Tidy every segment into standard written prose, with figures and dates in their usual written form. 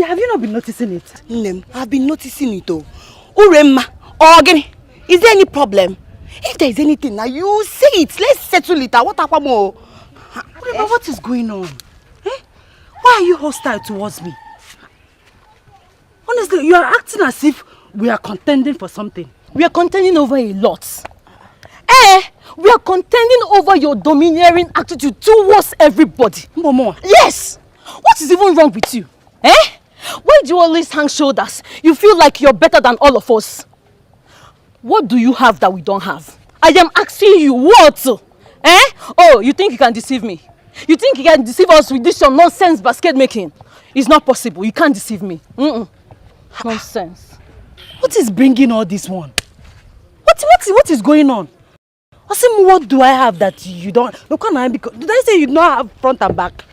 have you not been noticing it? Nnem, I've been noticing it though. Uremma, Ogini, is there any problem? If there is anything, now you say it. Let's settle it. What happened more? Uremma, what is going on? Eh? Why are you hostile towards me? Honestly, you are acting as if we are contending for something. We are contending over a lot. We are contending over your domineering attitude towards everybody. Momo. Yes! What is even wrong with you? Why do you always hang shoulders? You feel like you're better than all of us. What do you have that we don't have? I am asking you, what? Oh, you think you can deceive me? You think you can deceive us with this your nonsense basket making? It's not possible. You can't deceive me. Nonsense. What is bringing all this one? What is going on? What do I have that you don't? Did I say you don't have front and back?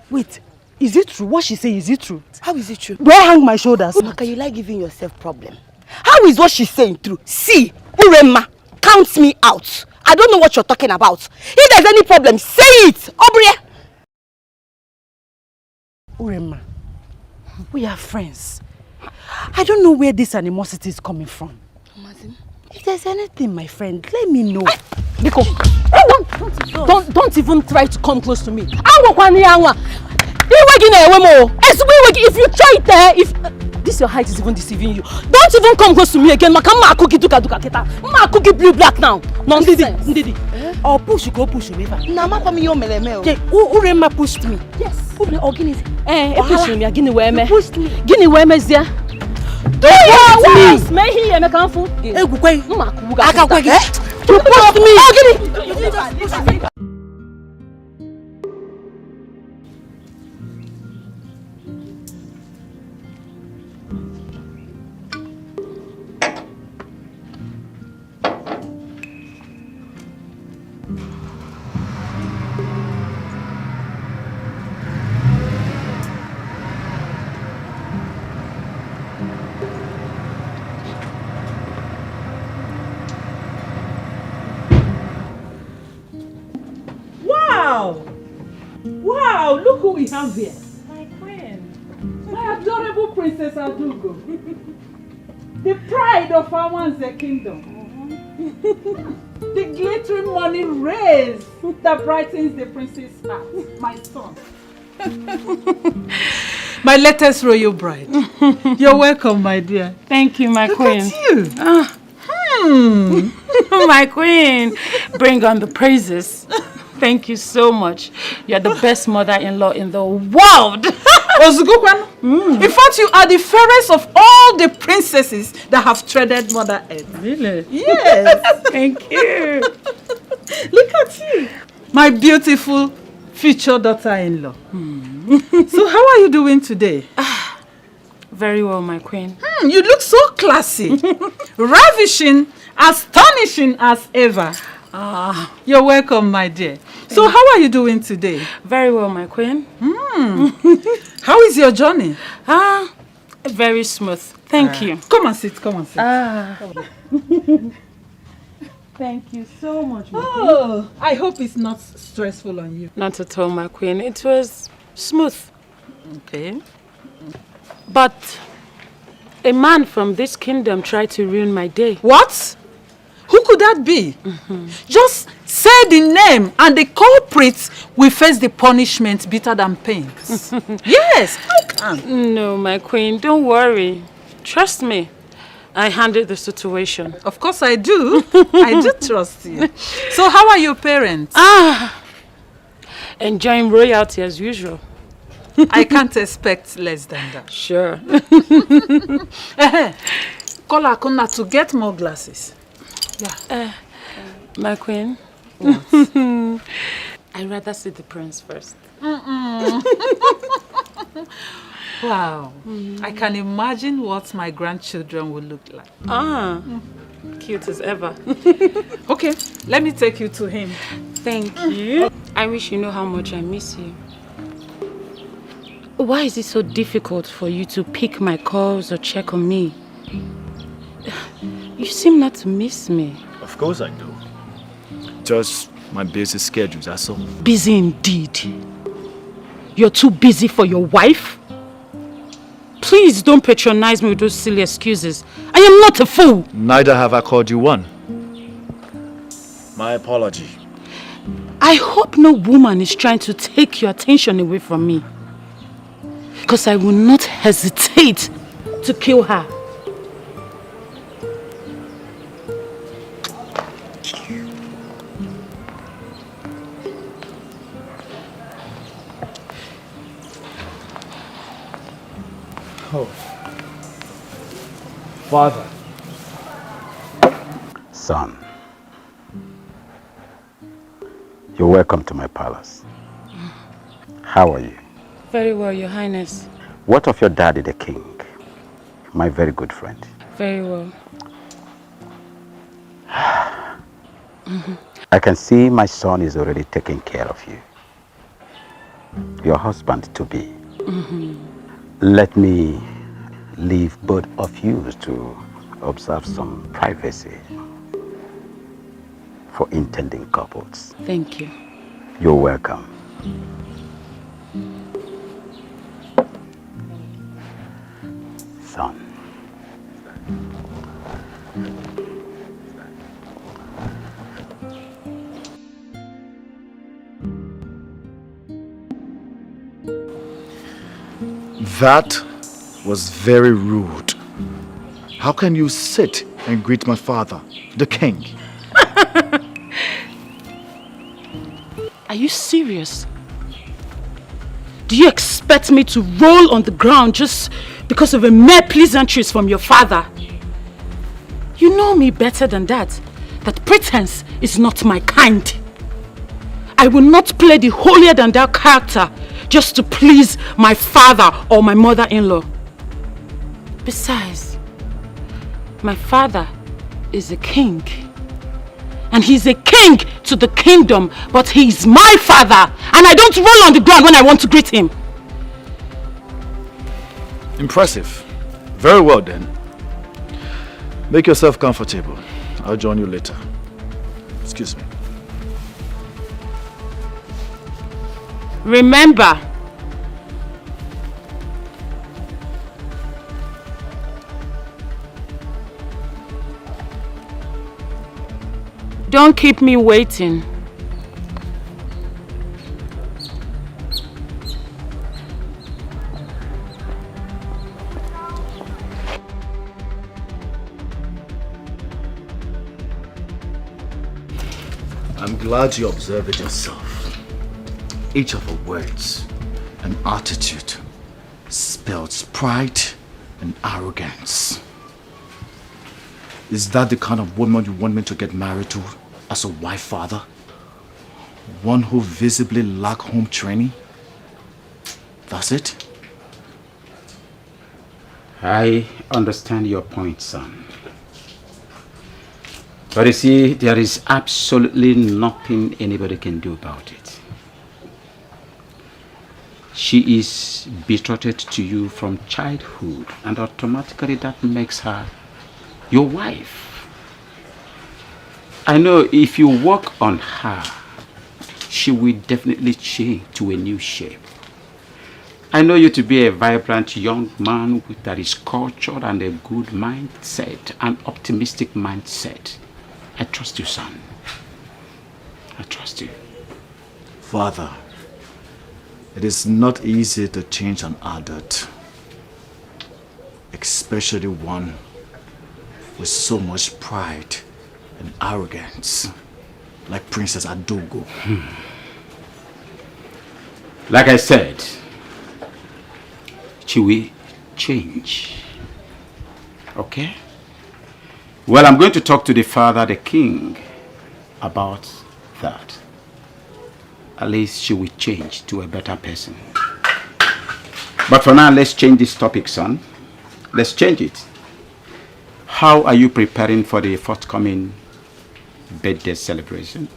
Wait, is it true? What she say, is it true? How is it true? Do I hang my shoulders? Amaka, you like giving yourself problem. How is what she's saying true? See, Uremma, count me out. I don't know what you're talking about. If there's any problem, say it. Obria. Uremma, we are friends. I don't know where this animosity is coming from. If there's anything, my friend, let me know. Because don't even try to come close to me. If you try it there, if this your height is even deceiving you, don't even come close to me again. Ma cookie blue black now. Nonsense. Ndidi. Or push go push me. Nama me Uremma pushed me. Yes. Push me. Gini weme. Pushed me. Gini weme zia. Don't push me. Wow, look who we have here. My queen. My adorable Princess Adogo. The pride of our kingdom. The glittering money rays that brightens the princess' heart. My son. My latest royal bride. You're welcome, my dear. Thank you, my queen. Look at you. My queen. Bring on the praises. Thank you so much. You're the best mother-in-law in the world. In fact, you are the fairest of all the princesses that have treaded Mother Earth. Really? Yes. Thank you. Look at you. My beautiful future daughter-in-law. So how are you doing today? Very well, my queen. You look so classy. Ravishing, astonishing as ever. You're welcome, my dear. So how are you doing today? Very well, my queen. How is your journey? Very smooth. Thank you. Come and sit, come and sit. Thank you so much, my queen. I hope it's not stressful on you. Not at all, my queen. It was smooth. Okay. But a man from this kingdom tried to ruin my day. What? Who could that be? Just say the name and the culprits will face the punishment bitter than pains. Yes, how can? No, my queen, don't worry. Trust me. I handled the situation. Of course I do. I do trust you. So how are your parents? Enjoying royalty as usual. I can't expect less than that. Sure. Call Akuna to get more glasses. Yeah. My queen. What? I'd rather see the prince first. Wow. I can imagine what my grandchildren will look like. Cute as ever. Okay, let me take you to him. Thank you. I wish you know how much I miss you. Why is it so difficult for you to pick my calls or check on me? You seem not to miss me. Of course I do. Just my busy schedules, that's all. Busy indeed. You're too busy for your wife? Please don't patronize me with those silly excuses. I am not a fool. Neither have I called you one. My apology. I hope no woman is trying to take your attention away from me. Because I will not hesitate to kill her. Oh. Father. Son, you're welcome to my palace. How are you? Very well, Your Highness. What of your daddy, the king? My very good friend. Very well. I can see my son is already taking care of you. Your husband to be. Let me leave both of you to observe some privacy for intending couples. Thank you. You're welcome. Son. That was very rude. How can you sit and greet my father, the king? Are you serious? Do you expect me to roll on the ground just because of a mere pleasantries from your father? You know me better than that. That pretense is not my kind. I will not play the holier than thou character just to please my father or my mother-in-law. Besides, my father is a king. And he's a king to the kingdom, but he's my father. And I don't roll on the ground when I want to greet him. Impressive. Very well then. Make yourself comfortable. I'll join you later. Excuse me. Remember, don't keep me waiting. I'm glad you observed it yourself. Each of her words and attitude spells pride and arrogance. Is that the kind of woman you want me to get married to as a wife, father? One who visibly lacks home training? That's it? I understand your point, son. But you see, there is absolutely nothing anybody can do about it. She is betrothed to you from childhood, and automatically that makes her your wife. I know if you work on her, she will definitely change to a new shape. I know you to be a vibrant young man that is cultured and a good mindset, an optimistic mindset. I trust you, son. I trust you. Father, it is not easy to change an adult, especially one with so much pride and arrogance, like Princess Adogo. Like I said, she will change. Okay? Well, I'm going to talk to the father, the king, about that. At least she will change to a better person. But for now, let's change this topic, son. Let's change it. How are you preparing for the forthcoming birthday celebration?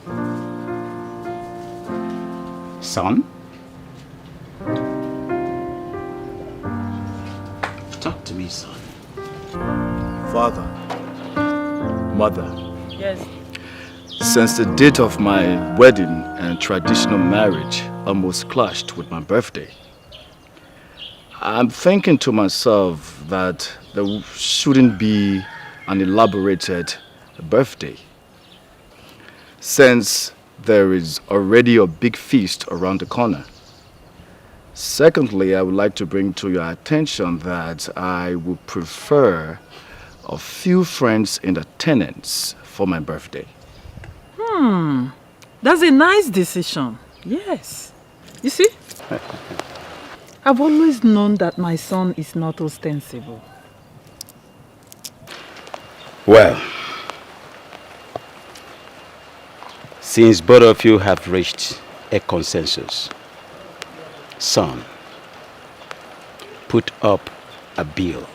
Son? Talk to me, son. Father, mother. yes, Since the date of my wedding and traditional marriage almost clashed with my birthday, I'm thinking to myself that there shouldn't be an elaborated birthday, since there is already a big feast around the corner. Secondly, I would like to bring to your attention that I would prefer a few friends in attendance for my birthday. That's a nice decision. Yes. You see? I've always known that my son is not ostensible. Well, since both of you have reached a consensus, son, put up a bill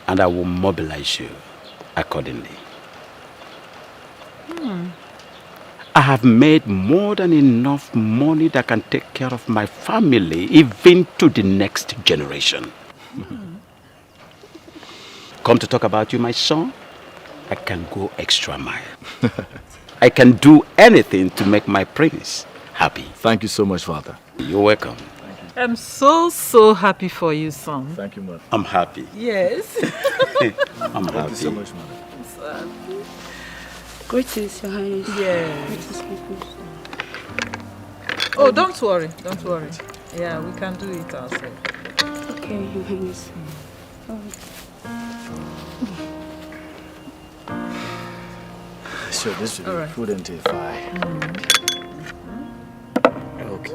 and I will mobilize you accordingly. I have made more than enough money that can take care of my family, even to the next generation. Come to talk about you, my son, I can go extra mile. I can do anything to make my prince happy. Thank you so much, Father. You're welcome. I'm so happy for you, son. Thank you, Mother. I'm happy. Yes. I'm happy. Thank you so much, Mother. Greetings, Your Highness. Yeah. Greetings, people. Oh, don't worry. Don't worry. Yeah, we can do it ourselves. Okay, Your Highness. Sure, this should be prudent if I... Okay.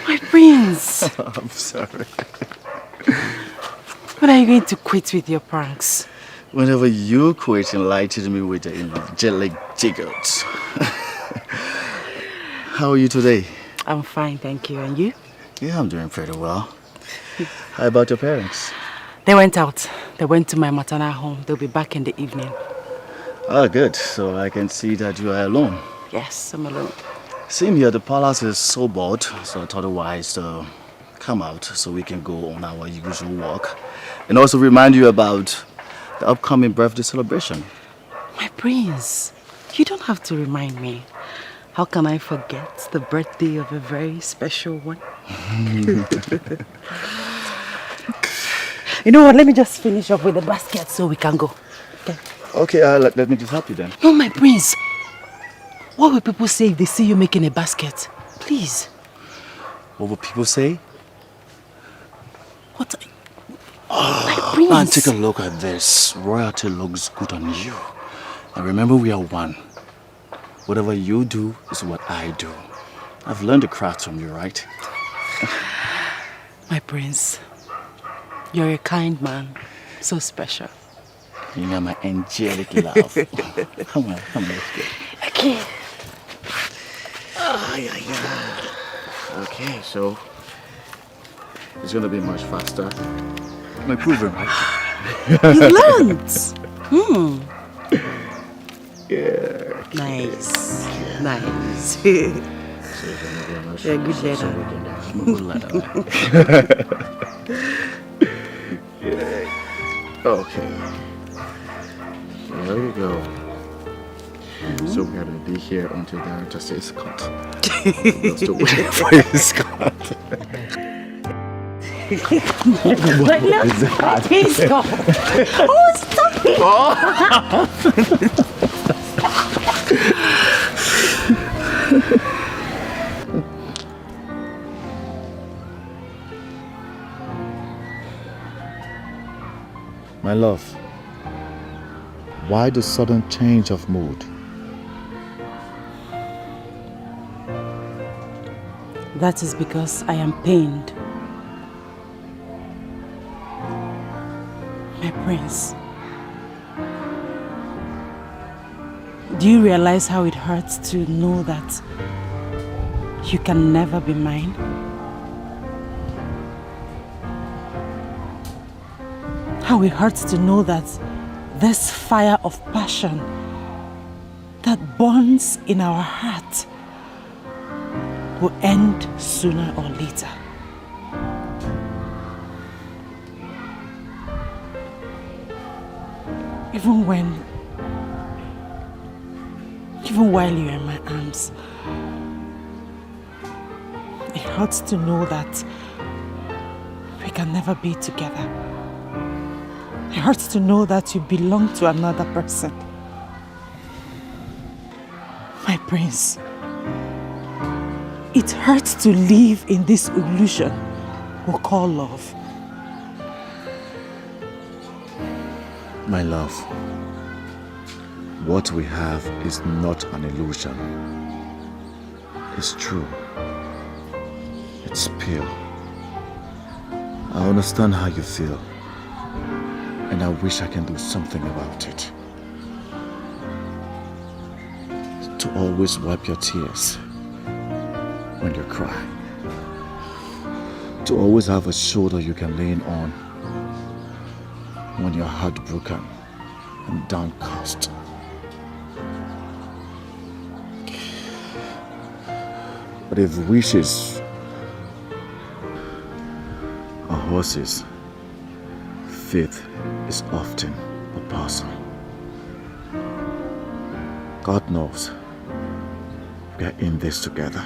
My prince. I'm sorry. When are you going to quit with your pranks? Whenever you quit enlighten me with the angelic jiggles. How are you today? I'm fine, thank you. And you? Yeah, I'm doing pretty well. How about your parents? They went out. They went to my maternal home. They'll be back in the evening. Oh, good. So I can see that you are alone. Yes, I'm alone. Same here, the palace is so bored, so I thought it wise to come out so we can go on our usual walk. And also remind you about the upcoming birthday celebration. My prince, you don't have to remind me. How can I forget the birthday of a very special one? You know what, let me just finish up with the basket so we can go. Okay, Okay, let me just help you then. no, my prince. What will people say if they see you making a basket? Please. What will people say? What? My prince. Man, take a look at this. Royalty looks good on you. And remember, we are one. Whatever you do is what I do. I've learned the craft from you, right? My prince, you're a kind man. So special. You are my angelic love. Come on, let's go. Okay. Okay, so it's gonna be much faster. I'm improving, right? You learned. Yeah. Nice. Nice. You're a good leader. I'm a good leader. Yeah. Okay. So there we go. So we're gonna be here until the director says cut. We'll still wait for his cut. What is that? Please go. Oh, stop it. My love, why the sudden change of mood? That is because I am pained. My prince, do you realize how it hurts to know that you can never be mine? How it hurts to know that this fire of passion that burns in our heart will end sooner or later. Even while you're in my arms, it hurts to know that we can never be together. It hurts to know that you belong to another person. My prince, it hurts to live in this illusion we call love. My love, what we have is not an illusion. It's true. It's pure. I understand how you feel, and I wish I can do something about it. To always wipe your tears when you cry. To always have a shoulder you can lean on when you're heartbroken and downcast. But if wishes are horses, faith is often a person. God knows we are in this together.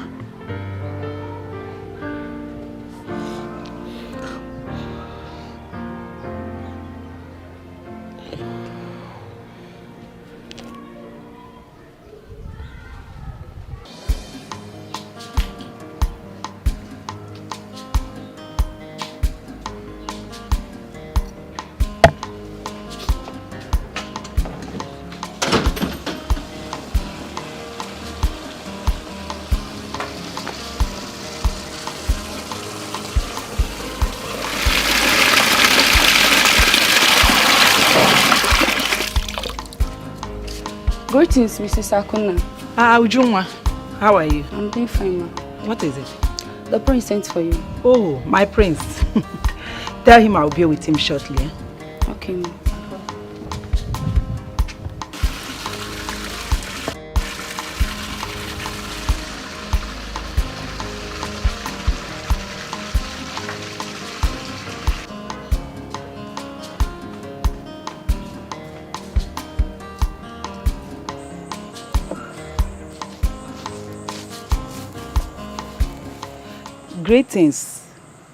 Greetings, Mrs. Akuna. Ujunwa, how are you? I'm doing fine, ma. What is it? The prince sent for you. Oh, my prince. Tell him I'll be with him shortly. Eh? Okay, ma. Greetings,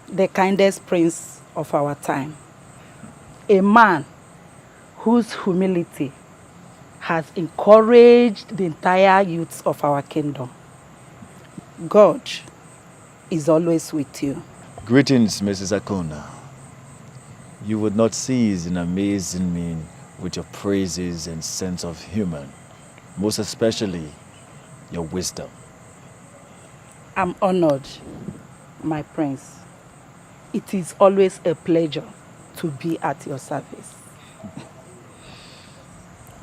the kindest prince of our time. A man whose humility has encouraged the entire youths of our kingdom. God is always with you. Greetings, Mrs. Akuna. You would not cease in amazing me with your praises and sense of humor, most especially your wisdom. I'm honored, my prince. It is always a pleasure to be at your service.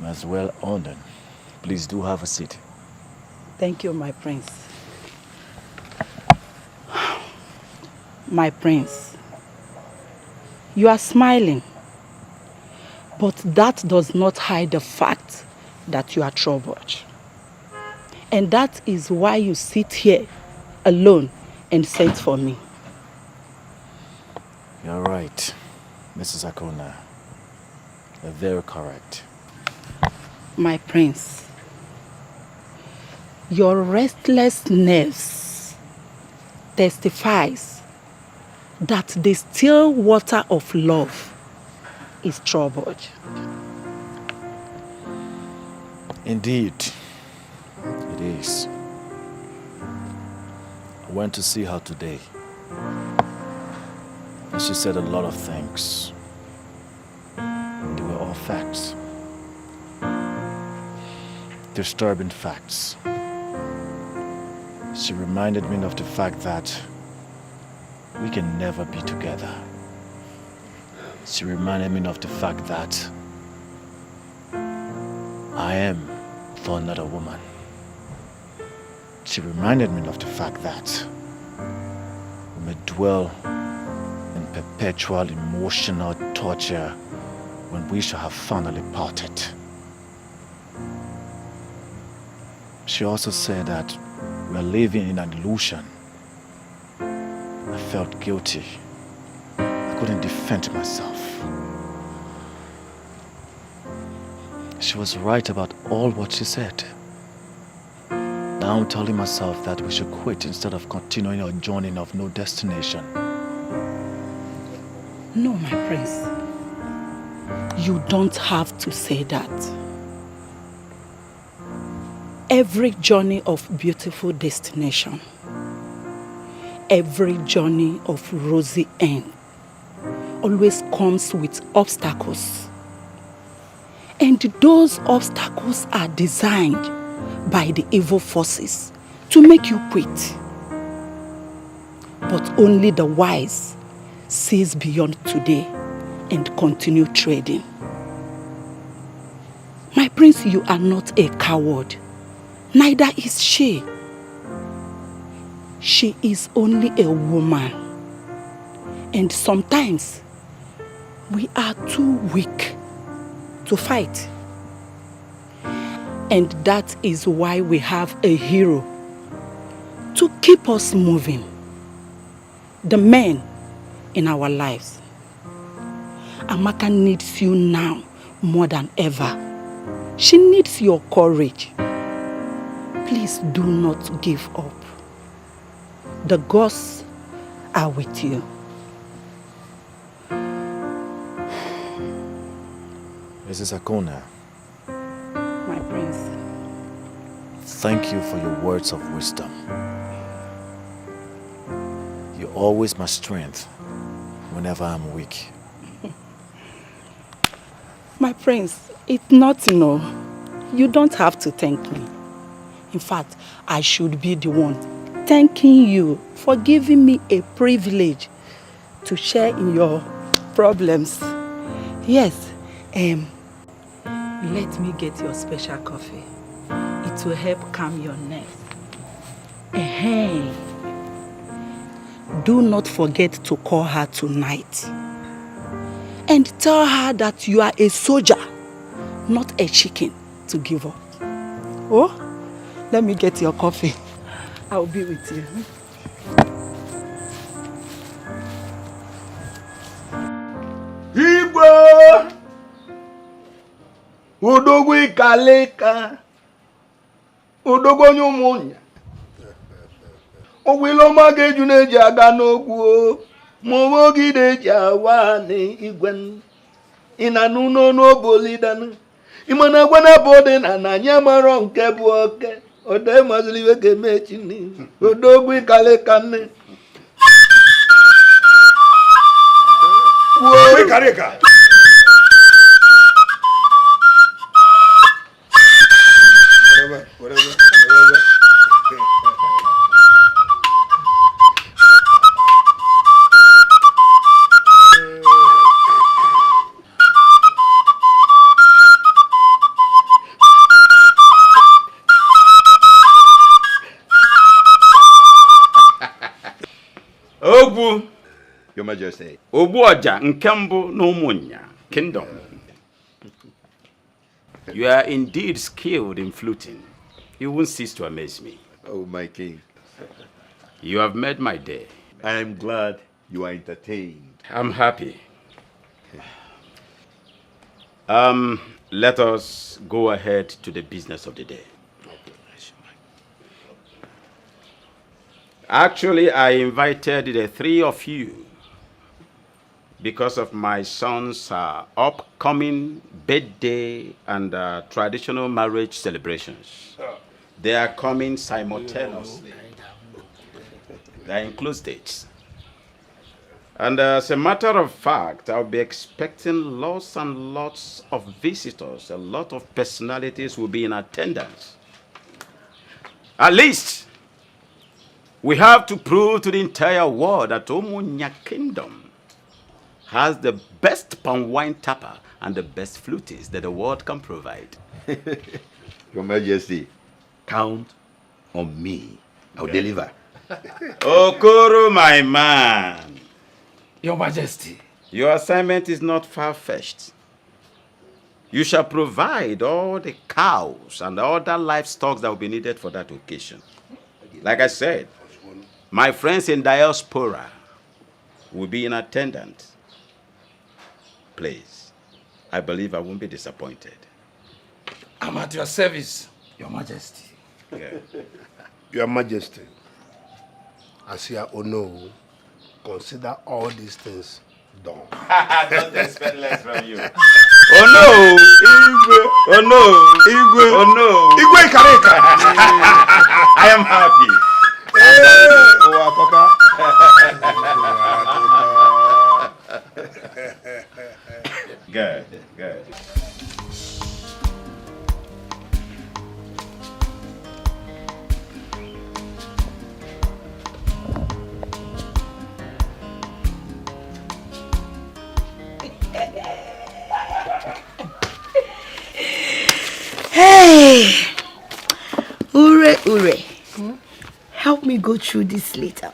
As well honored. Please do have a seat. Thank you, my prince. My prince, you are smiling, but that does not hide the fact that you are troubled. And that is why you sit here alone and sent for me. You're right, Mrs. Akuna. You're very correct. My prince, your restless nerves testifies that the still water of love is troubled. Indeed, it is. I went to see her today, and she said a lot of things. of facts. Disturbing facts. She reminded me of the fact that we can never be together. She reminded me of the fact that I am for another woman. She reminded me of the fact that we may dwell in perpetual emotional torture when we shall have finally parted. She also said that we are living in an illusion. I felt guilty. I couldn't defend myself. She was right about all what she said. Now I'm telling myself that we should quit instead of continuing our journey of no destination. No, my prince. You don't have to say that. Every journey of beautiful destination, every journey of rosy end, always comes with obstacles. And those obstacles are designed by the evil forces to make you quit. But only the wise sees beyond today and continue trading. My prince, you are not a coward. Neither is she. She is only a woman. And sometimes we are too weak to fight. And that is why we have a hero to keep us moving. The men in our lives. Amaka needs you now more than ever. She needs your courage. Please do not give up. The gods are with you. Mrs. Akona. My prince. Thank you for your words of wisdom. You're always my strength whenever I'm weak. My prince, it's not no. You don't have to thank me. In fact, I should be the one thanking you for giving me a privilege to share in your problems. Yes, let me get your special coffee. It will help calm your nerves. Do not forget to call her tonight. And tell her that you are a soldier, not a chicken to give up. Oh, let me get your coffee. I'll be with you. Igbo Adogo ikaleka Adogo nyumunya Owilo mageju neji aga n'ogwu Momogide ji awani igwen Inanu no bolidan Imana gwana bode na nanya maro nke bu oke Ode mazliwe gemechi ni Adogo ikaleka ne Wo ikaleka whatever. Ogbu, Your Majesty. Ogbu Oja Nkembu n'Umunya Kingdom. You are indeed skilled in fluting. You won't cease to amaze me. Oh, my king. You have made my day. I am glad you are entertained. I'm happy. Let us go ahead to the business of the day. Actually, I invited the three of you because of my son's upcoming birthday and traditional marriage celebrations. They are coming simultaneously. That includes dates. And as a matter of fact, I'll be expecting lots and lots of visitors. A lot of personalities will be in attendance. At least, we have to prove to the entire world that Omunya Kingdom has the best palm wine tapper and the best flutist that the world can provide. Your Majesty, count on me. I'll deliver. Okoro, my man. Your Majesty. Your assignment is not far-fetched. You shall provide all the cows and other livestock that will be needed for that occasion. Like I said, my friends in diaspora will be in attendance. Please, I believe I won't be disappointed. I'm at your service, Your Majesty. Okay. Your Majesty, as you know, consider all these things done. Don't expect less from you. Oh no! Igwe! Oh no! Igwe! Oh no! Igwe Kareka! I am happy. Good, good. Hey! Ure, Ure. Help me go through this later.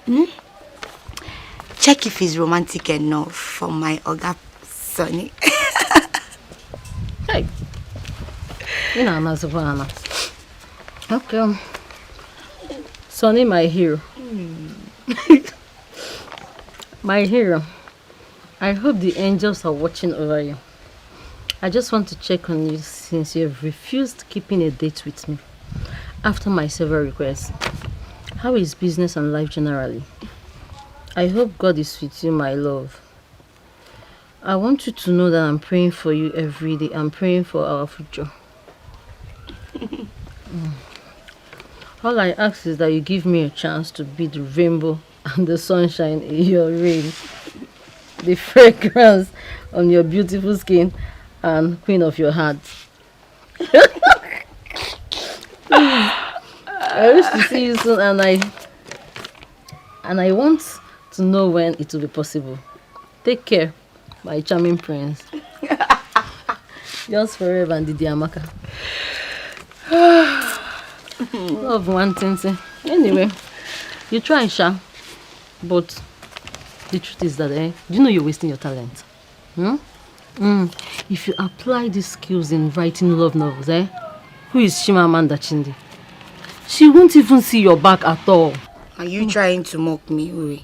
Check if he's romantic enough for my Oga Sonny. Hey. You know, I'm Savannah. Okay. Sonny, my hero. My hero. I hope the angels are watching over you. I just want to check on you since you have refused keeping a date with me after my several requests. How is business and life generally? I hope God is with you, my love. I want you to know that I'm praying for you every day. I'm praying for our future. All I ask is that you give me a chance to be the rainbow and the sunshine in your rain, the fragrance on your beautiful skin, and queen of your heart. I wish to see you soon, and I want to know when it will be possible. Take care, my charming prince. Yours forever, and Didi Amaka. Love one thing. Anyway, you try, Sha, but the truth is that, do you know you're wasting your talent? If you apply these skills in writing love novels, who is Chimamanda Chindi? She won't even see your back at all. Are you trying to mock me, Uri?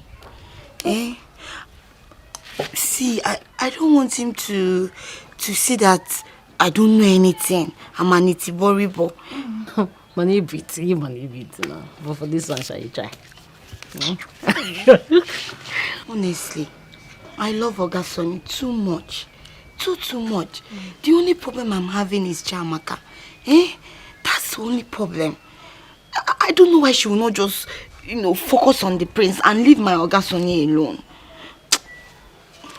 See, I don't want him to see that I don't know anything. I'm an itiboribo. Money beat, no. But for this one, shall you try? Honestly, I love Oga Sonny too much. Too much. The only problem I'm having is Amaka. That's the only problem. I don't know why she will not just, focus on the prince and leave my Oga Sonny alone.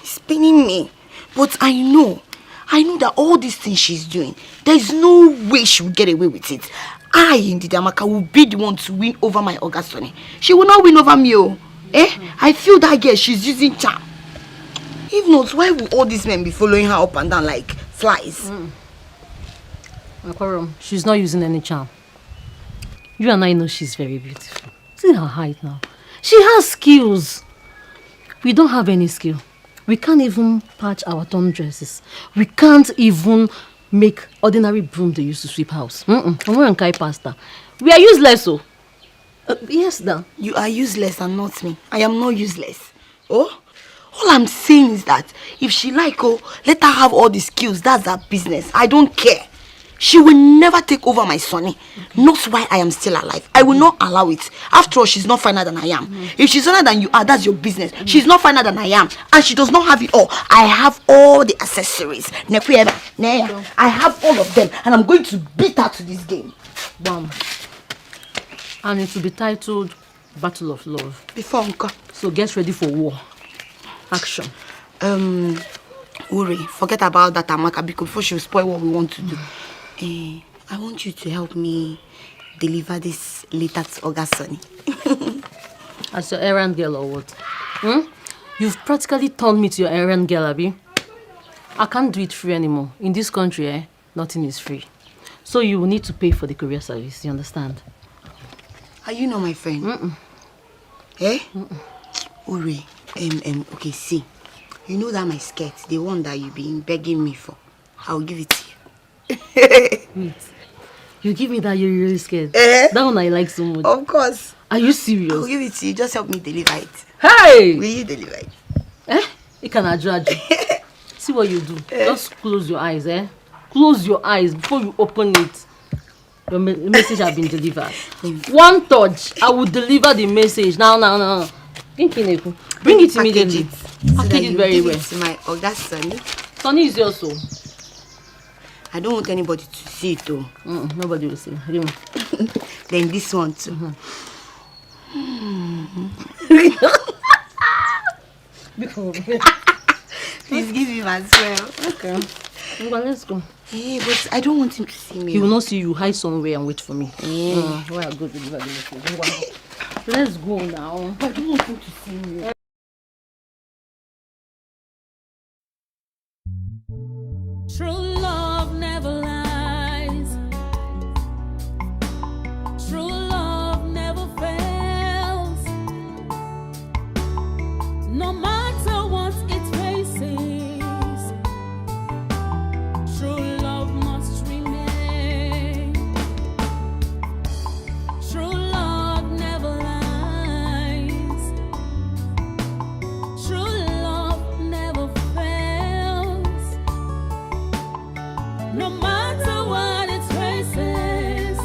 It's paining me. But I know that all these things she's doing, there's no way she will get away with it. I, indeed, Amaka, will be the one to win over my Oga Sonny. She will not win over me, I feel that girl, she's using charm. If not, why will all these men be following her up and down like flies? She's not using any charm. You and I know she's very beautiful. See her height now. She has skills. We don't have any skill. We can't even patch our torn dresses. We can't even make ordinary broom they used to sweep house. We are useless, so. Yes, Dan. You are useless and not me. I am not useless. Oh? All I'm saying is that if she let her have all the skills. That's her business. I don't care. She will never take over my Sonny. Not while I am still alive. I will not allow it. After all, she's not finer than I am. If she's finer than you are, that's your business. She's not finer than I am. And she does not have it all. I have all the accessories. I have all of them. And I'm going to beat her to this game. Bam. And it will be titled Battle of Love. Before Uncle. So get ready for war. Action. Uri, forget about that Amaka before she'll spoil what we want to do. I want you to help me deliver this letter to Oga Sonny. As your errand girl or what? You've practically turned me to your errand girl, Abi. I can't do it free anymore. In this country, nothing is free. So you will need to pay for the courier service, you understand? Are you not my friend? Eh? Uri, okay, see. You know that my skirt, the one that you've been begging me for, I'll give it to you. Wait. You give me that you're really scared? That one I like so much. Of course. Are you serious? I'll give it to you. Just help me deliver it. Hey! Will you deliver it? You can judge. See what you do. Just close your eyes, Close your eyes before you open it. Your message has been delivered. One touch, I will deliver the message. Now. Bring it immediately. Package it very well. To my Oga Sonny. Sonny is yours, so. I don't want anybody to see it, though. Nobody will see it. Then this one, too. Please give him as well. Okay. Well, let's go. Hey, but I don't want him to see me. He will not see you. Hide somewhere and wait for me. Where I go deliver the message. Let's go now. I don't want him to see me. True love never lies. True love never fails. No matter what it faces, true love must remain. True love never lies. True love never fails. No matter what it faces,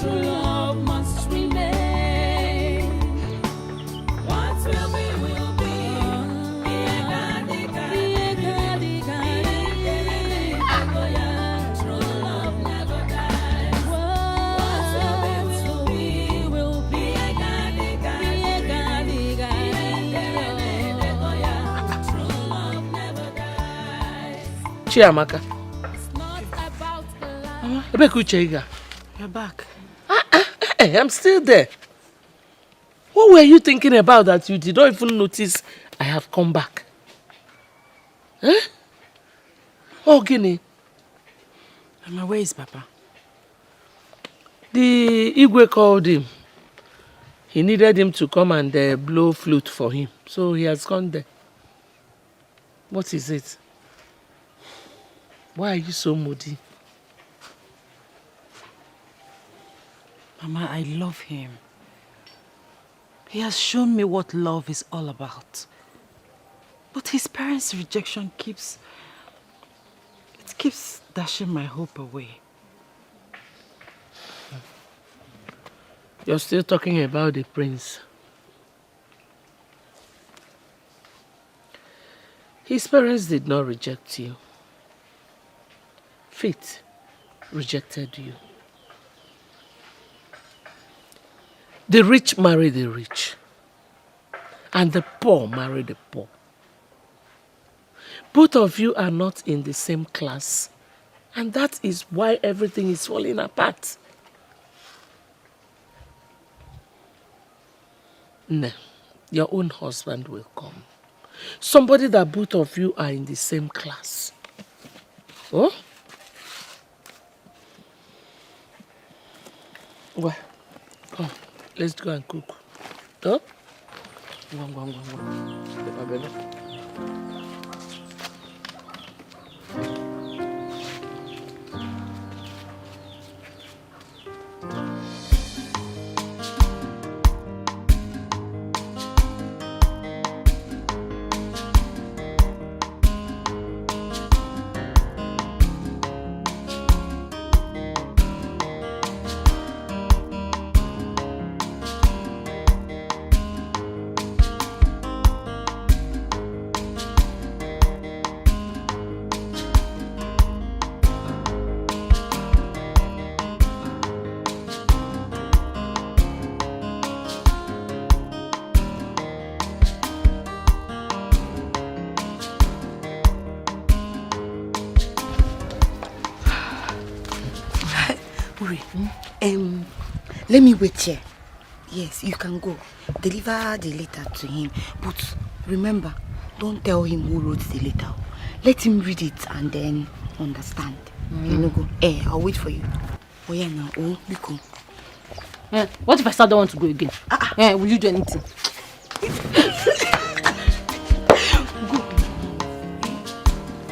true love must remain. What will be, will be. True love never dies. What will be, will be. True love never dies. Chiamaka. You're back. Hey, I'm still there. What were you thinking about that you did not even notice I have come back? Oh, Guinea. Mama, where is Papa? The Igwe called him. He needed him to come and blow flute for him. So he has gone there. What is it? Why are you so moody? Mama, I love him. He has shown me what love is all about. But his parents' rejection keeps dashing my hope away. You're still talking about the prince. His parents did not reject you. Fate rejected you. The rich marry the rich, and the poor marry the poor. Both of you are not in the same class, and that is why everything is falling apart. No, your own husband will come. Somebody that both of you are in the same class. Oh? Well, come. Let's go and cook. Huh? Go. Uri, let me wait here. Yes, you can go. Deliver the letter to him. But remember, don't tell him who wrote the letter. Let him read it and then understand. You know, go. I'll wait for you. Oh yeah, now. Oh, Biko. What if I still don't want to go again? Will you do anything?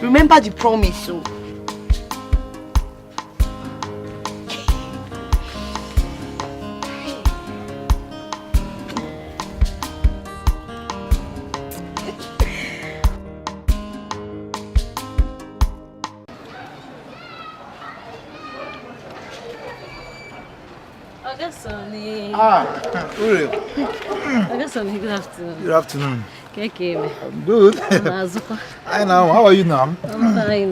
Remember the promise, so. Uri. Good afternoon. Good afternoon. Okay. I'm good. Hi now, how are you now? I'm fine.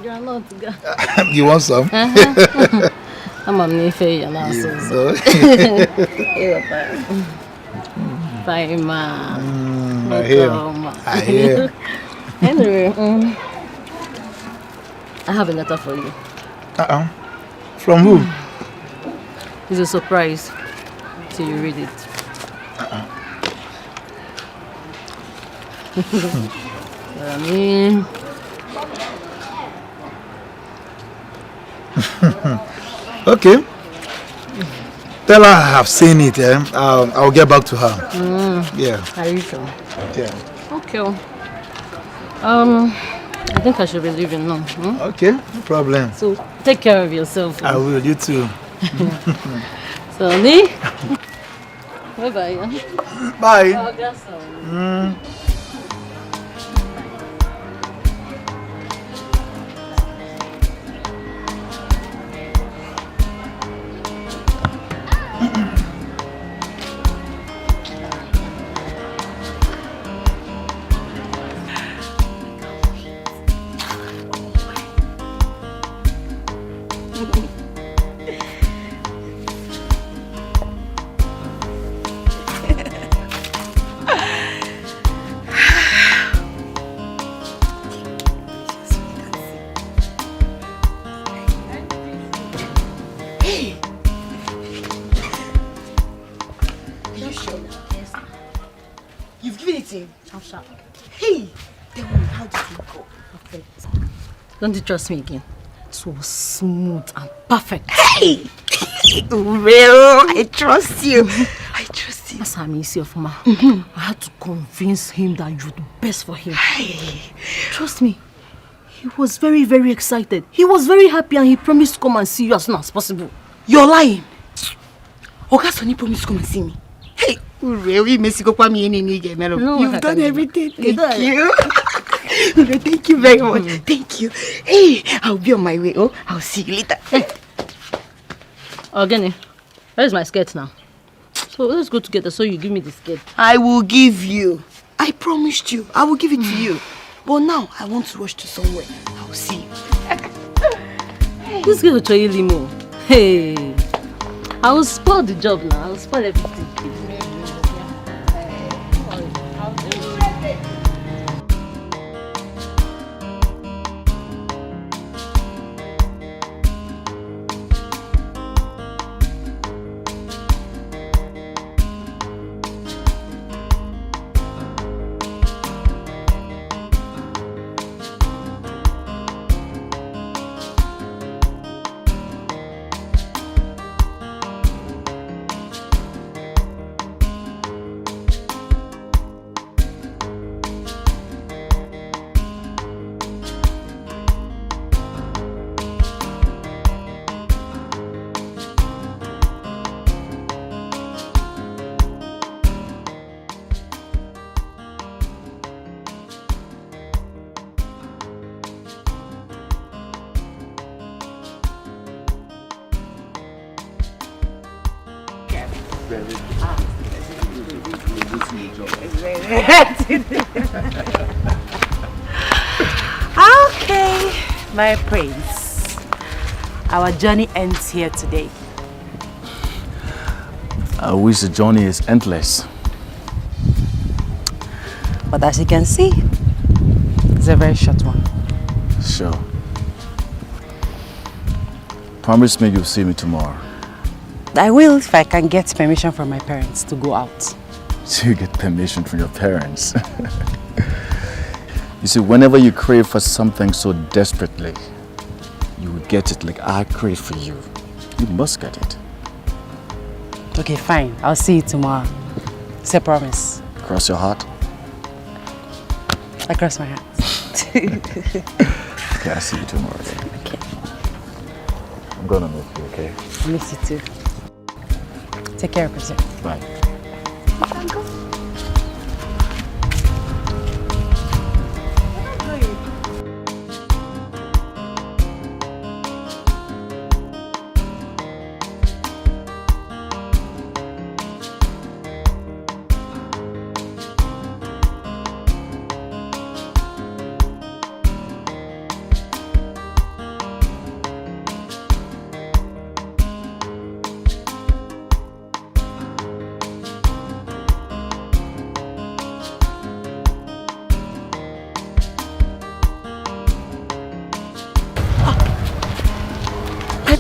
You're not good. You want some? I'm on Nife, you're not so. Fine, ma. I hear. Anyway, I have a letter for you. From who? It's a surprise till you read it. Okay. Tell her I have seen it. I'll get back to her. Yeah. Are you sure? Yeah. Okay. I think I should be leaving now. Okay, no problem. So take care of yourself. I will. You too. Sonny. Bye. Bye. Don't you trust me again? It was smooth and perfect. Hey! Well, I trust you. I trust you. That's how I miss you, Fuma. I had to convince him that you're the best for him. Hey. Trust me. He was very, very excited. He was very happy and he promised to come and see you as soon as possible. You're lying. Oga Sonny promised to come and see me. Hey, really, you've done everything. Thank you. Thank you very much. Thank you. Hey, I'll be on my way. Oh, I'll see you later. Hey. Ogene, where's my skirt now? So let's go together so you give me the skirt. I will give you. I promised you. I will give it to you. But now, I want to rush to somewhere. I'll see you. This girl will tell you limo. Hey, I will spoil the job now. I will spoil everything. Okay, my prince. Our journey ends here today. I wish the journey is endless. But as you can see, it's a very short one. Sure. Promise me you'll see me tomorrow. I will if I can get permission from my parents to go out. So you get permission from your parents. You see, whenever you crave for something so desperately, you will get it like I crave for you. You must get it. Okay, fine. I'll see you tomorrow. It's a promise. Cross your heart? I cross my heart. Okay, I'll see you tomorrow then. Okay. I'm gonna miss you, okay? I miss you too. Take care of yourself. Bye.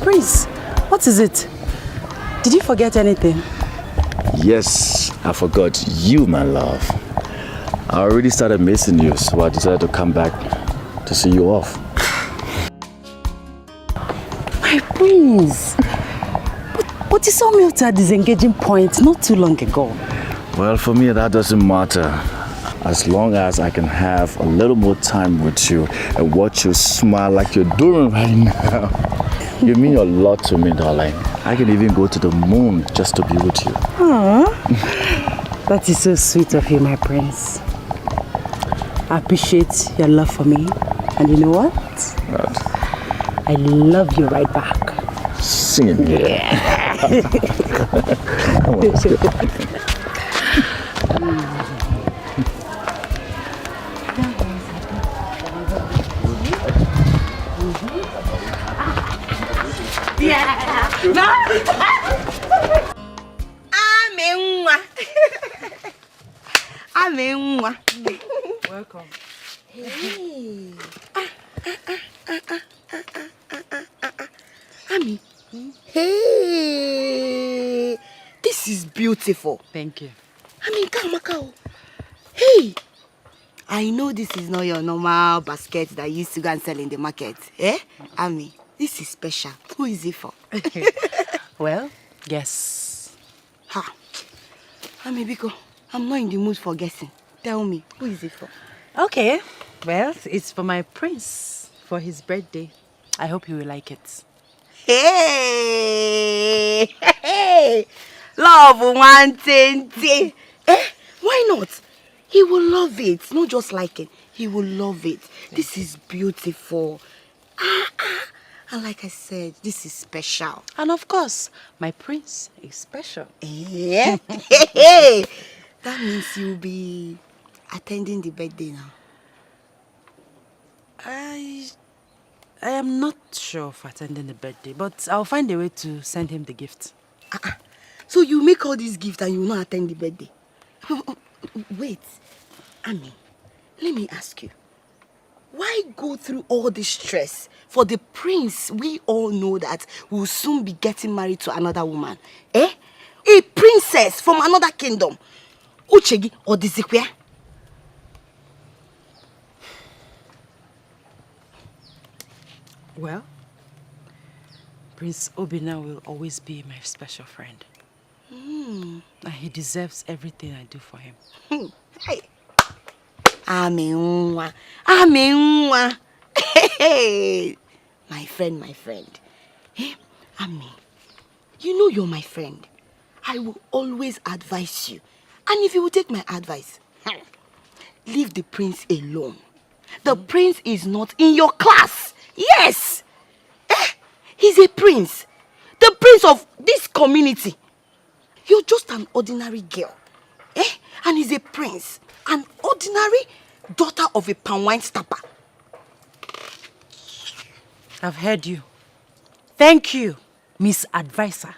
Prince, what is it? Did you forget anything? Yes, I forgot you, my love. I already started missing you, so I decided to come back to see you off. My prince! But you saw me out at this engaging point not too long ago. Well, for me, that doesn't matter. As long as I can have a little more time with you and watch you smile like you're doing right now. You mean a lot to me, darling. I can even go to the moon just to be with you. Aww. That is so sweet of you, my prince. I appreciate your love for me. And you know what? What? I love you right back. Sing it. Yeah. Come on, let's go. Welcome. Hey. Ami. Hey. This is beautiful. Thank you. Amaka. Hey. I know this is not your normal basket that you used to go and sell in the market. Eh? Ami, this is special. Who is it for? Well, guess. Ha. Ami Biko, I'm not in the mood for guessing. Tell me, who is it for? Okay. Well, it's for my prince for his birthday. I hope he will like it. Hey! Hey! Love one thing. Eh? Why not? He will love it. Not just like it. He will love it. This is beautiful. And like I said, this is special. And of course, my prince is special. Yeah. Hey! That means you'll be attending the birthday now. I am not sure of attending the birthday, but I'll find a way to send him the gift. So you make all these gifts and you will not attend the birthday? Wait, Ami, let me ask you. Why go through all this stress for the prince we all know that will soon be getting married to another woman? Eh? A princess from another kingdom. Uchegi or Dikeh? Well, Prince Obina will always be my special friend. And he deserves everything I do for him. Hey. Amenwa. Hey. My friend. Hey, Ami, you know you're my friend. I will always advise you. And if you will take my advice, leave the prince alone. The prince is not in your class. Yes. He's a prince. The prince of this community. You're just an ordinary girl. And he's a prince. An ordinary daughter of a palm wine stopper. I've heard you. Thank you, Miss Advisor.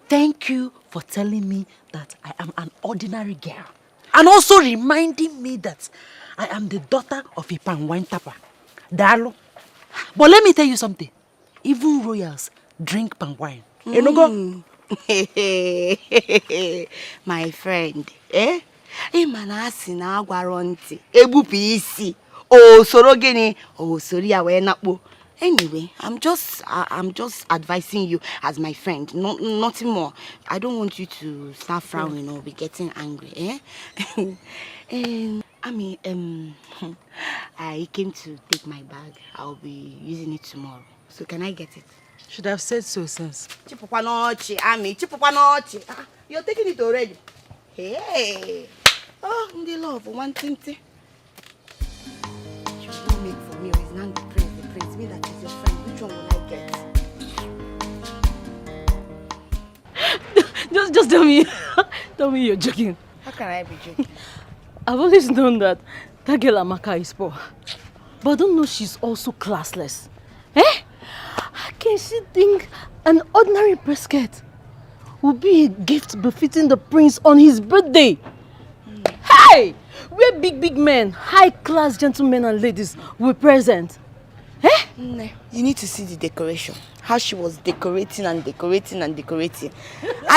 Thank you for telling me that I am an ordinary girl. And also reminding me that I am the daughter of a palm wine tapper. Darlo. But let me tell you something. even royals drink palm wine. Enugo? My friend, eh? Imanasi na agwaronti. Ebupu isi. Oh, soro gini. Oh, sorry, awe nakpo. Anyway, I'm just advising you as my friend, nothing more. I don't want you to start frowning or be getting angry, eh? I came to take my bag. I'll be using it tomorrow. So can I get it? Should have said so since. Chipupanochi, you're taking it already. Hey. Oh, in the love, one thing. You don't make for me, or is not the prince. Me that is your friend. Which one will I get? Just tell me. Tell me you're joking. How can I be joking? I've always known that girl Amaka is poor. But I don't know she's also classless. Eh? How can she think an ordinary brisket would be a gift befitting the prince on his birthday? Hey! Where big men, high-class gentlemen and ladies were present. Eh? You need to see the decoration. How she was decorating. I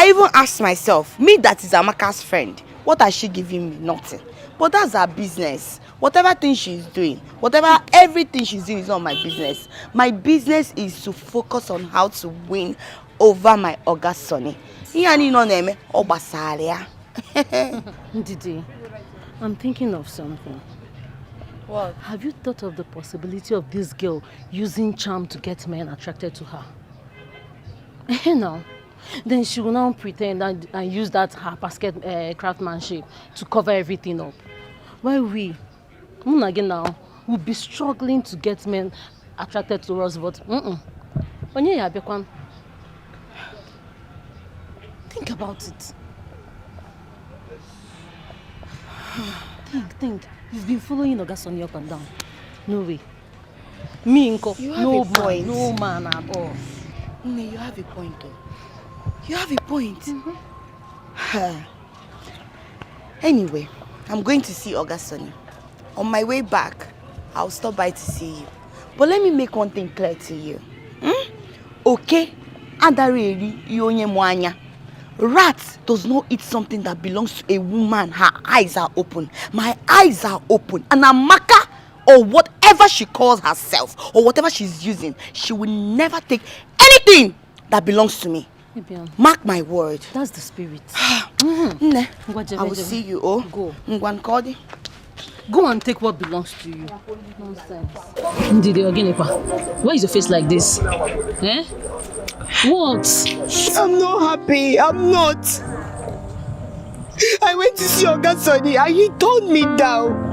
even asked myself, me that is Amaka's friend, what has she given me? Nothing. But that's her business. Whatever thing she's doing, everything she's doing is not my business. My business is to focus on how to win over my Oga Sonny. Didi, I'm thinking of something. What? Have you thought of the possibility of this girl using charm to get men attracted to her? No. Then she will now pretend and use that her basket craftsmanship to cover everything up. While we, again now, will be struggling to get men attracted to us, but think about it. Think. You've been following Ogasoni up and down. No way. Me, Nko. No man at all. You have a point, though. You have a point. Anyway, I'm going to see Ogasoni. On my way back, I'll stop by to see you. But let me make one thing clear to you. Okay? Adareri yonye mwanya. Rat does not eat something that belongs to a woman. Her eyes are open. My eyes are open. And Amaka, or whatever she calls herself, or whatever she's using, she will never take anything that belongs to me. Mark my word. That's the spirit. I will see you. Go. Go and take what belongs to you. Nonsense. Ndidi Oginepa, why is your face like this? Eh? What? I'm not happy. I'm not. I went to see Ogasoni and he turned me down.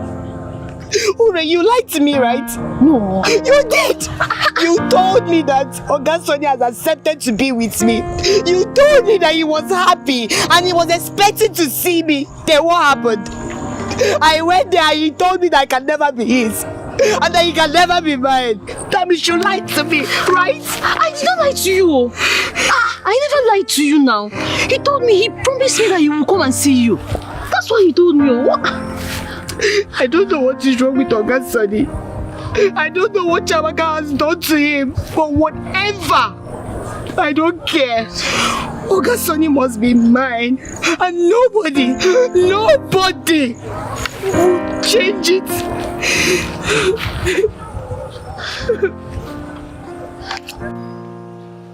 Ure, you lied to me, right? No. You did. You told me that Ogasoni has accepted to be with me. You told me that he was happy and he was expecting to see me. Then what happened? I went there and he told me that I can never be his. And that he can never be mine. That means you lied to me, right? I did not lie to you. I never lied to you now. He told me, he promised me that he will come and see you. That's why he told me. What? I don't know what is wrong with Ogasoni. I don't know what Amaka has done to him. But whatever, I don't care. Ogasoni must be mine. And nobody will change it.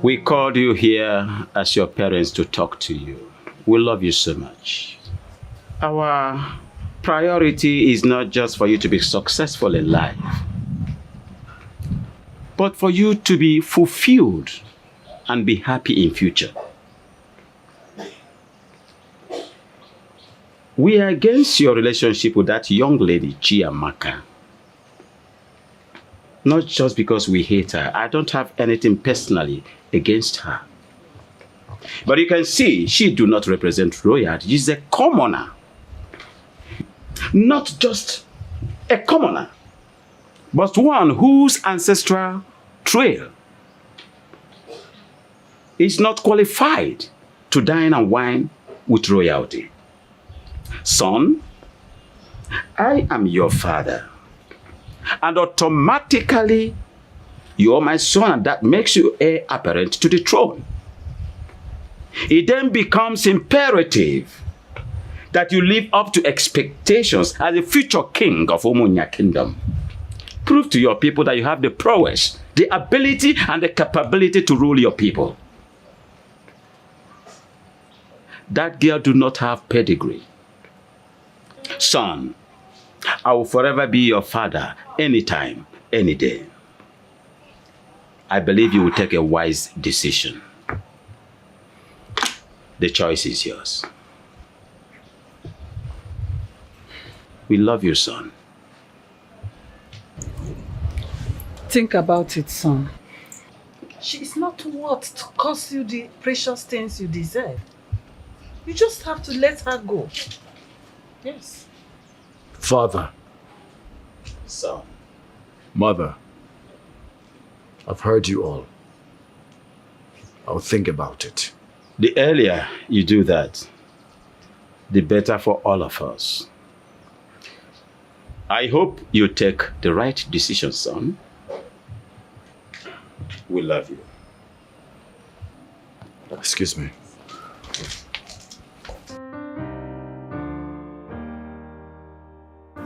We called you here as your parents to talk to you. We love you so much. Our priority is not just for you to be successful in life, but for you to be fulfilled and be happy in future. We are against your relationship with that young lady, Amaka. Not just because we hate her. I don't have anything personally against her. But you can see, she do not represent royalty. She's a commoner. Not just a commoner, but one whose ancestral trail is not qualified to dine and wine with royalty. Son, I am your father, and automatically You are my son, and that makes you heir apparent to the throne. It then becomes imperative that you live up to expectations as a future king of Umunya kingdom. Prove to your people that you have the prowess, the ability, and the capability to rule your people. That girl do not have pedigree. Son, I will forever be your father, anytime, any day. I believe you will take a wise decision. The choice is yours. We love you, son. Think about it, son. She is not worth to cost you the precious things you deserve. You just have to let her go. Yes. Father. Son. Mother. I've heard you all. I'll think about it. The earlier you do that, the better for all of us. I hope you take the right decision, son. We love you. Excuse me.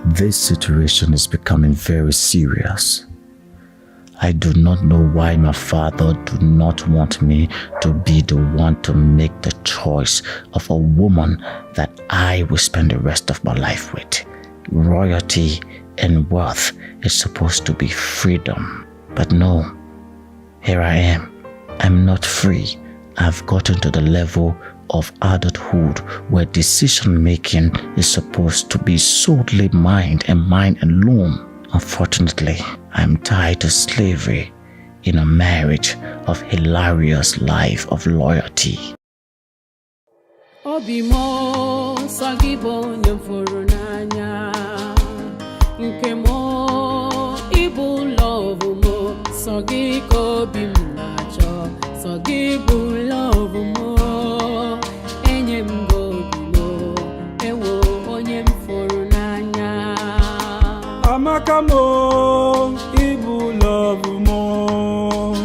This situation is becoming very serious. I do not know why my father do not want me to be the one to make the choice of a woman that I will spend the rest of my life with. Royalty and wealth is supposed to be freedom. But no, here I am. I'm not free. I've gotten to the level of adulthood where decision making is supposed to be solely mine and mine alone. Unfortunately, I'm tied to slavery in a marriage of hilarious life of loyalty. Obimo sagibo nyamfuru nanya nkemo ibu love mo sagiko bimnacho sagibu love mo enyem godilo ewo onyem furu nanya Amaka mo ibu love mo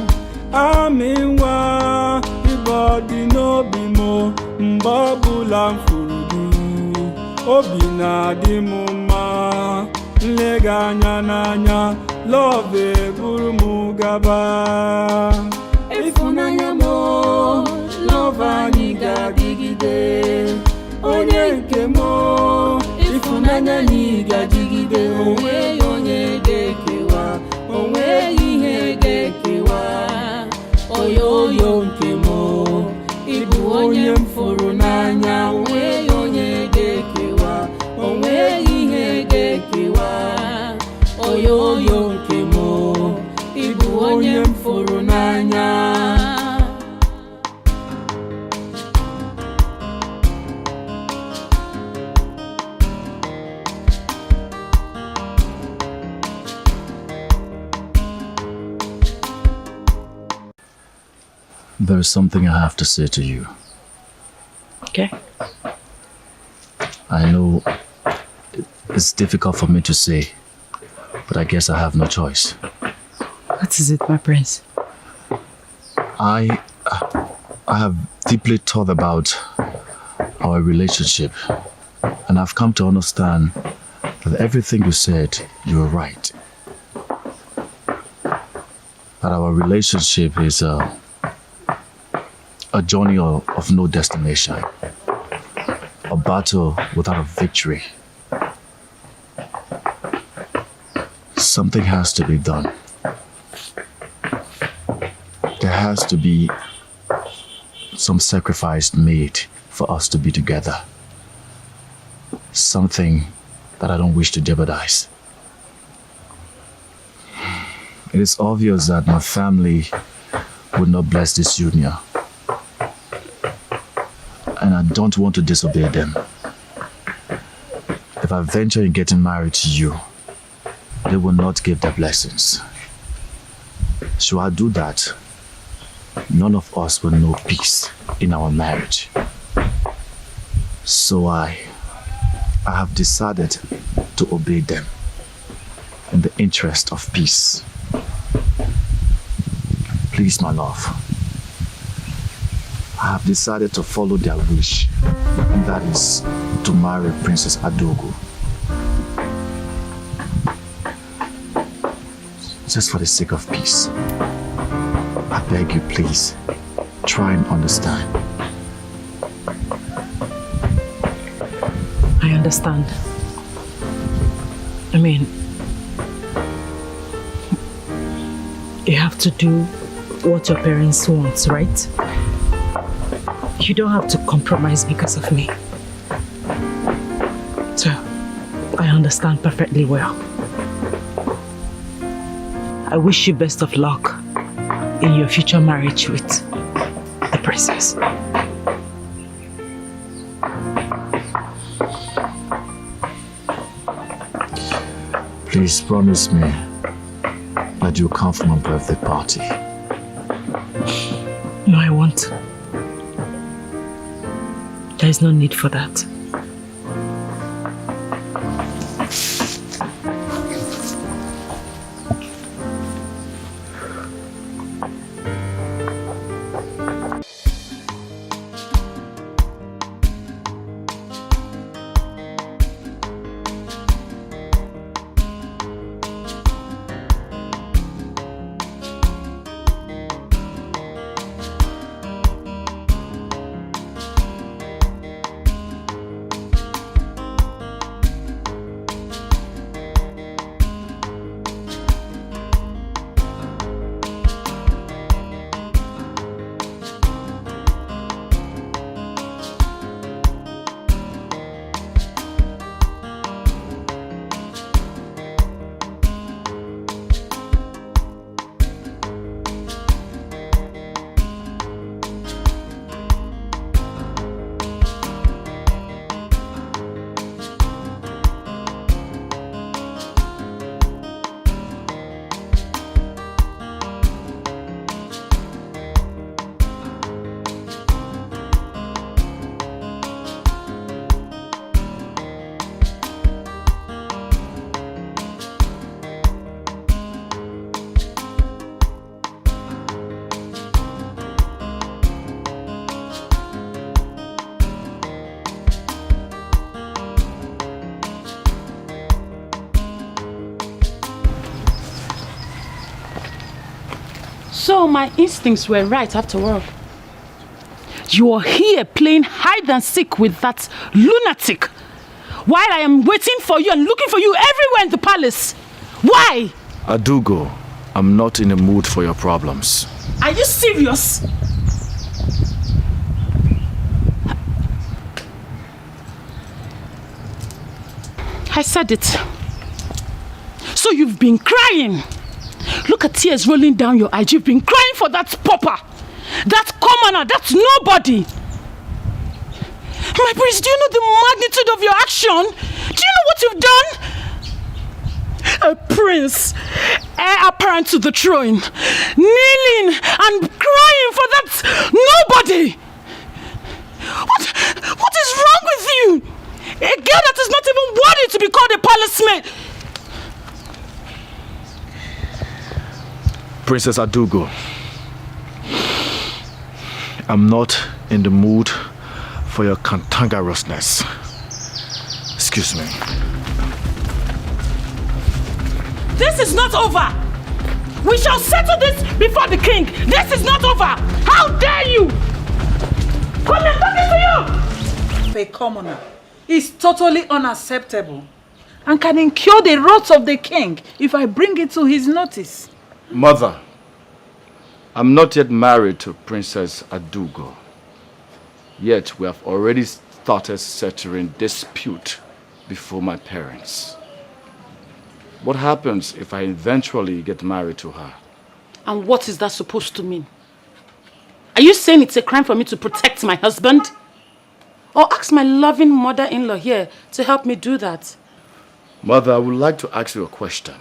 aminwa ibodi no bimo mbabula mfurudu obi na di muma nleganya nanya love buru mugaba ifunanya mo love anyị ga-adịgide onye nke mo ifunanya anyị ga-adịgide onwe onye ga-ekewa onwe ihe ga-ekewa oyoyo nke mo ibu onye mfuru n'anya onwe onye ga-ekewa onwe ihe ga-ekewa oyoyo nke mo ibu onye mfuru n'anya. There is something I have to say to you. Okay. I know it's difficult for me to say, but I guess I have no choice. What is it, my prince? I have deeply thought about our relationship, and I've come to understand that everything you said, you were right. That our relationship is a journey of no destination, a battle without a victory. Something has to be done. There has to be some sacrifice made for us to be together. Something that I don't wish to jeopardize. It is obvious that my family would not bless this union. And I don't want to disobey them. If I venture in getting married to you, they will not give their blessings. Should I do that, none of us will know peace in our marriage. So I have decided to obey them in the interest of peace. Please, my love. I have decided to follow their wish, and that is to marry Princess Adogo. Just for the sake of peace. I beg you, please, try and understand. I understand. I mean, you have to do what your parents want, right? You don't have to compromise because of me. So, I understand perfectly well. I wish you best of luck in your future marriage with the princess. Please promise me that you'll come for my birthday party. No, I won't. There is no need for that. So my instincts were right after all. You are here playing hide and seek with that lunatic while I am waiting for you and looking for you everywhere in the palace. Why? Adogo, I'm not in the mood for your problems. Are you serious? I said it. So you've been crying. Look at tears rolling down your eyes. You've been crying for that pauper, that commoner, that nobody. My prince, do you know the magnitude of your action? Do you know what you've done? A prince, heir apparent to the throne, kneeling and crying for that nobody. What is wrong with you? A girl that is not even worthy to be called a palace maid. Princess Adogo, I'm not in the mood for your cantankerousness. Excuse me. This is not over. We shall settle this before the king. This is not over. How dare you? Come here, talking to you. A commoner is totally unacceptable and can incur the wrath of the king if I bring it to his notice. Mother, I'm not yet married to Princess Adogo. Yet we have already started settling dispute before my parents. What happens if I eventually get married to her? And what is that supposed to mean? Are you saying it's a crime for me to protect my husband? Or ask my loving mother-in-law here to help me do that? Mother, I would like to ask you a question.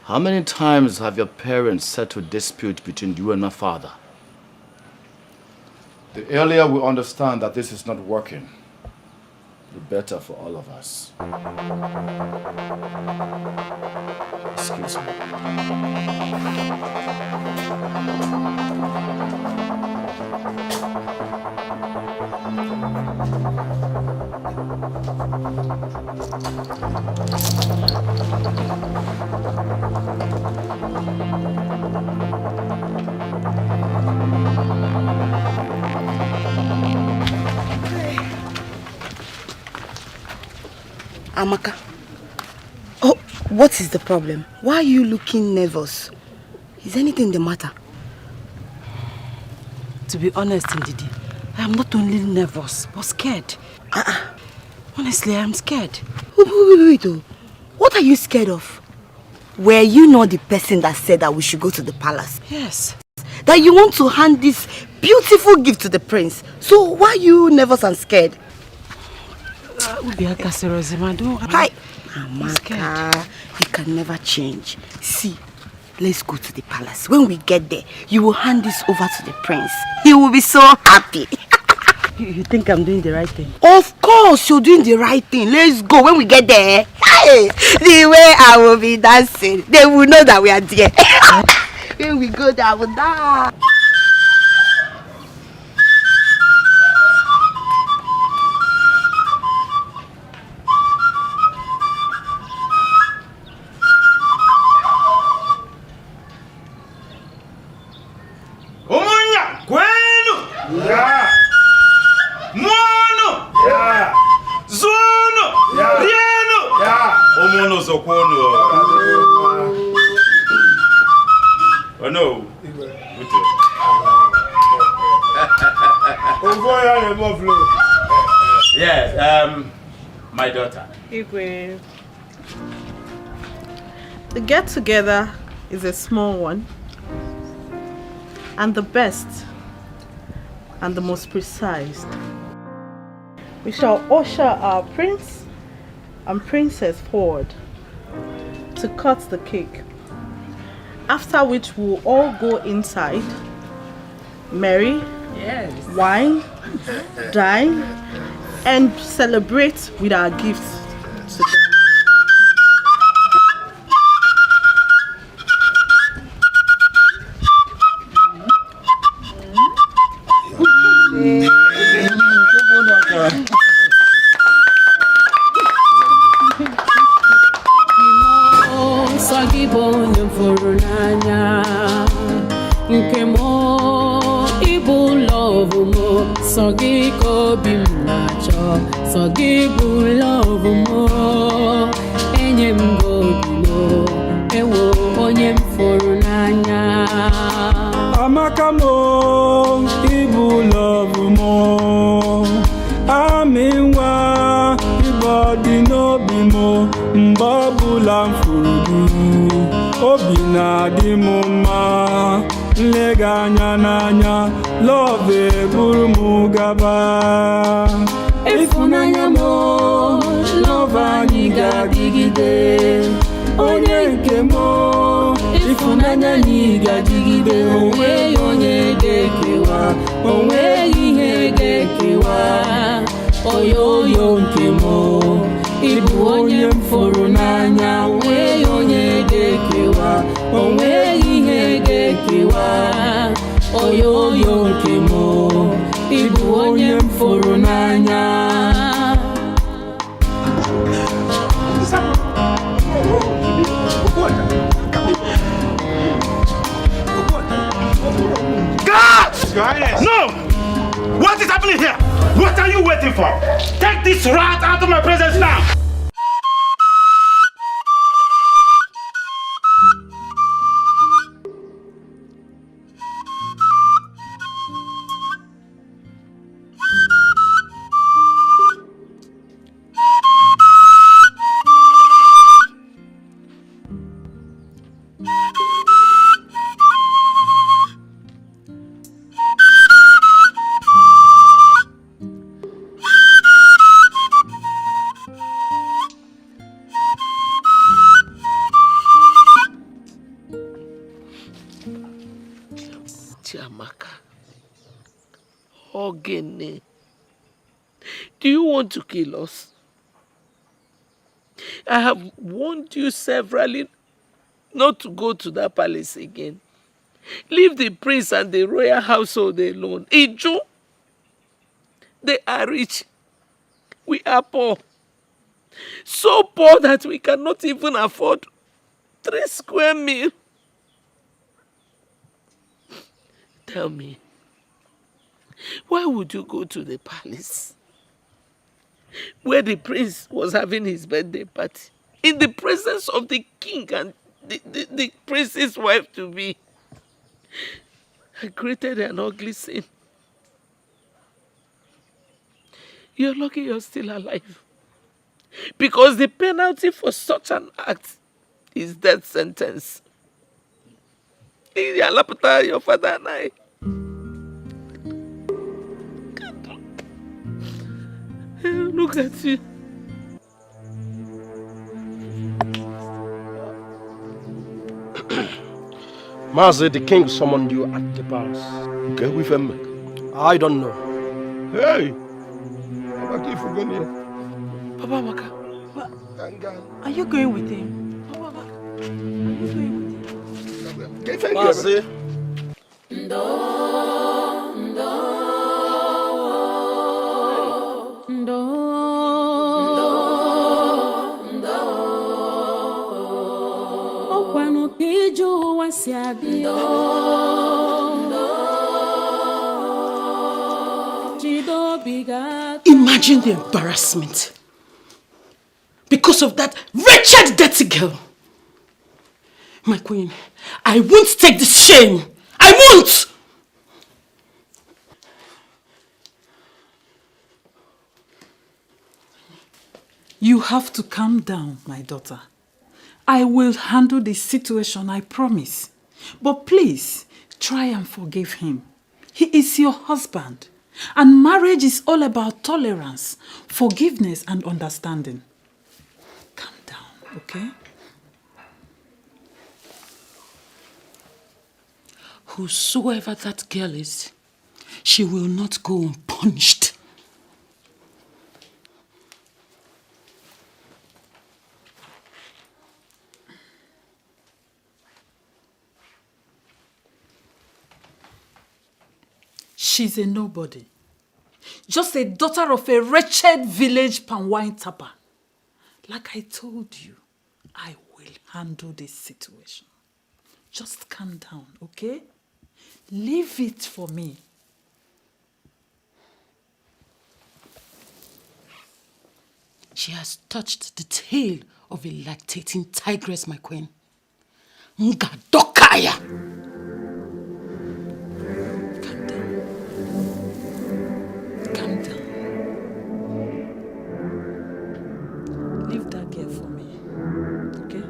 How many times have your parents settled dispute between you and my father? The earlier we understand that this is not working, be better for all of us. Excuse me. Amaka. Oh, what is the problem? Why are you looking nervous? Is anything the matter? To be honest, Ndidi, I am not only nervous, but scared. Honestly, I am scared. Wait. What are you scared of? Were you not the person that said that we should go to the palace? Yes. That you want to hand this beautiful gift to the prince. So why are you nervous and scared? Amaka, you can never change. See, let's go to the palace. When we get there, you will hand this over to the prince. He will be so happy. You think I'm doing the right thing? Of course, you're doing the right thing. Let's go. When we get there, hey, the way I will be dancing, they will know that we are there. When we go there, I will dance. Oh no. Yes, my daughter. Igwe. The get together is a small one, and the best and the most precise. We shall usher our prince and princess forward to cut the cake, after which we'll all go inside, marry, wine, dine, and celebrate with our gifts to them. Amaka mo, ibu love mo. Aminwa, ibadi no bimo, mbabula mfudu. Obina di muma, leganya nanya, love buru mugaba. Ifunanya mo, love aniga digide. Onye nke mo, ifunanya niga digide. Onwe onye gekewa, onwe ihe gekewa. Oyoyo nke mo, ibu onye mfuru n'anya. Onwe onye gekewa, onwe ihe gekewa. Oyoyo nke mo, ibu onye mfuru n'anya. No! What is happening here? What are you waiting for? Take this rat out of my presence now! Amaka, Ogene, Do you want to kill us? I have warned you severally not to go to that palace again. Leave the prince and the royal household alone. Ijo, they are rich. We are poor. So poor that we cannot even afford 3 square meals. Tell me, why would you go to the palace where the prince was having his birthday party in the presence of the king and the prince's wife to be? I created an ugly sin. You're lucky you're still alive. Because the penalty for such an act is death sentence. Your father and I. Look at you. Mazi, the king summoned you at the palace. Okay, with him. I don't know. Hey! What if we're going Papa Amaka. Are you going with him? Papa Amaka. Okay, thank Mazi. you. Imagine the embarrassment because of that wretched dirty girl. My queen, I won't take this shame. I won't! You have to calm down, my daughter. I will handle the situation, I promise. But please, try and forgive him. He is your husband. And marriage is all about tolerance, forgiveness and understanding. Calm down, okay? Whosoever that girl is, she will not go unpunished. She's a nobody. Just a daughter of a wretched village palm wine tapper. Like I told you, I will handle this situation. Just calm down, okay? Leave it for me. She has touched the tail of a lactating tigress, my queen. Ngadokaya! Leave that girl for me, okay?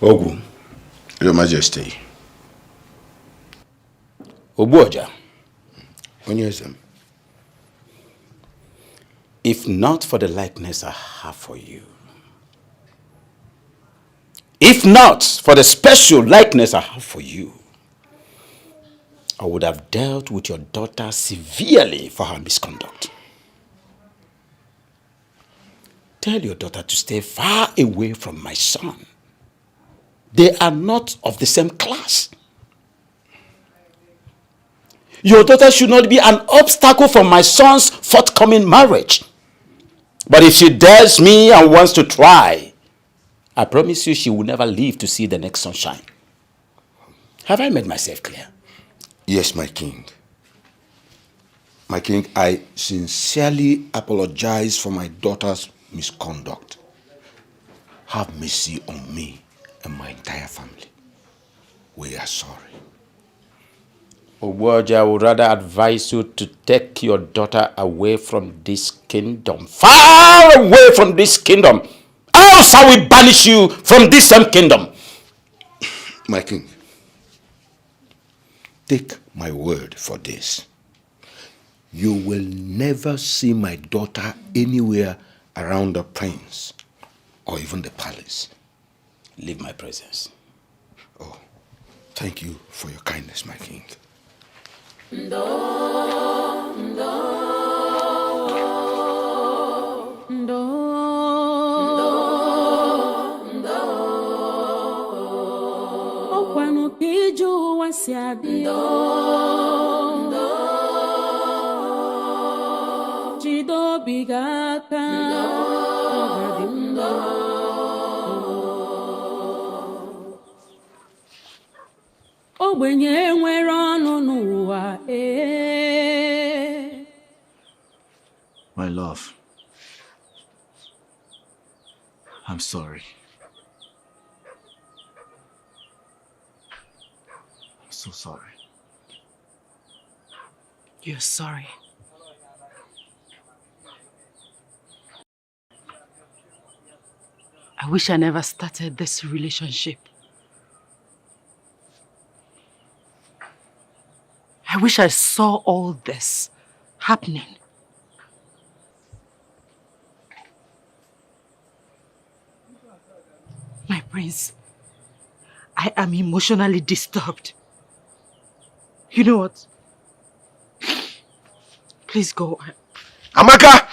Ogu, Your Majesty. Obuoja. Onyesem. If not for the likeness I have for you, if not for the special likeness I have for you, I would have dealt with your daughter severely for her misconduct. Tell your daughter to stay far away from my son. They are not of the same class. Your daughter should not be an obstacle for my son's forthcoming marriage. But if she dares me and wants to try, I promise you she will never live to see the next sunshine. Have I made myself clear? Yes, my king. My king, I sincerely apologize for my daughter's misconduct. Have mercy on me and my entire family. We are sorry. Obuoja, I would rather advise you to take your daughter away from this kingdom. Far away from this kingdom. Else I will banish you from this same kingdom. My king, take my word for this. You will never see my daughter anywhere around the prince or even the palace. Leave my presence. Oh, thank you for your kindness, my king. My love, I'm sorry. I'm so sorry. You're sorry. I wish I never started this relationship. I wish I saw all this happening. My prince, I am emotionally disturbed. You know what? Please go. Amaka!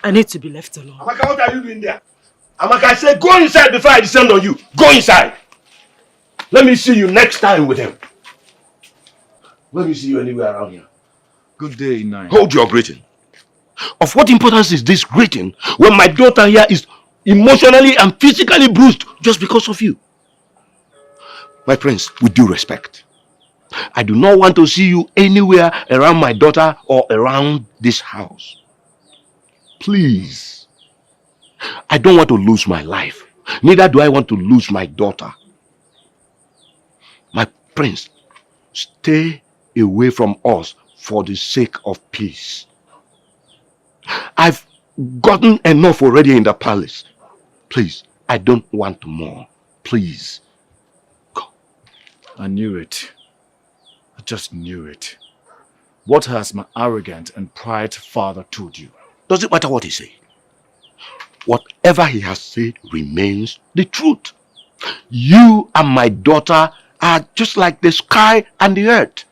I need to be left alone. Amaka, what are you doing there? Amaka, I said go inside before I descend on you. Go inside. Let me see you next time with him. Let me see you anywhere around here. Good day, Ini. Hold your greeting. Of what importance is this greeting when my daughter here is emotionally and physically bruised just because of you? My prince, with due respect, I do not want to see you anywhere around my daughter or around this house. Please. I don't want to lose my life. Neither do I want to lose my daughter. My prince, stay away from us for the sake of peace. I've gotten enough already in the palace. Please, I don't want more. Please. Go. I knew it. I just knew it. What has my arrogant and prideful father told you? Does it matter what he said? Whatever he has said remains the truth. You and my daughter are just like the sky and the earth.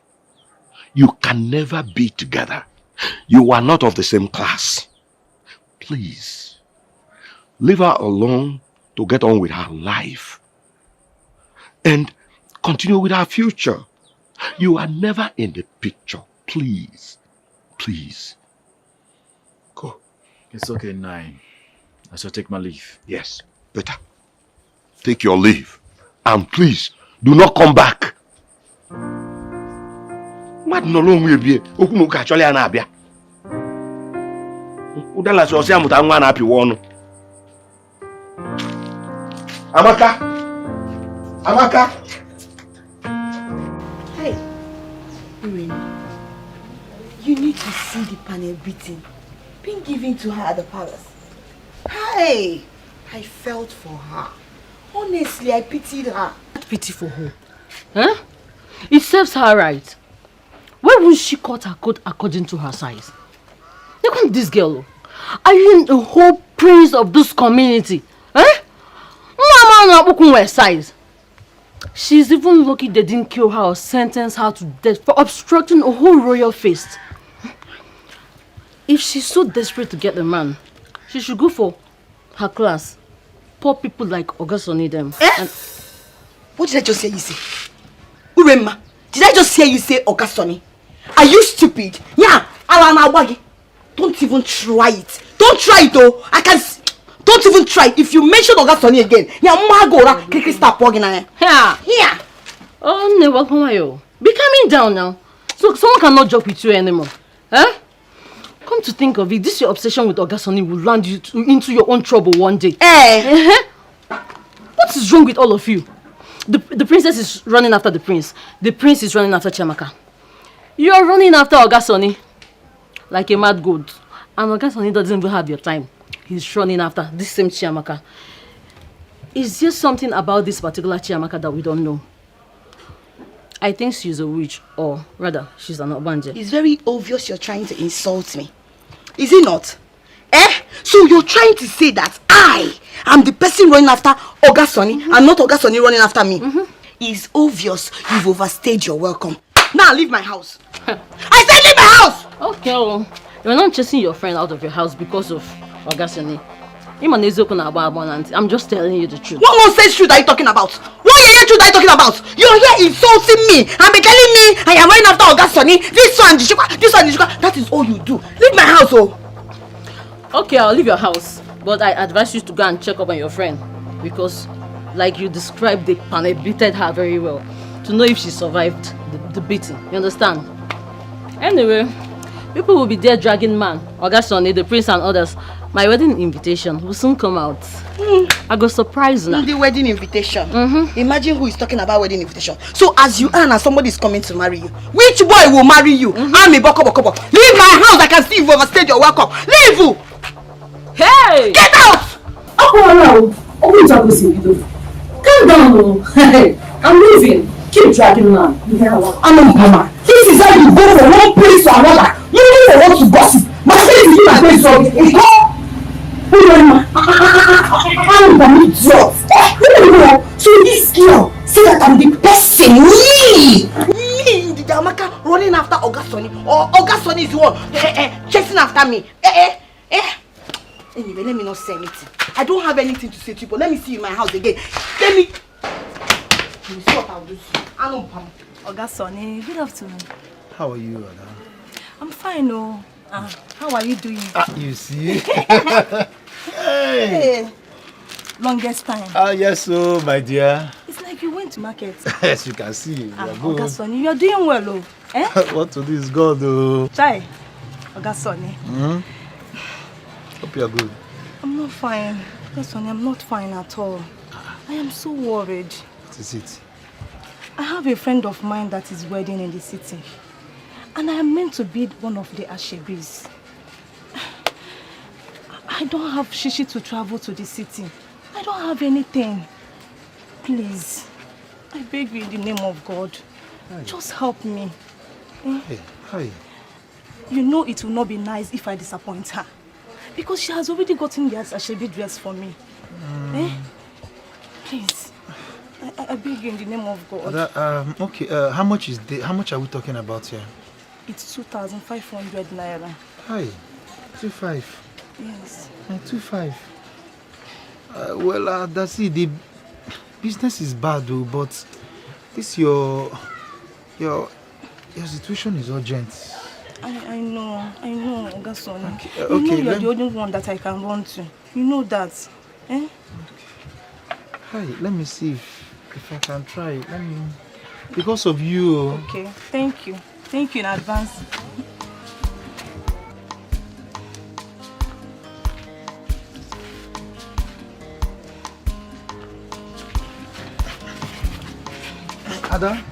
You can never be together. You are not of the same class. Please, leave her alone to get on with her life and continue with her future. You are never in the picture. Please, please. Go. It's okay, Ini. I shall take my leave. Yes, better. Take your leave. And please, do not come back. Amaka! Amaka! Hey, Irene, you need to see the panel beating being given to her at the palace. Hey, I felt for her. Honestly, I pitied her. Pity for who? Huh? It serves her right. Why won't she cut her coat according to her size? Look at this girl. Are you the whole prince of this community? Eh? Mama size. She's even lucky they didn't kill her or sentence her to death for obstructing a whole royal feast. If she's so desperate to get a man, she should go for her class. Poor people like Ogasoni them. Eh? What did I just hear you say? Urema, did I just hear you say Ogasoni? Are you stupid? Yeah, Alana Wagi. Don't even try it. Don't try it though. I can see. Don't even try. If you mention Ogasoni again, yeah, Magora, Kiki stop walking on. Yeah. Yeah. Oh, no, welcome, you. Be coming down now. So someone cannot joke with you anymore. Huh? Come to think of it, this your obsession with Ogasoni will land you into your own trouble one day. What is wrong with all of you? The princess is running after the prince. The prince is running after Chiamaka. You are running after Ogasoni like a mad goat. And Ogasoni doesn't even have your time. He's running after this same Chiamaka. Is there something about this particular Chiamaka that we don't know? I think she's a witch, or rather, she's an Obanje. It's very obvious you're trying to insult me. Is it not? So you're trying to say that I am the person running after Ogasoni and not Ogasoni running after me? It's obvious you've overstayed your welcome. Now leave my house. I said leave my house! Okay, well, you're not chasing your friend out of your house because of Ogasoni. I'm just telling you the truth. What nonsense truth are you talking about? What truth are you talking about? You're here insulting me and be telling me I am running after Ogasoni. This one, that is all you do. Leave my house, oh. Okay, I'll leave your house. But I advise you to go and check up on your friend. Because, like you described, they beated her very well. To know if she survived the beating. You understand? Anyway, people will be there dragging man, Ogasoni, the prince and others. My wedding invitation will soon come out. I go surprise now. The wedding invitation. Imagine who is talking about wedding invitation. So as you are now, somebody is coming to marry you. Which boy will marry you? I'm a boko. Leave my house. I can see you've overstayed your welcome. Leave you. Hey! Get out! Calm down. Hey, I'm leaving. Keep dragging man. Mama, this is how you go from one place to another. You don't want to gossip. My face is in my face, so it's gone. I'm an idiot. So this girl say that I'm the person. Me, the Amaka running after Ogasoni, or Ogasoni is the one chasing after me. Anyway, let me not say anything. I don't have anything to say to you, but let me see you in my house again. Let me see what I'll do. I know, Pam. Ogasoni, good afternoon. How are you, Ada? I'm fine, oh. How are you doing? You see? Hey. Longest time. Yes, so my dear. It's like you went to market. Yes, you can see. You are good. Ogasoni, you are doing well, oh. What to do is God, though. Chai, Ogasoni. Hope you are good. I'm not fine. Ogasoni, I'm not fine at all. I am so worried. What is it? I have a friend of mine that is wedding in the city. And I am meant to be one of the ashebis. I don't have shishi to travel to the city. I don't have anything. Please, I beg you in the name of God. Hi. Just help me. Hey, hi. You know it will not be nice if I disappoint her. Because she has already gotten the ashebi dress for me. Please, I beg you in the name of God. Okay, how much are we talking about here? It's 2,500 naira. Hi, 2,500. Yes. 2,500. Well, that's it. The business is bad, though, but this your situation is urgent. I know, Ogasoni. Okay, you know you're the only one that I can run to. You know that. Okay. Hi, let me see if I can try. Let me, because of you. Okay, thank you. Thank you in advance. Ada,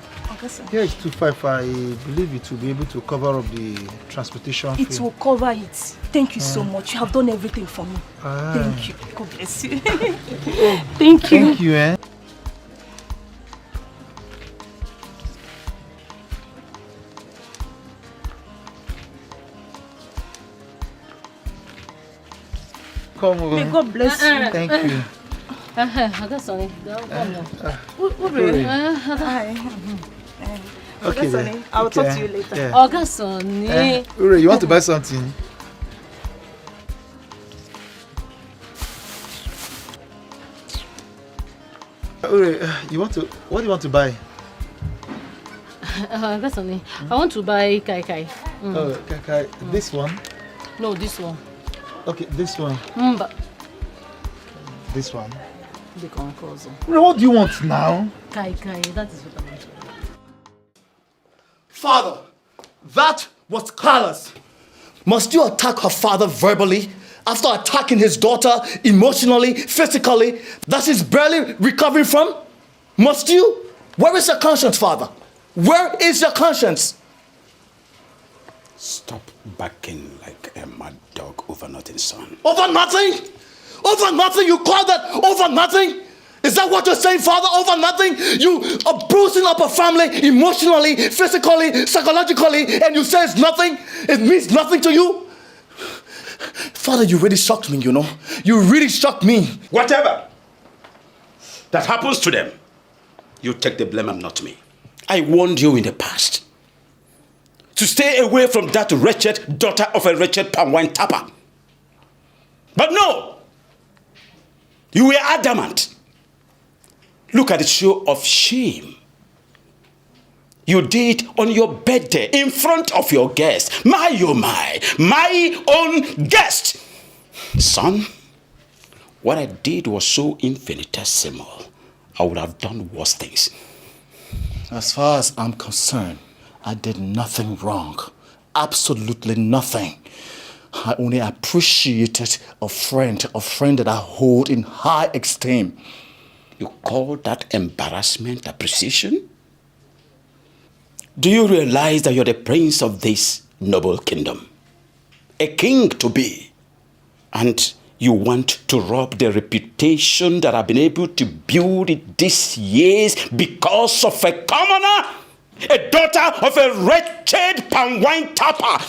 Here is 2.5. I believe it will be able to cover up the transportation fee. It will cover it. Thank you so much. You have done everything for me. Thank you. God bless you. Thank you. Thank you, eh? Come on. May God bless you. Thank you. I got Sonny. Okay, Sonny. I will talk to you later. Yeah. I got Sonny. Ure, you want to buy something? Ure, what do you want to buy? I got Sonny. I want to buy kai. Oh, kai. This one? No, this one. Okay, this one. But this one. the concourse. What do you want now? Kai, that is what I want. Father, that was callous. Must you attack her father verbally after attacking his daughter emotionally, physically, that she's barely recovering from? Must you? Where is your conscience, Father? Where is your conscience? Stop barking like a mad dog over nothing, son. Over nothing? Over nothing? You call that over nothing? Is that what you're saying, Father? Over nothing? You are bruising up a family emotionally, physically, psychologically, and you say it's nothing? It means nothing to you? Father, you really shocked me, you know. You really shocked me. Whatever that happens to them, you take the blame and not me. I warned you in the past to stay away from that wretched daughter of a wretched palm wine tapper. But no, you were adamant. Look at the show of shame you did on your birthday in front of your guest. My own guest. Son, what I did was so infinitesimal. I would have done worse things. As far as I'm concerned, I did nothing wrong. Absolutely nothing. I only appreciated a friend that I hold in high esteem. You call that embarrassment appreciation? Do you realize that you're the prince of this noble kingdom? A king to be. And you want to rob the reputation that I've been able to build these years because of a commoner? A daughter of a wretched palm wine tapper.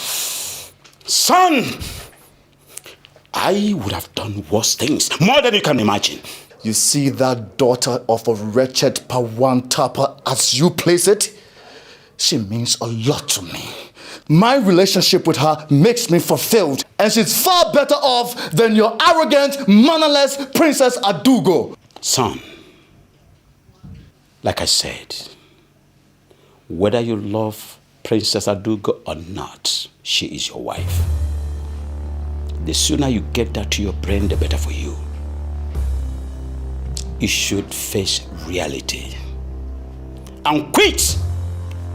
Son, I would have done worse things, more than you can imagine. You see that daughter of a wretched palm wine tapper, as you place it? She means a lot to me. My relationship with her makes me fulfilled, and she's far better off than your arrogant, mannerless Princess Adogo. Son, like I said, whether you love Princess Adogo or not, she is your wife. The sooner you get that to your brain, the better for you. You should face reality and quit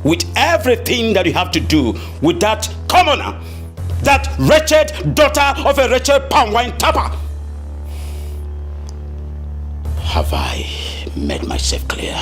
with everything that you have to do with that commoner, that wretched daughter of a wretched palm wine tapper. Have I made myself clear?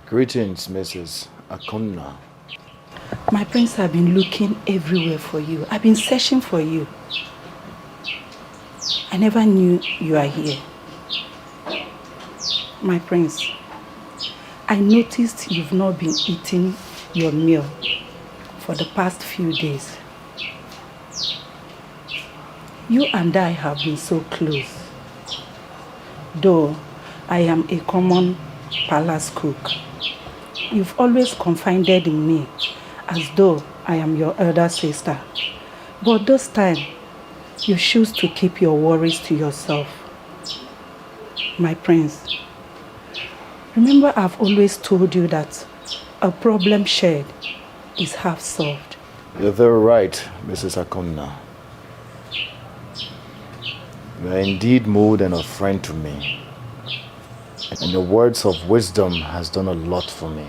Greetings, Mrs. Akonna. My prince, have been looking everywhere for you. I've been searching for you. I never knew you are here. My prince, I noticed you've not been eating your meal for the past few days. You and I have been so close. Though I am a common palace cook, you've always confided in me as though I am your elder sister. But this time, you choose to keep your worries to yourself. My prince, remember I've always told you that a problem shared is half solved. You're very right, Mrs. Akunna. You are indeed more than a friend to me. And your words of wisdom has done a lot for me.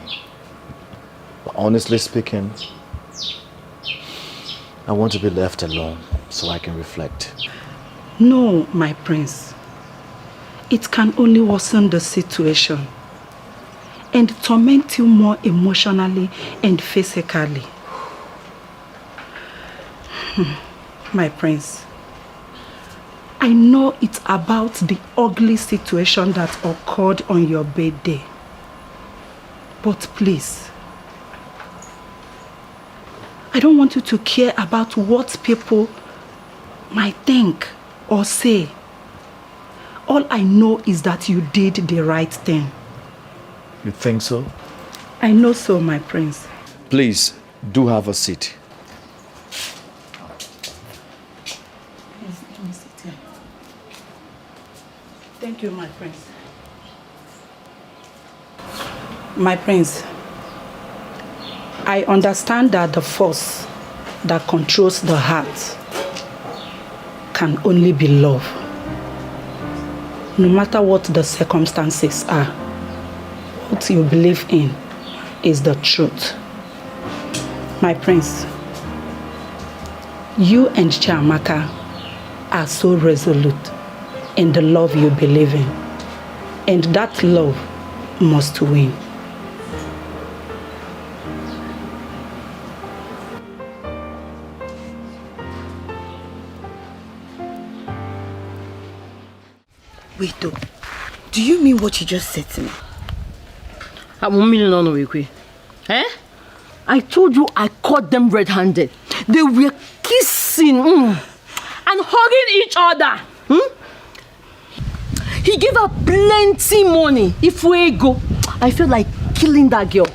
But honestly speaking, I want to be left alone so I can reflect. No, my prince. It can only worsen the situation and torment you more emotionally and physically. My prince, I know it's about the ugly situation that occurred on your birthday. But please, I don't want you to care about what people might think or say. All I know is that you did the right thing. You think so? I know so, my prince. Please, do have a seat. Let me sit here. Thank you, my prince. My prince, I understand that the force that controls the heart can only be love. No matter what the circumstances are, what you believe in is the truth. My prince, you and Amaka are so resolute in the love you believe in, and that love must win. Wait though, do you mean what you just said to me? Eh? I told you I caught them red-handed. They were kissing and hugging each other. He gave her plenty money. If we go, I feel like killing that girl.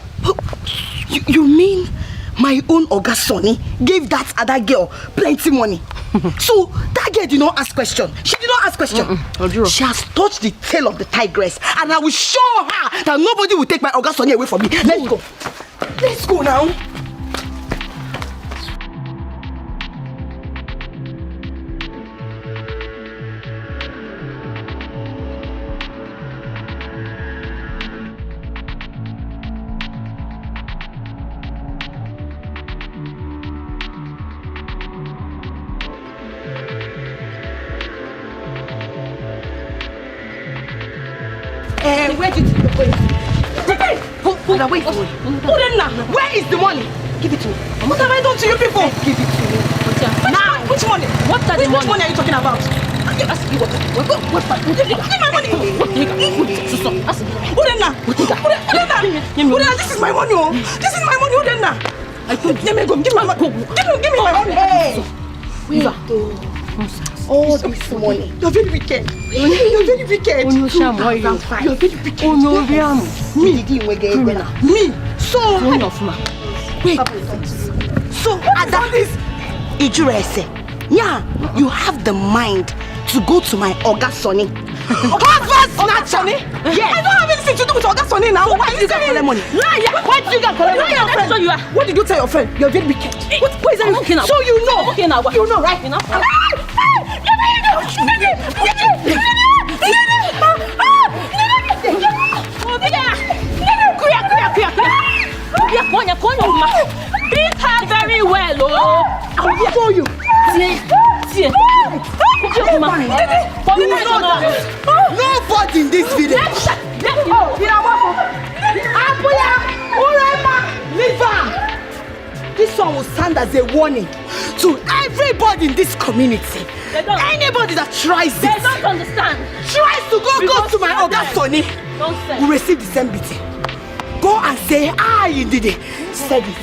You mean my own Oga Sonny gave that other girl plenty money? So that girl did not ask question. She did not ask question. She has touched the tail of the tigress, and I will show her that nobody will take my Oga Sonny away from me. Let's go. Let's go now. Where did you go? Wait. Where is the money? Give it to me. What have I done to you people? Give it to me. Now, which money? What are the money? Which money are you talking about? Give my money. This is my money. This is my money. Give me my money. Hey. Wait. All this money. You're very wicked. You're very wicked. You're very wicked. Me. So wait. So Ada Ijurese. Yeah, you have the mind to go to my Oga Sonny. Husband snatcher. Yes. I don't have anything to do with Oga Sonny now. Why did you get collect money? Liar. Why did you get collect money? That's what you are. What did you tell your friend? You're very wicked. What is that? So you know. You know, right? Beat her very well, oh! I will show you. Nobody in this village. This one will stand as a warning to everybody in this community. Anybody that tries this, they don't understand. Tries to go to my Oga Sonny, will receive the same beating. Go and say, you did it. Said it.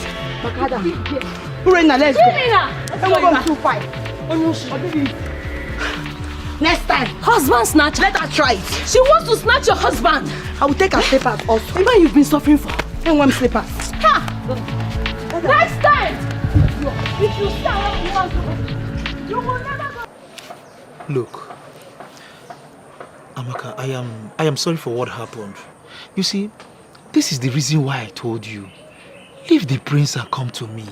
Makada. Urena, let's go. Next time. Husband snatch. Let her try it. She wants to snatch your husband. I will take her slippers also. The man you've been suffering for. And one slippers. Ha! Next time! If you start up, you will never go. Look, Amaka, I am sorry for what happened. You see, this is the reason why I told you. Leave the prince and come to me.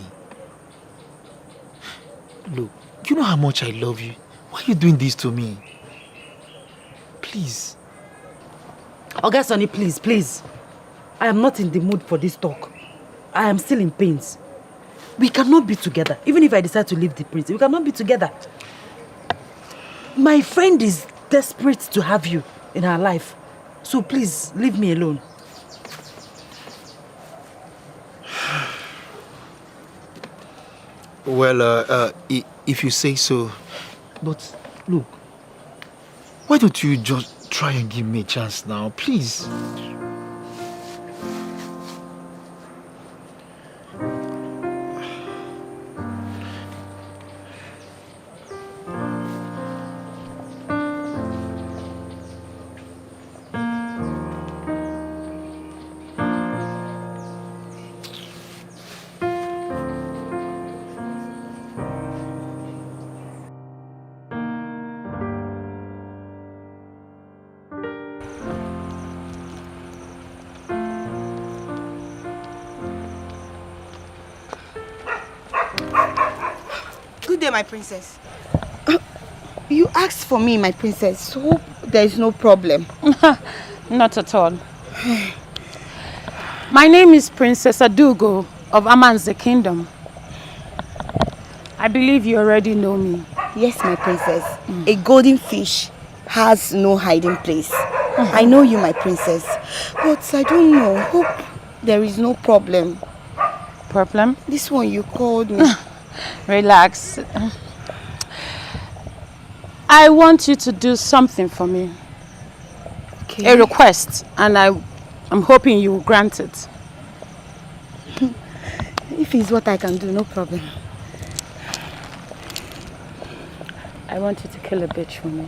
Look, you know how much I love you. Why are you doing this to me? Please. Oga Sonny, please. I am not in the mood for this talk. I am still in pains. We cannot be together. Even if I decide to leave the prince, we cannot be together. My friend is desperate to have you in her life. So please, leave me alone. Well, if you say so. But look, why don't you just try and give me a chance now, please? Good day, my princess. You asked for me, my princess, so there is no problem. Not at all. My name is Princess Adogo of Amanze Kingdom. I believe you already know me. Yes, my princess. A golden fish has no hiding place. I know you, my princess, but I don't know. Hope there is no problem. Problem? This one you called me. Relax. I want you to do something for me. Okay. A request, and I'm hoping you will grant it. If it's what I can do, no problem. I want you to kill a bitch for me.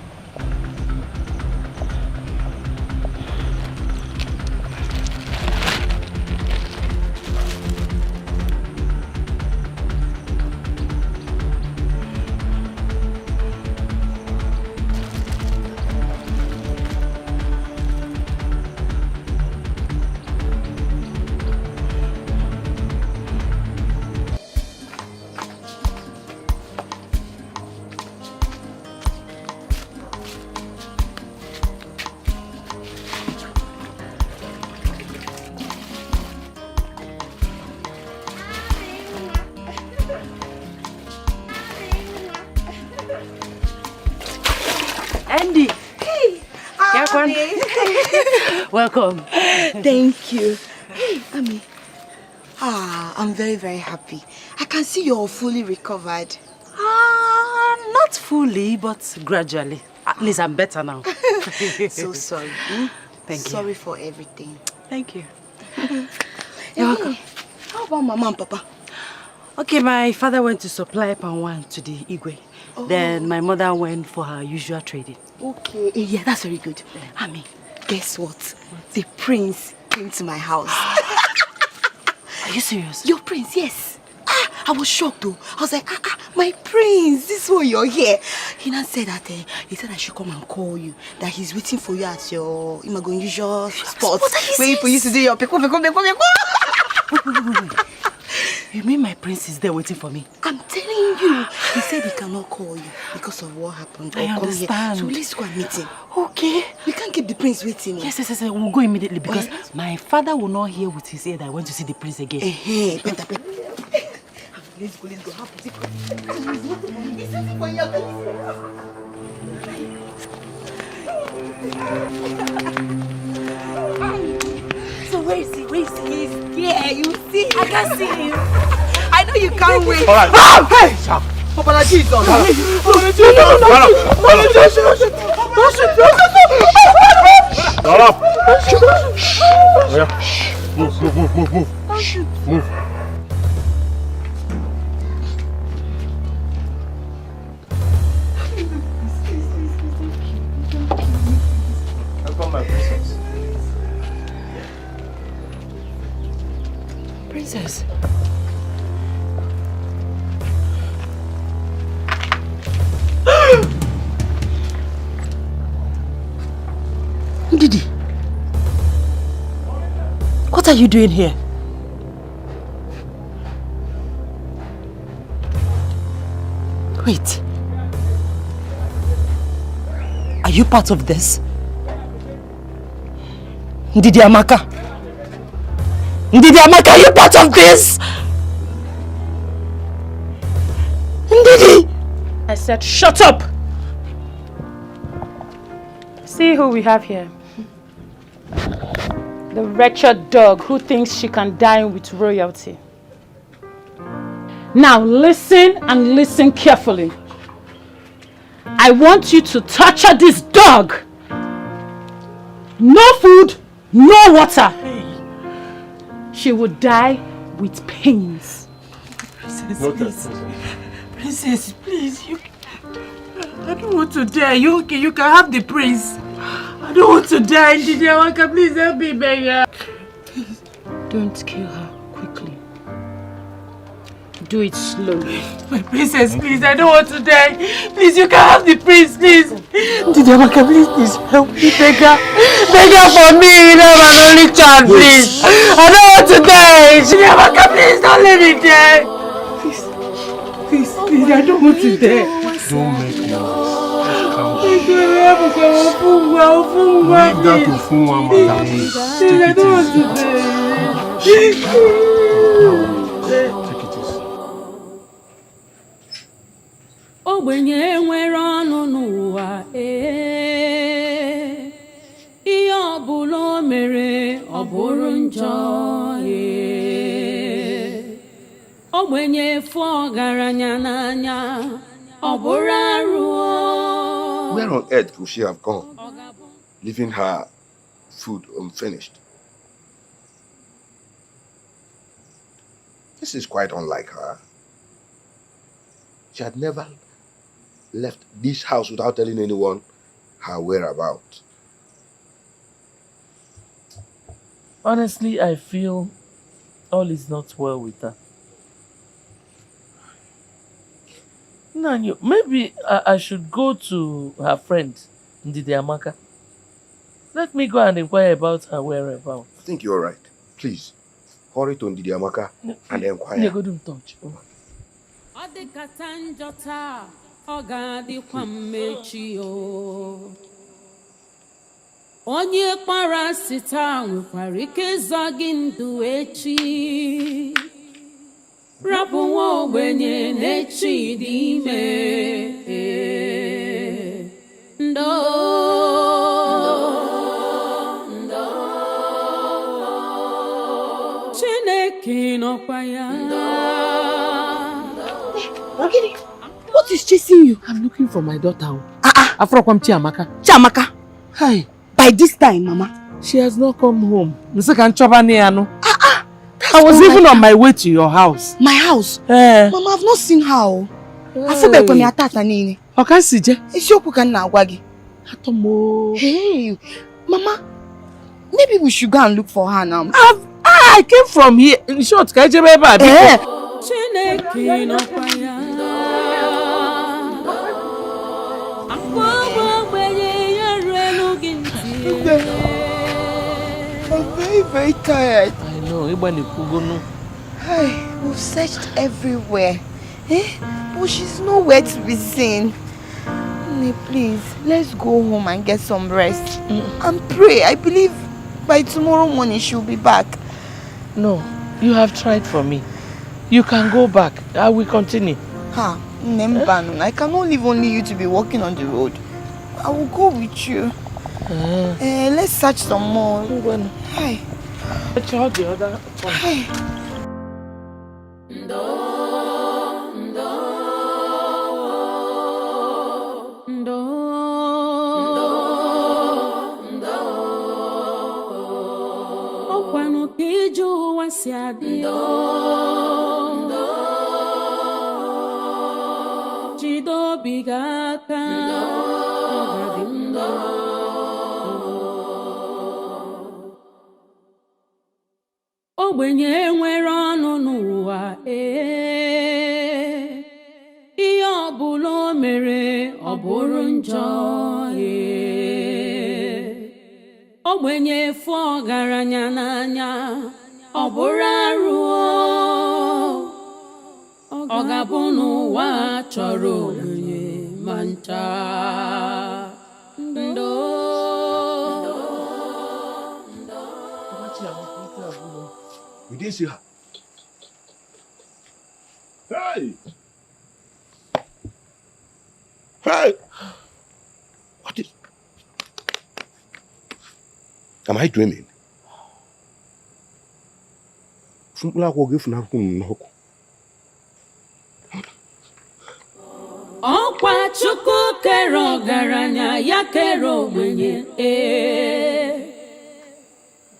Andy. Hey. Welcome. Thank you. Hey, Ami. I'm very, very happy. I can see you're fully recovered. Not fully, but gradually. At least I'm better now. So sorry. Thank you. Sorry for everything. Thank you. You're welcome. How about Mama and Papa? Okay, my father went to supply palm wine to the Igwe. Oh. Then my mother went for her usual trading. Okay. Yeah, that's very good. Ami, guess what? The prince came to my house. Are you serious? Your prince, yes. I was shocked though. I was like, my prince, this is why you're here. He now said that he said I should come and call you. That he's waiting for you at your usual spot. Waiting for you to do your peko. Wait. You mean my prince is there waiting for me? I'm telling you. He said he cannot call you because of what happened. I understand. So let's go and meet him. Okay. We can't keep the prince waiting. Yes. We'll go immediately because my father will not hear with his ear that I went to see the prince again. Better. Let's go. He's waiting for you. So where is he? He's here. You see? I can see him. I know you can't wait. All right. Hey! Papa, Jesus. Stop. Shit. Move. Welcome, my princess. Princess. Ndidi, what are you doing here? Wait. Are you part of this? Ndidi Amaka? Ndidi Amaka, are you part of this? Ndidi! I said, shut up! See who we have here. The wretched dog who thinks she can dine with royalty. Now listen and listen carefully. I want you to torture this dog. No food, no water. She will die with pains. Princess, please. Princess, please. I don't want to die. You can have the prince. I don't want to die. Ndidi, please help me, beggar. Please, don't kill her quickly. Do it slowly. My princess, please, I don't want to die. Please, you can have the prince, please. Ndidi, please help me, beggar. Beggar for me, you know, my only child, please. I don't want to die. Ndidi, please, don't let me die. Please, I don't want to die. Don't make noise. Leave that to Philmond, madam. Please, I don't want to die. Take it easy. Ogbenye nwere ọnụ n'ụwa ihe ọbụla o mere ọ bụrụ njọ ogbenye fụ ọgaranya n'anya ọ bụrụ arụ. Where on earth could she have gone, leaving her food unfinished? This is quite unlike her. She had never left this house without telling anyone her whereabouts. Honestly, I feel all is not well with her. Nanyo, maybe I should go to her friend, Ndidi Amaka. Let me go and inquire about her whereabouts. I think you're right. Please, hurry to Ndidi Amaka and inquire. Go to touch. Ọ dịkata njọ taa, ọ ga-adịkwa mmechi o. Onye kpara asị taa nwekwara ike ịzọ gị ndụ echi. Rapụ nwa ogbenye n'echi dị ime. Ndo. Chineke nọkwa ya. Ogini, what is chasing you? I'm looking for my daughter. Afrokwam Chiamaka. Chiamaka? Hi. By this time, Mama. She has not come home. I was even on my way to your house. My house? Mama, I've not seen her. I feel like when I attacked her. Okay, CJ. It's your cooking now, Wagi. Hey, Mama. Maybe we should go and look for her now. I came from here. In short, can you I'm very, very tired. I know. Hey, we've searched everywhere. But she's nowhere to be seen. Please, let's go home and get some rest. And pray. I believe by tomorrow morning she'll be back. No, you have tried for me. You can go back. I will continue. I cannot leave only you to be walking on the road. I will go with you. Let's search some more. Hi. Let's hold the other one. Hi. bido bigaka ogbenye nwere ọnụ n'ụwa ihe ọbụla o mere ọ bụrụ njọ ogbenye fụ ọgaranya n'anya ọ bụrụ arụ ọ ga-abụ n'ụwa chọrọ ogbenye ma ncha We didn't see her. Hey! Hey! What is... Am I dreaming? ọkwa Chukwu kere ọgaranya ya kere ogbenye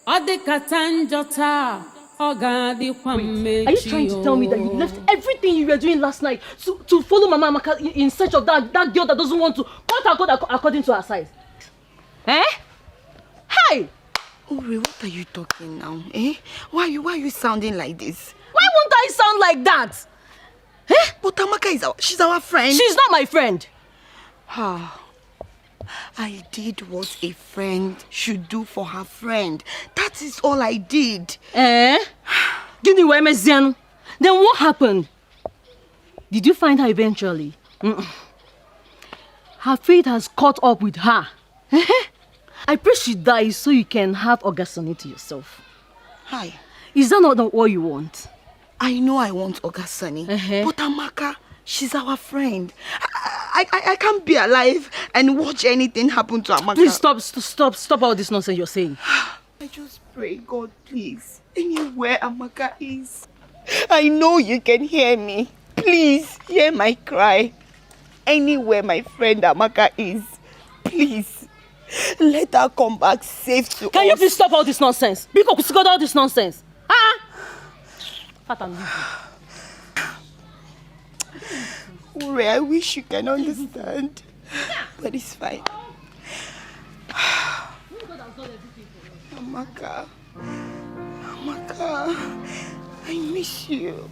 ọ dịkata njọ taa ọ ga-adịkwa mmechi. Are you trying to tell me that you left everything you were doing last night to follow Mama Amaka in search of that girl that doesn't want to cut her code according to her size? Hey! Uri, what are you talking now? Why are you sounding like this? Why won't I sound like that? But Amaka she's our friend. She's not my friend. I did what a friend should do for her friend. That is all I did. Then what happened? Did you find her eventually? Her fate has caught up with her. I pray she dies so you can have Ogasoni to yourself. Hi. Is that not what you want? I know I want Ogasoni, but Amaka, she's our friend. I can't be alive and watch anything happen to Amaka. Please stop all this nonsense you're saying. I just pray, God, please, anywhere Amaka is, I know you can hear me. Please, hear my cry. Anywhere my friend Amaka is, please, let her come back safe to us. Can you please stop all this nonsense? Because all this nonsense. Ure, I wish you can understand, but it's fine. Amaka, I miss you.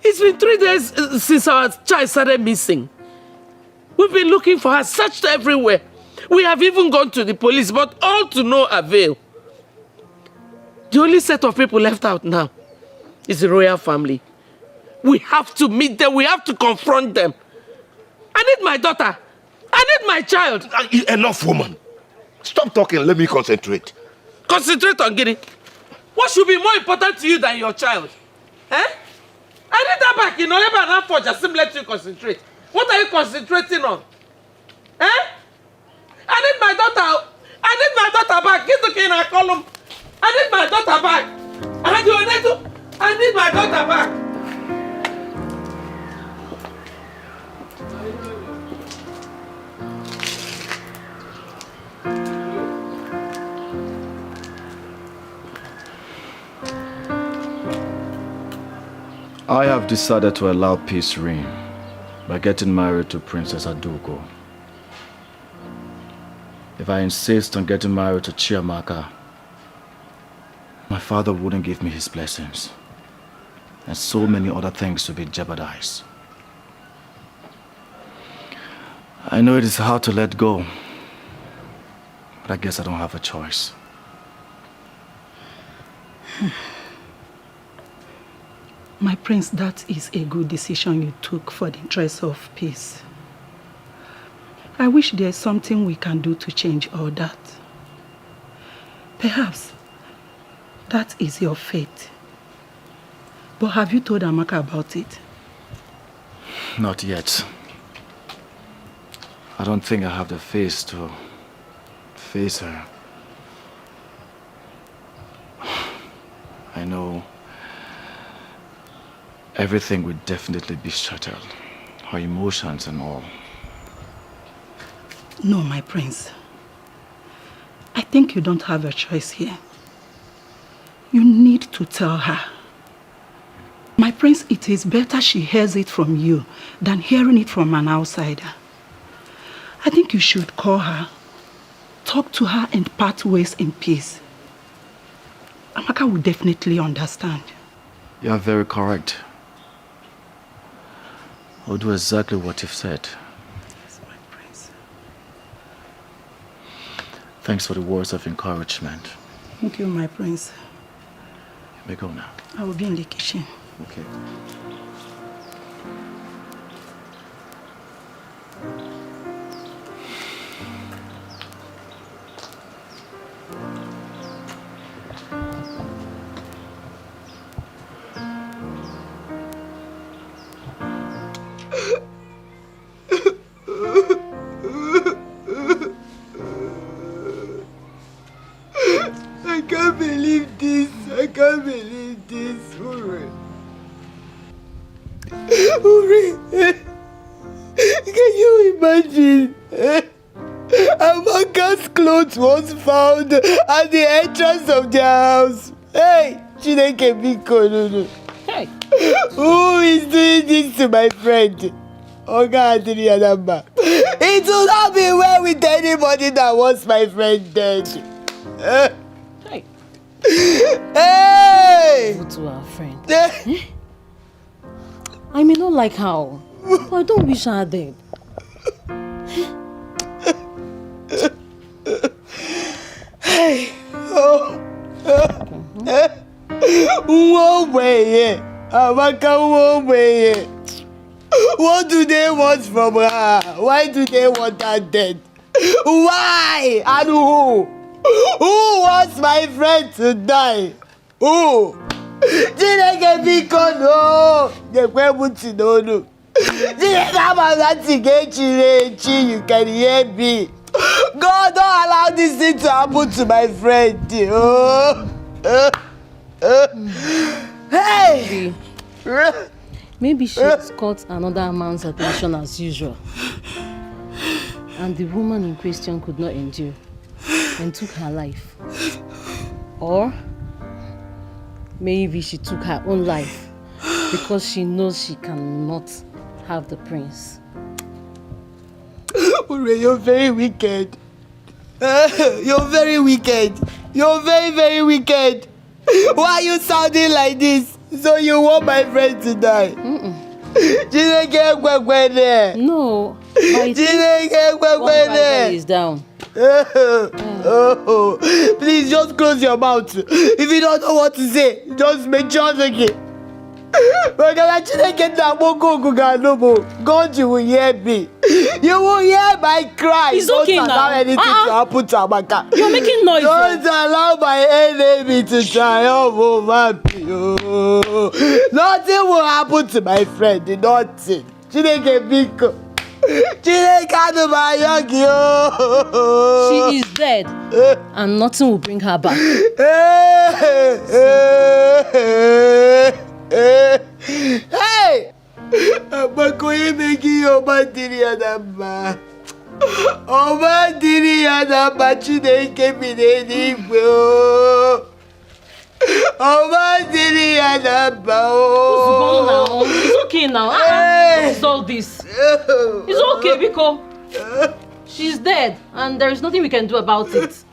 It's been 3 days since our child started missing. We've been looking for her, searched everywhere. We have even gone to the police, but all to no avail. The only set of people left out now is the royal family. We have to meet them. We have to confront them. I need my daughter. I need my child. Enough, woman. Stop talking. Let me concentrate. Concentrate on Guinea. What should be more important to you than your child? I need that back. You know, never enough for just let you concentrate. What are you concentrating on? I need my daughter. I need my daughter back. Get the key in our column. I need my daughter back. I need my daughter back. I have decided to allow peace reign by getting married to Princess Adogo. If I insist on getting married to Chiamaka, my father wouldn't give me his blessings, and so many other things will be jeopardized. I know it is hard to let go, but I guess I don't have a choice. My prince, that is a good decision you took for the interest of peace. I wish there's something we can do to change all that. Perhaps that is your fate. But have you told Amaka about it? Not yet. I don't think I have the face to face her. I know everything would definitely be shattered. Her emotions and all. No, my prince. I think you don't have a choice here. You need to tell her. My prince, it is better she hears it from you than hearing it from an outsider. I think you should call her, talk to her and part ways in peace. Amaka will definitely understand. You are very correct. I'll do exactly what you've said. Yes, my prince. Thanks for the words of encouragement. Thank you, my prince. You may go now. I will be in the kitchen. Okay. I can't believe this. I can't believe this. Uri, can you imagine? Amaka's clothes was found at the entrance of their house. Hey, Chineke Biko, no. Hey. Who is doing this to my friend? Oga Adrianamba. It will not be well with anybody that wants my friend dead. Hey. Hey! Go to our friend. I may not like her, but I don't wish her dead. Hey! Oh! One way, Amaka, one way. What do they want from her? Why do they want her dead? Why? And who? Who wants my friend to die? Who? Chineke biko no. Dekwebuti no. Chineke amazati gechirechi. You can hear me. God, don't allow this thing to happen to my friend. Hey! Maybe she caught another man's attention as usual. And the woman in question could not endure and took her life. Or maybe she took her own life because she knows she cannot have the prince. Ure, you're very wicked. You're very wicked. You're very, very wicked. Why are you sounding like this? So you want my friend to die? No. My is down. Please just close your mouth. If you don't know what to say, just make sure again. God, you will hear me. You will hear my cry. It's okay now. Don't allow anything to happen to Amaka. You're making noise. Don't allow my enemy to triumph over me. Nothing will happen to my friend. Nothing. Chineke biko. She is dead, and nothing will bring her back. Hey! Abakoye meki obadiri adamba. Obadiri adamba Chineke bineni igwe o. Obadiri adamba o. It's okay now. What is all this? It's okay, Biko. She's dead, and there is nothing we can do about it.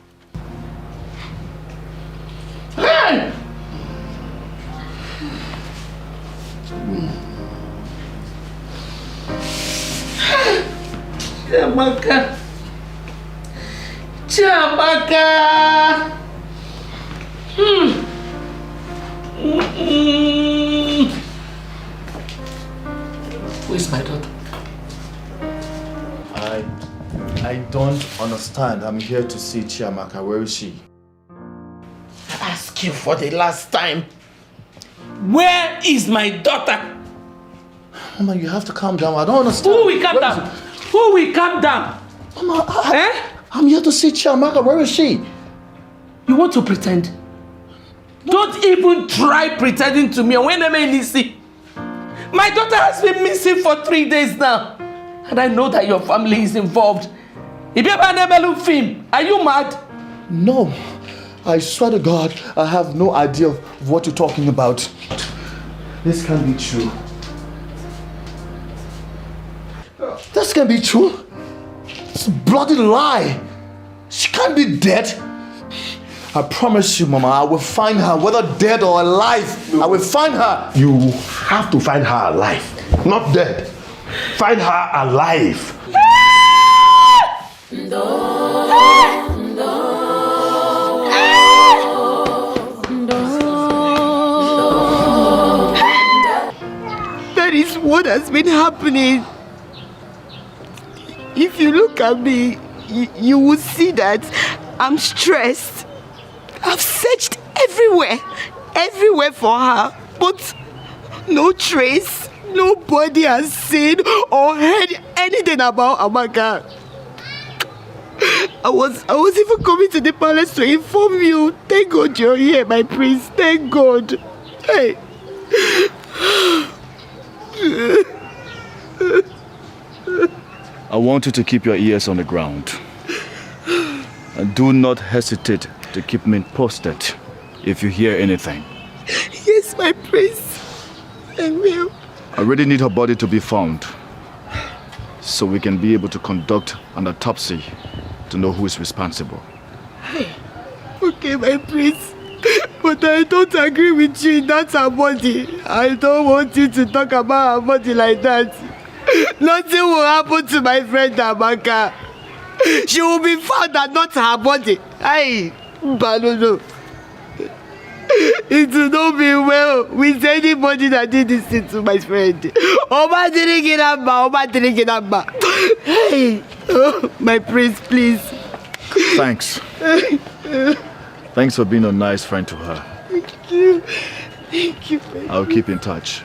Amaka. Amaka. Who is my daughter? I don't understand. I'm here to see Chiamaka. Where is she? I ask you for the last time. Where is my daughter? Mama, you have to calm down. I don't understand. Who will calm down? Who will calm down? Mama, I'm here to see Chiamaka. Where is she? You want to pretend? Don't even try pretending to me. When am I listening? My daughter has been missing for 3 days now. And I know that your family is involved. If you ever never look film, are you mad? No. I swear to God, I have no idea of what you're talking about. This can't be true. This can't be true. It's a bloody lie. She can't be dead. I promise you, Mama, I will find her, whether dead or alive. I will find her. You have to find her alive, not dead. Find her alive. That is what has been happening. If you look at me, you will see that I'm stressed. I've searched everywhere for her, but no trace. Nobody has seen or heard anything about Amaka. I was even coming to the palace to inform you. Thank God you're here, my prince. Thank God. Hey. I want you to keep your ears on the ground. And do not hesitate to keep me posted if you hear anything. Yes, my prince. I will. I really need her body to be found so we can be able to conduct an autopsy to know who is responsible. Okay, my prince. But I don't agree with you. That's her body. I don't want you to talk about her body like that. Nothing will happen to my friend Amaka. She will be found and not her body. Aye, Balono. It will not be well with anybody that did this thing to my friend. Oma didn't get up. Hey, oh, my prince, please. Thanks. Thanks for being a nice friend to her. Thank you. Thank you. I'll keep in touch.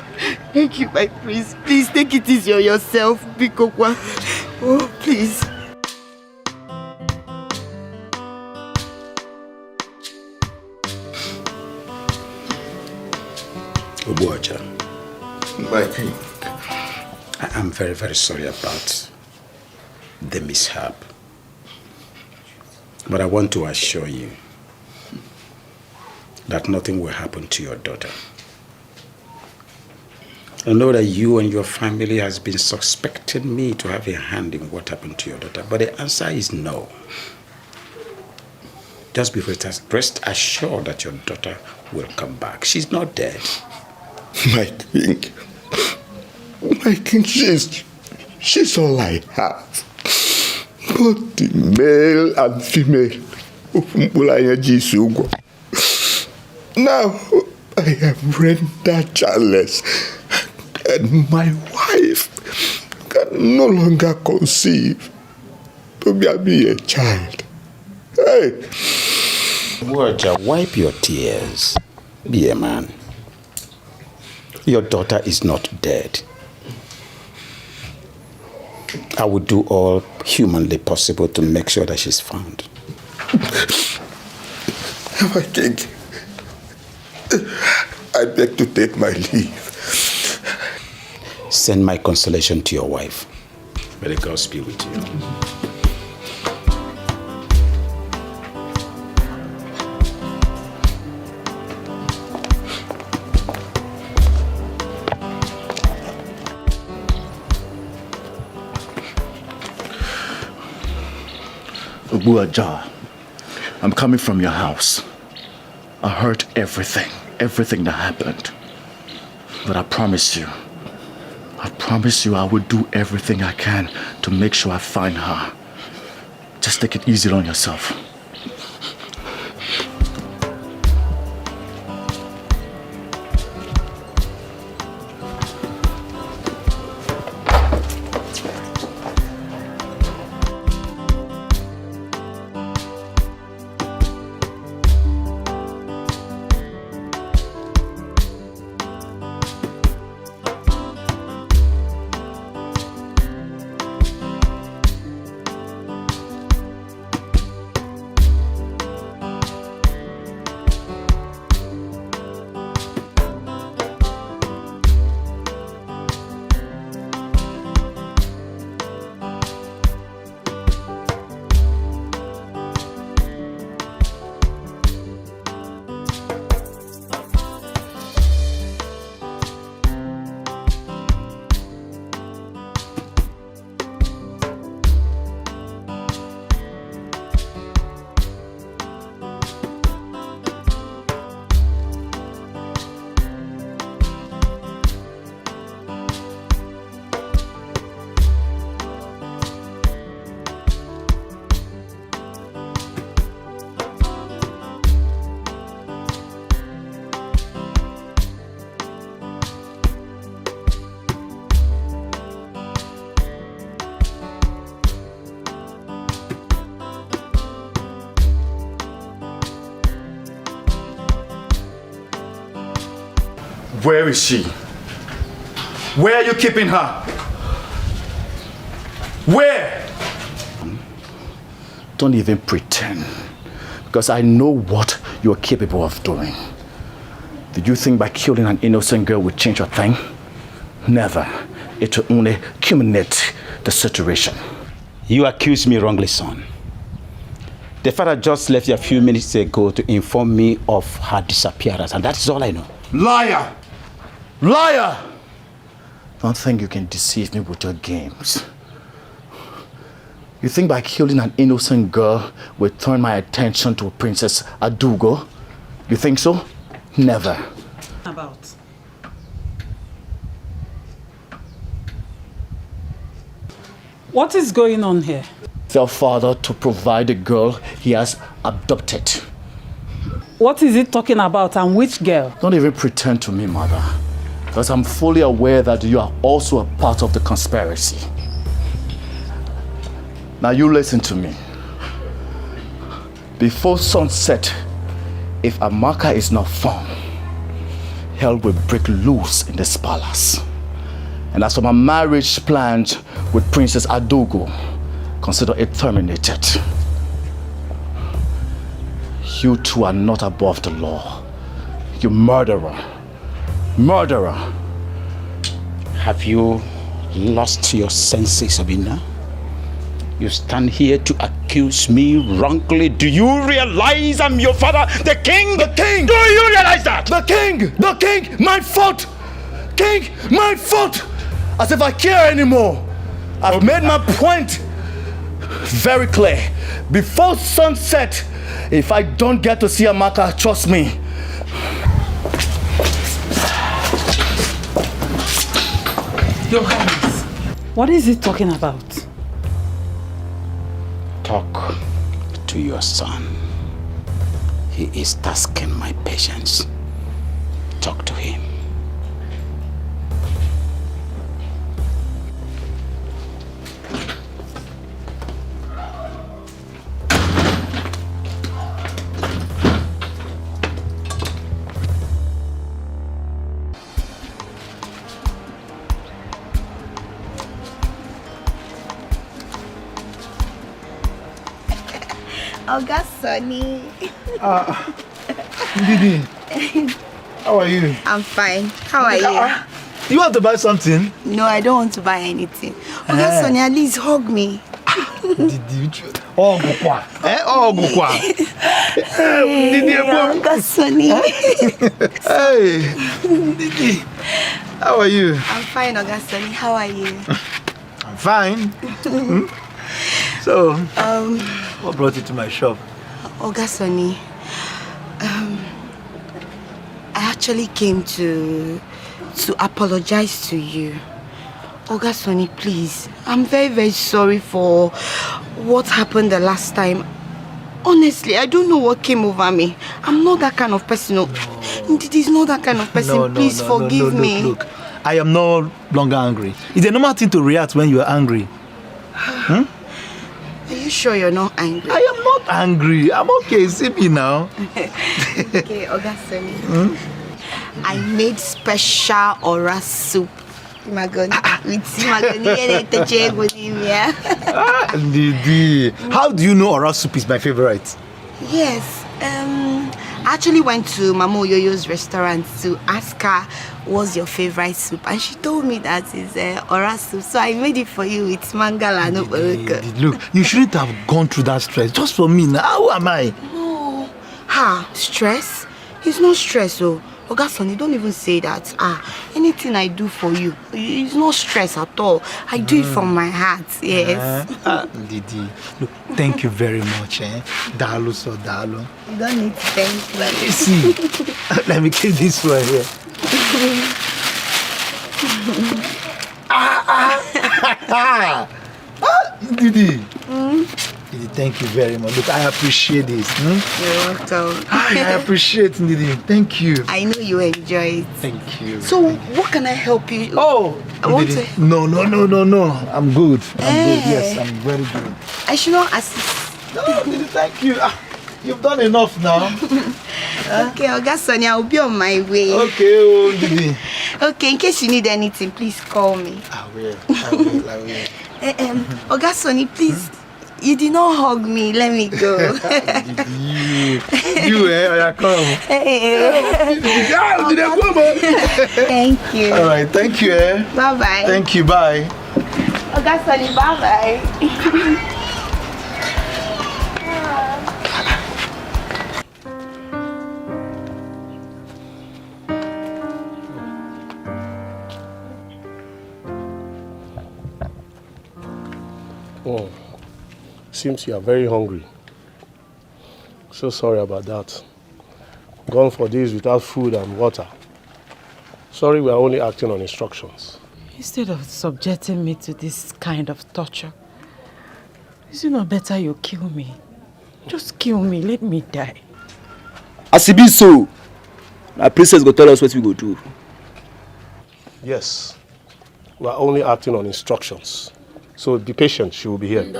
Thank you, my prince. Please take it easy on yourself, Bikokwa. Oh, please. Obuaja. My king. I am very, very sorry about the mishap. But I want to assure you that nothing will happen to your daughter. I know that you and your family has been suspecting me to have a hand in what happened to your daughter, but the answer is no. Just be rest assured that your daughter will come back. She's not dead. My king, she's all I have. Both the male and female. Now I have rendered childless, and my wife can no longer conceive to be a child. Hey! Waja, wipe your tears. Be a man. Your daughter is not dead. I will do all humanly possible to make sure that she's found. My king, I beg to take my leave. Send my consolation to your wife. May the gods be with you. Obuaja, I'm coming from your house. I heard everything that happened. But I promise you I will do everything I can to make sure I find her. Just take it easy on yourself. Where is she? Where are you keeping her? Where? Don't even pretend, because I know what you are capable of doing. Did you think by killing an innocent girl would change a thing? Never. It will only culminate the situation. You accuse me wrongly, son. The father just left you a few minutes ago to inform me of her disappearance, and that's all I know. Liar! Liar! Don't think you can deceive me with your games. You think by killing an innocent girl will turn my attention to Princess Adogo? You think so? Never. About. What is going on here? Tell father to provide the girl he has abducted. What is it talking about, and which girl? Don't even pretend to me, mother, because I'm fully aware that you are also a part of the conspiracy. Now you listen to me. Before sunset, if Amaka is not found, hell will break loose in this palace. And as for my marriage plans with Princess Adogo, consider it terminated. You two are not above the law. You murderer. Murderer. Have you lost your senses, Abina? You stand here to accuse me wrongly. Do you realize I'm your father, the king? The king! Do you realize that? The king! The king! My fault! King! My fault! As if I care anymore. I've made my point very clear. Before sunset, if I don't get to see Amaka, trust me. Your Highness, what is he talking about? Talk to your son. He is tasking my patience. Talk to him. Oga Sonny. Didi, how are you? I'm fine. How are you? You want to buy something? No, I don't want to buy anything. Oga Sonny, at least hug me. Didi, oh, Gukwa. Oh, Gukwa. Didi, Oga Sonny. Hey, Didi, how are you? I'm fine, Oga Sonny. How are you? I'm fine. So, what brought you to my shop? Oga Sonny, I actually came to apologize to you. Oga Sonny, please. I'm very, very sorry for what happened the last time. Honestly, I don't know what came over me. I'm not that kind of person. It is not that kind of person. Please forgive me. Look, I am no longer angry. It's a normal thing to react when you are angry. Are you sure you're not angry? I am not angry. I'm okay. See me now. Okay, Oga Sonny. I made special ora soup. Didi, how do you know ora soup is my favorite? Yes. I actually went to Mama Oyoyo's restaurant to ask her what's your favorite soup, and she told me that it's ora soup. So I made it for you with mangala and okporoko. Look, you shouldn't have gone through that stress just for me. Now, how am I? No. Stress? It's not stress, oh. Oga Sonny, don't even say that. Anything I do for you, it's not stress at all. I do it from my heart, yes. Didi, look, thank you very much, Dalu so dalu. You don't need to thank me. Let me see. Let me keep this one here. Didi. Didi, thank you very much. Look, I appreciate this. You're welcome. I appreciate it, Didi. Thank you. I know you enjoy it. Thank you. So, what can I help you? Oh, I want Didi. to. No. I'm good. I'm good. Yes, I'm very good. I should not assist. No, Didi, thank you. You've done enough now. Okay, Oga Sonia, I'll be on my way. Okay, oh, Didi. Okay, in case you need anything, please call me. I will. Oga Sonia, please. You did not hug me. Let me go. I come. Thank you. All right, thank you. Bye-bye. Thank you, bye. Oga Sonia, bye-bye. Oh, seems you are very hungry. So sorry about that. Gone for days without food and water. Sorry, we are only acting on instructions. Instead of subjecting me to this kind of torture, is it not better you kill me? Just kill me, let me die. As it be so, my princess go tell us what we go do. Yes, we are only acting on instructions. So be patient, she will be here.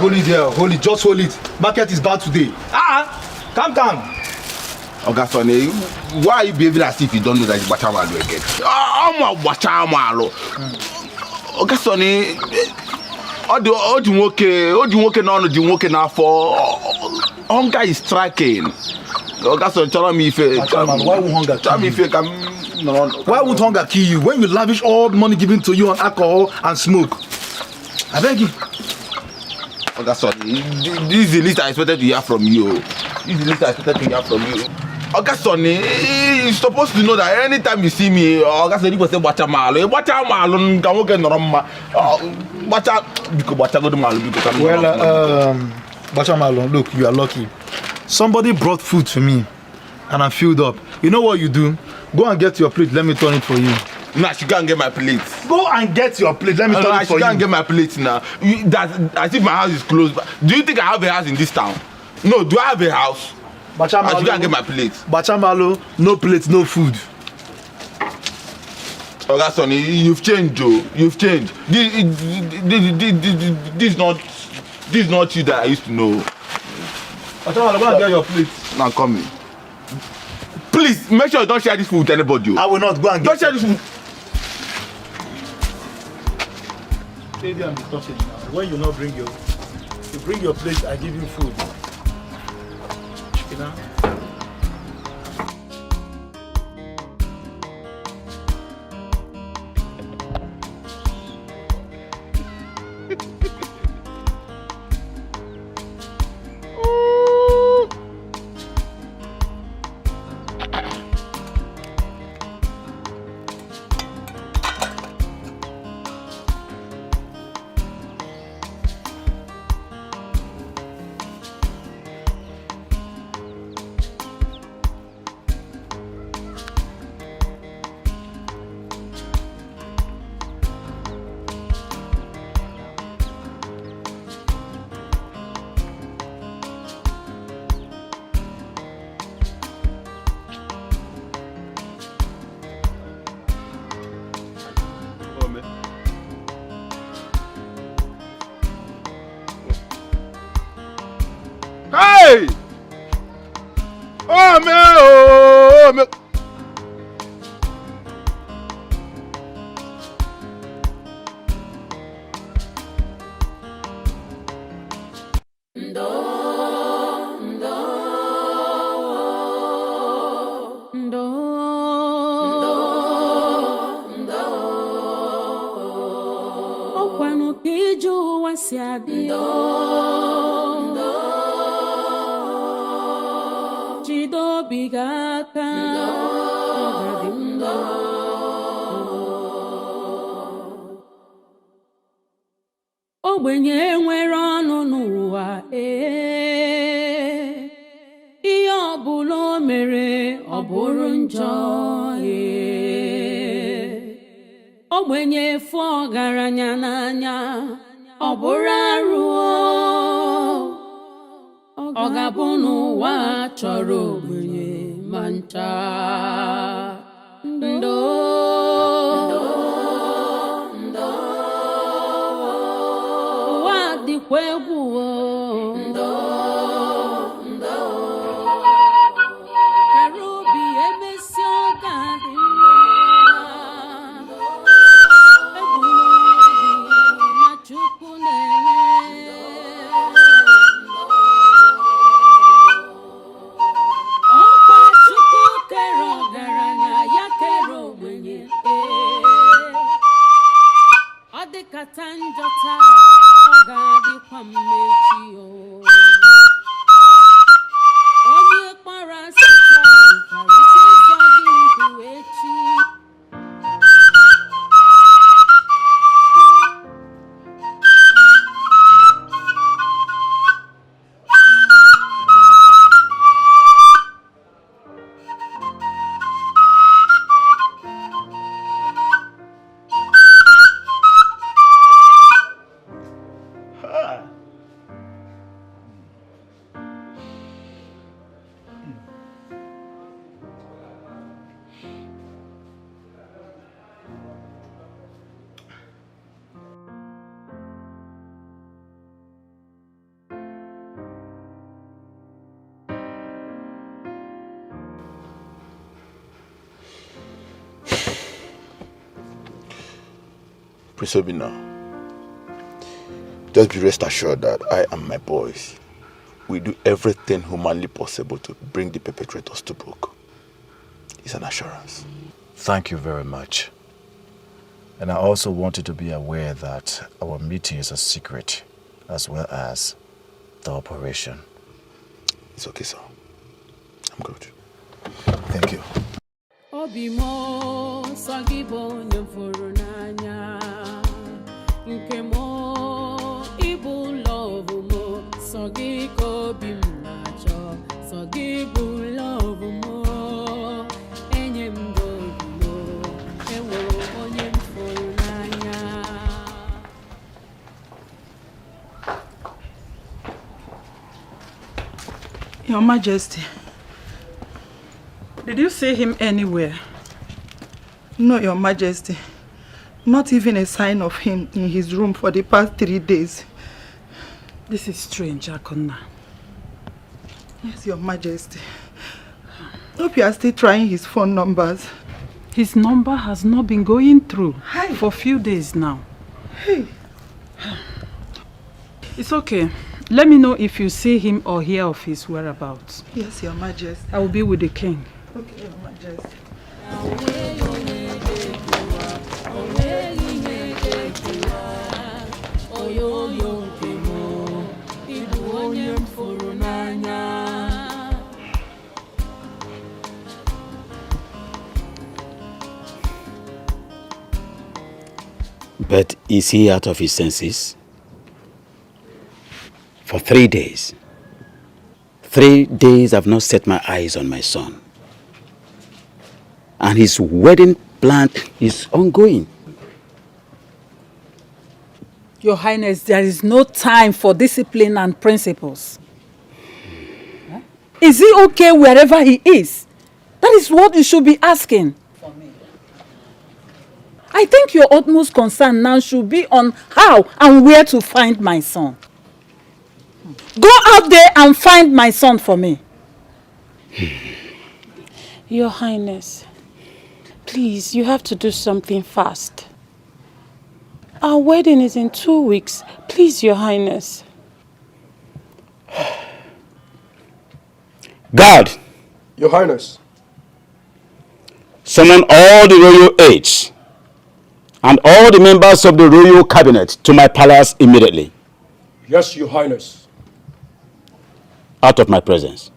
Hold it there, hold it, just hold it. Market is bad today. Calm down. Oga Sonny, why are you behaving as if you don't know that it's Bachamalo again? I'm a Bachamalo. Oga Sonny, all the working now for hunger is striking. Oga Sonny, tell me if why would hunger tell me if you can. Why would hunger kill you when you lavish all the money given to you on alcohol and smoke? I beg you. Oga Sonny, this is the least I expected to hear from you. Oga Sonny, you're supposed to know that anytime you see me, Oga Sonny will say Bachamalo. Bachamalo, look, you are lucky. Somebody brought food to me and I filled up. You know what you do? Go and get your plate, let me turn it for you. Nah, she can't get my plate. Go and get your plate, let me turn it for you. She can't get my plate now. As if my house is closed. Do you think I have a house in this town? No, do I have a house? Bachamalo, she can't get my plate. Bachamalo, no plate, no food. Oga Sonny, you've changed, Joe. You've changed. This is not you that I used to know. Bachamalo, go and get your plate. Now come in. Please, make sure you don't share this food with anybody. I will not go and get. Don't share this food. Stay there and be talking now. When you not bring your plate, I give you food. You know? Hey! Oh man! Oh man! Okwanu kiju wasiadi. Bigaka ogbenye nwere ọnụ n'ụwa ihe ọbụla o mere ọ bụrụ njọ ogbenye fụ ọgaranya n'anya ọ bụrụ arụ ọ ga-abụ n'ụwa chọrọ ogbenye ma ncha ndo ụwa dịkwa egwu ndo kara obi emesi ọ ga-adị Chukwu na-ele ọkwa Chukwu kere ọgaranya ya kere ogbenye ọ dịkata njọ taa ọ ga-adịkwa mmechi onye kpara sita nwekwara ike ịzọ gị ndụ echi Prince Obinna, just be rest assured that I and my boys will do everything humanly possible to bring the perpetrators to book. It's an assurance. Thank you very much. And I also want you to be aware that our meeting is a secret, as well as the operation. It's okay, sir. I'm good. Thank you. Obimo sagibo nyemfuru n'anya nke mo ibu love mo sagi ko bim nacho sagi bu love mo enyem do mo ewo onyemfuru n'anya. Your Majesty, did you see him anywhere? No, Your Majesty. Not even a sign of him in his room for the past 3 days. This is strange, Akonna. Yes, Your Majesty. Hope you are still trying his phone numbers. His number has not been going through for a few days now. Hey. It's okay. Let me know if you see him or hear of his whereabouts. Yes, Your Majesty. I will be with the king. Okay, Your Majesty. But is he out of his senses? For 3 days. 3 days I've not set my eyes on my son. And his wedding plan is ongoing. Your Highness, there is no time for discipline and principles. Is he okay wherever he is? That is what you should be asking. I think your utmost concern now should be on how and where to find my son. Go out there and find my son for me. Your Highness, please, you have to do something fast. Our wedding is in 2 weeks. Please, Your Highness. God! Your Highness. Summon all the royal aides and all the members of the royal cabinet to my palace immediately. Yes, Your Highness. Out of my presence.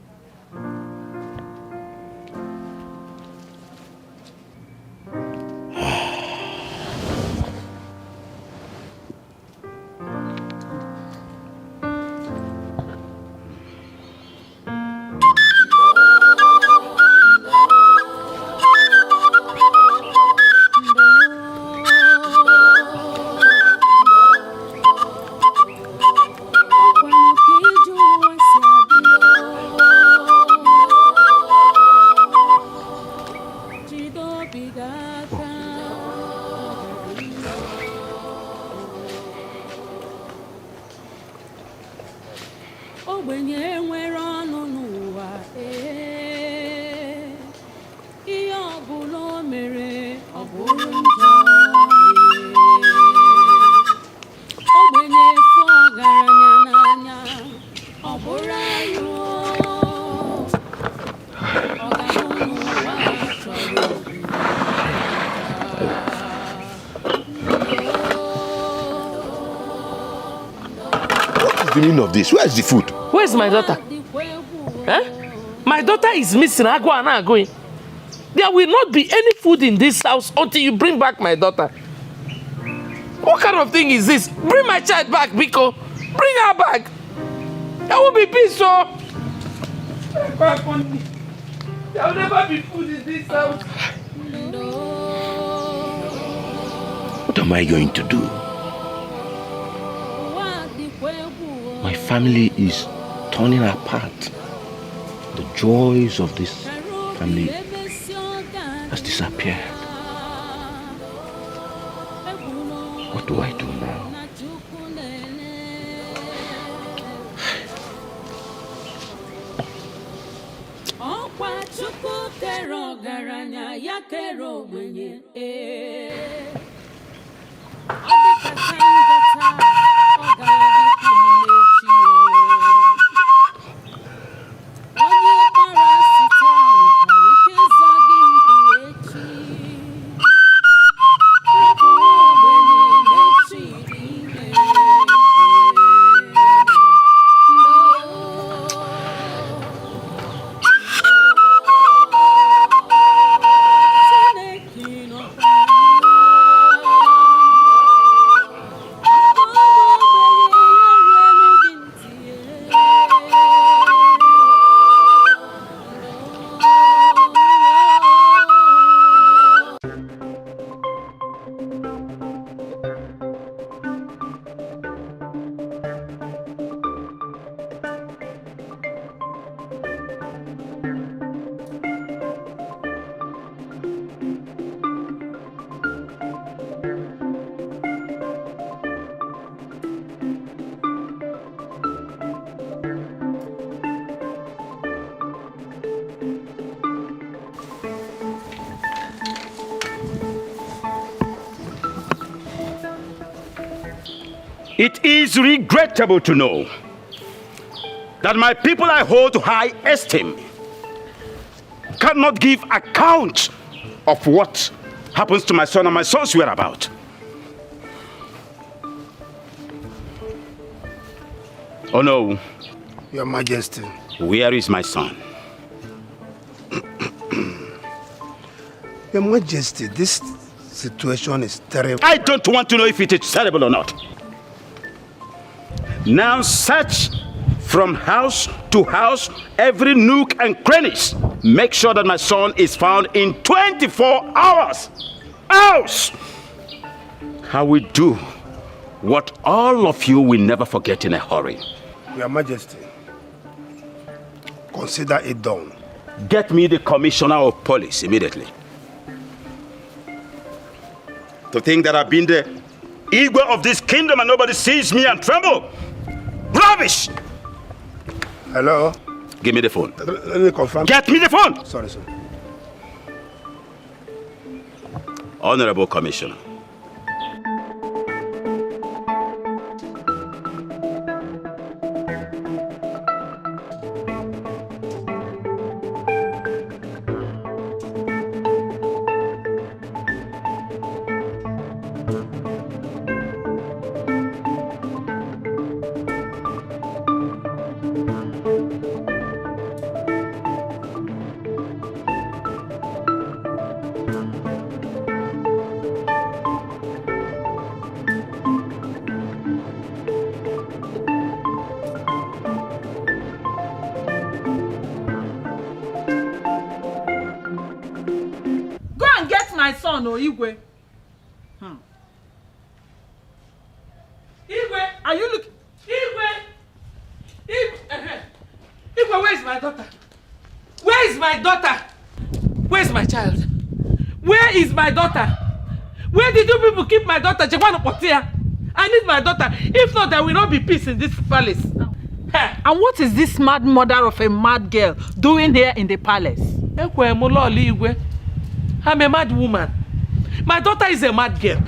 ogbenye nwere ọnụ n'ụwa ihe ọbụla o mere ọ bụrụ njọ ogbenye fụ ọgaranya n'anya ọ bụrụ ayọ ọ ga-ahụ n'ụwa chọrọ The meaning of this? Where is the food? Where's my daughter? Eh? My daughter is missing. I go and I go in. There will not be any food in this house until you bring back my daughter. What kind of thing is this? Bring my child back, Biko. Bring her back. There will be peace, so. There will never be food in this house. What am I going to do? My family is turning apart. The joys of this family has disappeared. What do I do now? It is regrettable to know that my people I hold to high esteem cannot give account of what happens to my son and my son's whereabouts. Oh no. Your Majesty. Where is my son? Your Majesty, this situation is terrible. I don't want to know if it is terrible or not. Now search from house to house, every nook and crannies. Make sure that my son is found in 24 hours. Else, I will do what all of you will never forget in a hurry. Your Majesty, consider it done. Get me the commissioner of police immediately. To think that I've been the Igwe of this kingdom and nobody sees me and tremble. Rubbish! Hello? Give me the phone. Let me confirm. Get me the phone! Sorry, sir. Honorable Commissioner. Igwe. Igwe, are you looking? Igwe, where is my daughter? Where is my daughter? Where is my child? Where is my daughter? Where did you people keep my daughter? I need my daughter. If not, there will not be peace in this palace. And what is this mad mother of a mad girl doing here in the palace? I'm a mad woman. My daughter is a mad girl.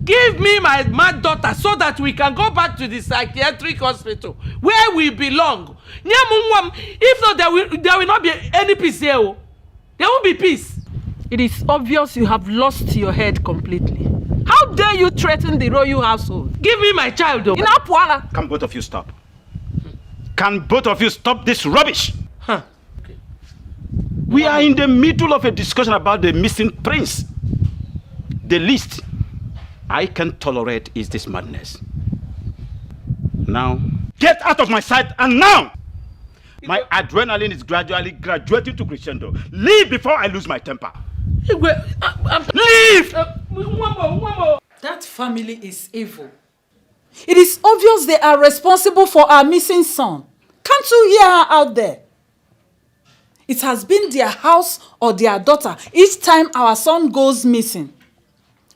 Give me my mad daughter so that we can go back to the psychiatric hospital where we belong. If not, there will not be any peace here. There won't be peace. It is obvious you have lost your head completely. How dare you threaten the royal household? Give me my child. Can both of you stop? Can both of you stop this rubbish? We are in the middle of a discussion about the missing prince. The least I can tolerate is this madness. Now, get out of my sight, and now! My adrenaline is gradually graduating to crescendo. Leave before I lose my temper. Leave! That family is evil. It is obvious they are responsible for our missing son. Can't you hear her out there? It has been their house or their daughter each time our son goes missing.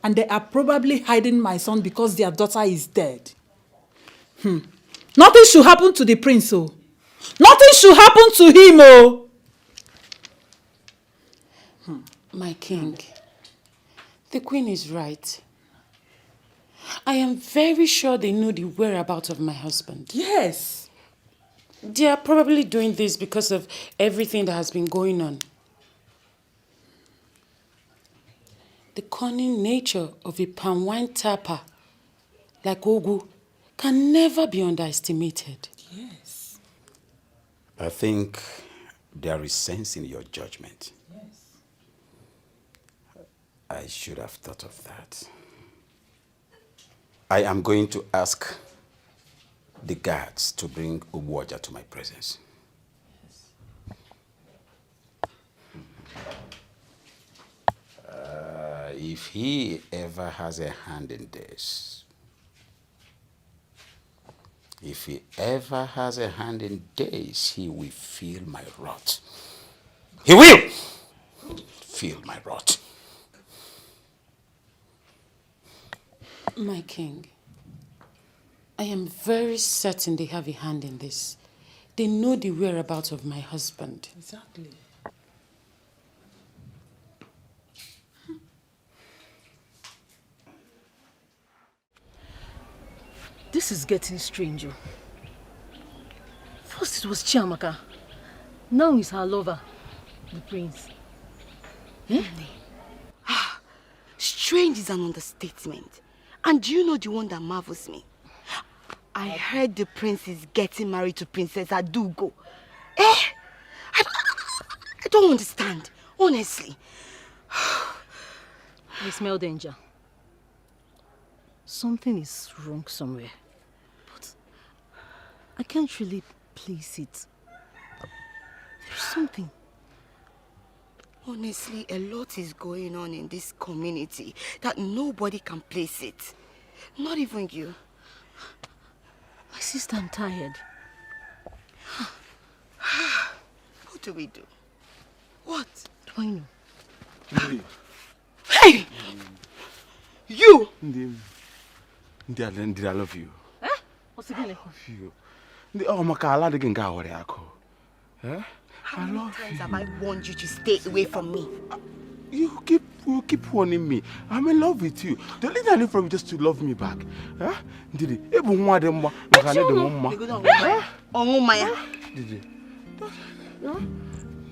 And they are probably hiding my son because their daughter is dead. Nothing should happen to the prince, oh. Nothing should happen to him, oh. My king, the queen is right. I am very sure they know the whereabouts of my husband. Yes. They are probably doing this because of everything that has been going on. The cunning nature of a palm wine tapper like Ogu can never be underestimated. Yes. I think there is sense in your judgment. Yes. I should have thought of that. I am going to ask the guards to bring Ubuaja to my presence. If he ever has a hand in this, he will feel my wrath. He will feel my wrath. My king, I am very certain they have a hand in this. They know the whereabouts of my husband. Exactly. This is getting stranger. First it was Chiamaka. Now it's her lover, the prince. Strange is an understatement. And do you know the one that marvels me? I heard the prince is getting married to Princess Adogo. I don't understand, honestly. I smell danger. Something is wrong somewhere. But I can't really place it. There's something. Honestly, a lot is going on in this community that nobody can place it. Not even you. My sister, I'm tired. What do we do? What? Do I know? Hey! You! Did I love you? What's it gonna you? Oh, Makala didn't go away. How many times have I warned you to stay away from me? You keep warning me. I'm in love with you. The only thing I need from you just to love me back. Did it?